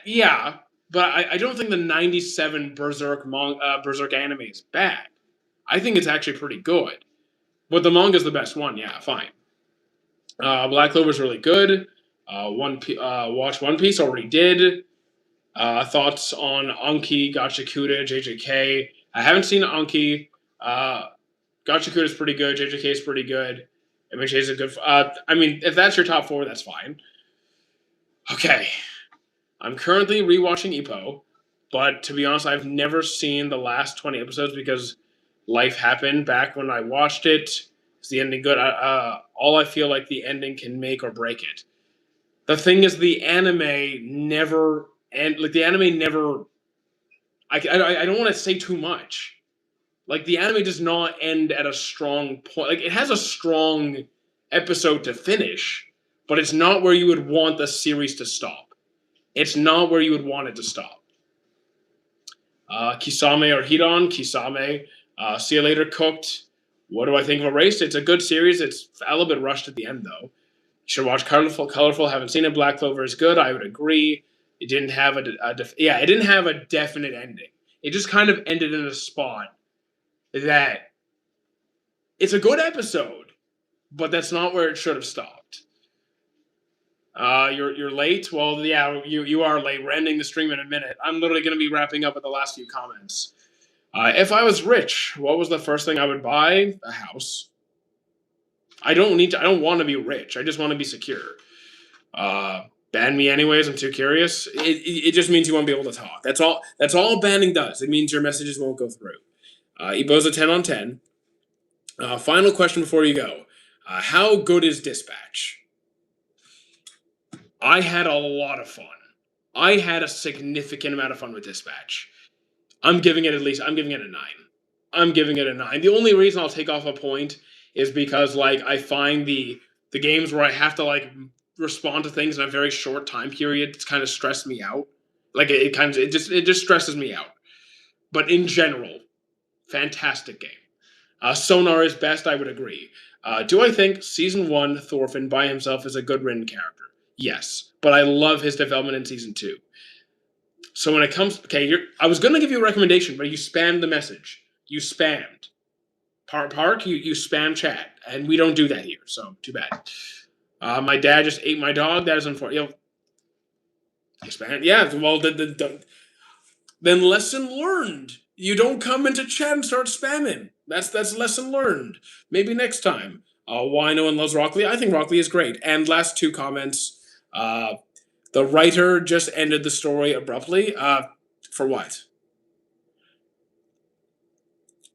yeah, but I don't think the 97 Berserk anime is bad. I think it's actually pretty good. But the manga's the best one. Yeah, fine. Black Clover's really good. Watch One Piece, already did. Thoughts on Anki, Gachikuta, JJK. I haven't seen Anki. Gachikuta is pretty good. JJK is pretty good. MHA is a good. I mean, if that's your top 4, that's fine. Okay. I'm currently rewatching Ippo, but to be honest, I've never seen the last 20 episodes because life happened back when I watched it. Is the ending good? All I feel like the ending can make or break it. The thing is, the anime never end. Like the anime never. I don't want to say too much. Like the anime does not end at a strong point. Like it has a strong episode to finish, but it's not where you would want the series to stop. It's not where you would want it to stop. Kisame or Hidan, Kisame. See you later, Cooked. What do I think of Erased? It's a good series. It's a little bit rushed at the end, though. You should watch Colorful. Haven't seen it. Black Clover is good. I would agree. It didn't have it didn't have a definite ending. It just kind of ended in a spot that it's a good episode, but that's not where it should have stopped. You're late. Well, yeah, you are late. We're ending the stream in a minute. I'm literally going to be wrapping up with the last few comments. If I was rich, what was the first thing I would buy? A house. I don't want to be rich. I just want to be secure. Ban me anyways. I'm too curious. It just means you won't be able to talk. That's all banning does. It means your messages won't go through. Ebo's a 10 on 10. Final question before you go. How good is Dispatch? I had a lot of fun. I had a significant amount of fun with Dispatch. I'm giving it a 9. I'm giving it a 9. The only reason I'll take off a point is because like I find the games where I have to like respond to things in a very short time period, it's kind of stressed me out. Like it just stresses me out. But in general, fantastic game. Sonar is best, I would agree. Do I think Season 1 Thorfinn by himself is a good written character? Yes, but I love his development in Season 2. So when it comes... Okay, I was going to give you a recommendation, but you spammed the message. You spammed. Park, you spam chat, and we don't do that here, so too bad. My dad just ate my dog. That is unfortunate. You spam... Yeah, well, then lesson learned. You don't come into chat and start spamming. That's lesson learned. Maybe next time. Why no one loves Rock Lee? I think Rock Lee is great. And last 2 comments. The writer just ended the story abruptly. For what?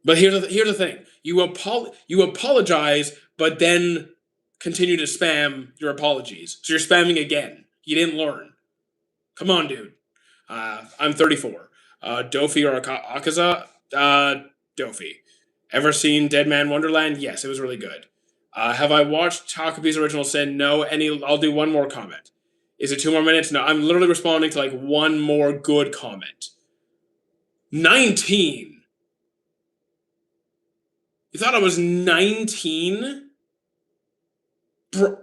But here's the thing. You apologize, but then continue to spam your apologies. So you're spamming again. You didn't learn. Come on, dude. I'm 34. Dofi or Akaza? Dofi. Ever seen Dead Man Wonderland? Yes, it was really good. Have I watched Takabi's Original Sin? No. I'll do one more comment. Is it 2 more minutes? No, I'm literally responding to like one more good comment. 19. You thought I was 19? Bro.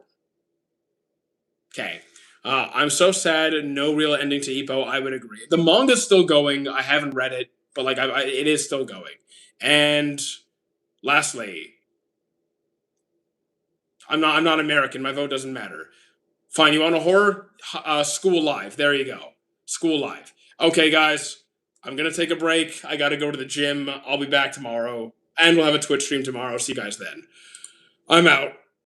Okay. I'm so sad. No real ending to Ippo. I would agree. The manga's still going. I haven't read it, but like it is still going. And lastly, I'm not American. My vote doesn't matter. Fine, you want a horror? School Live. There you go. School Live. Okay, guys, I'm going to take a break. I got to go to the gym. I'll be back tomorrow. And we'll have a Twitch stream tomorrow. See you guys then. I'm out.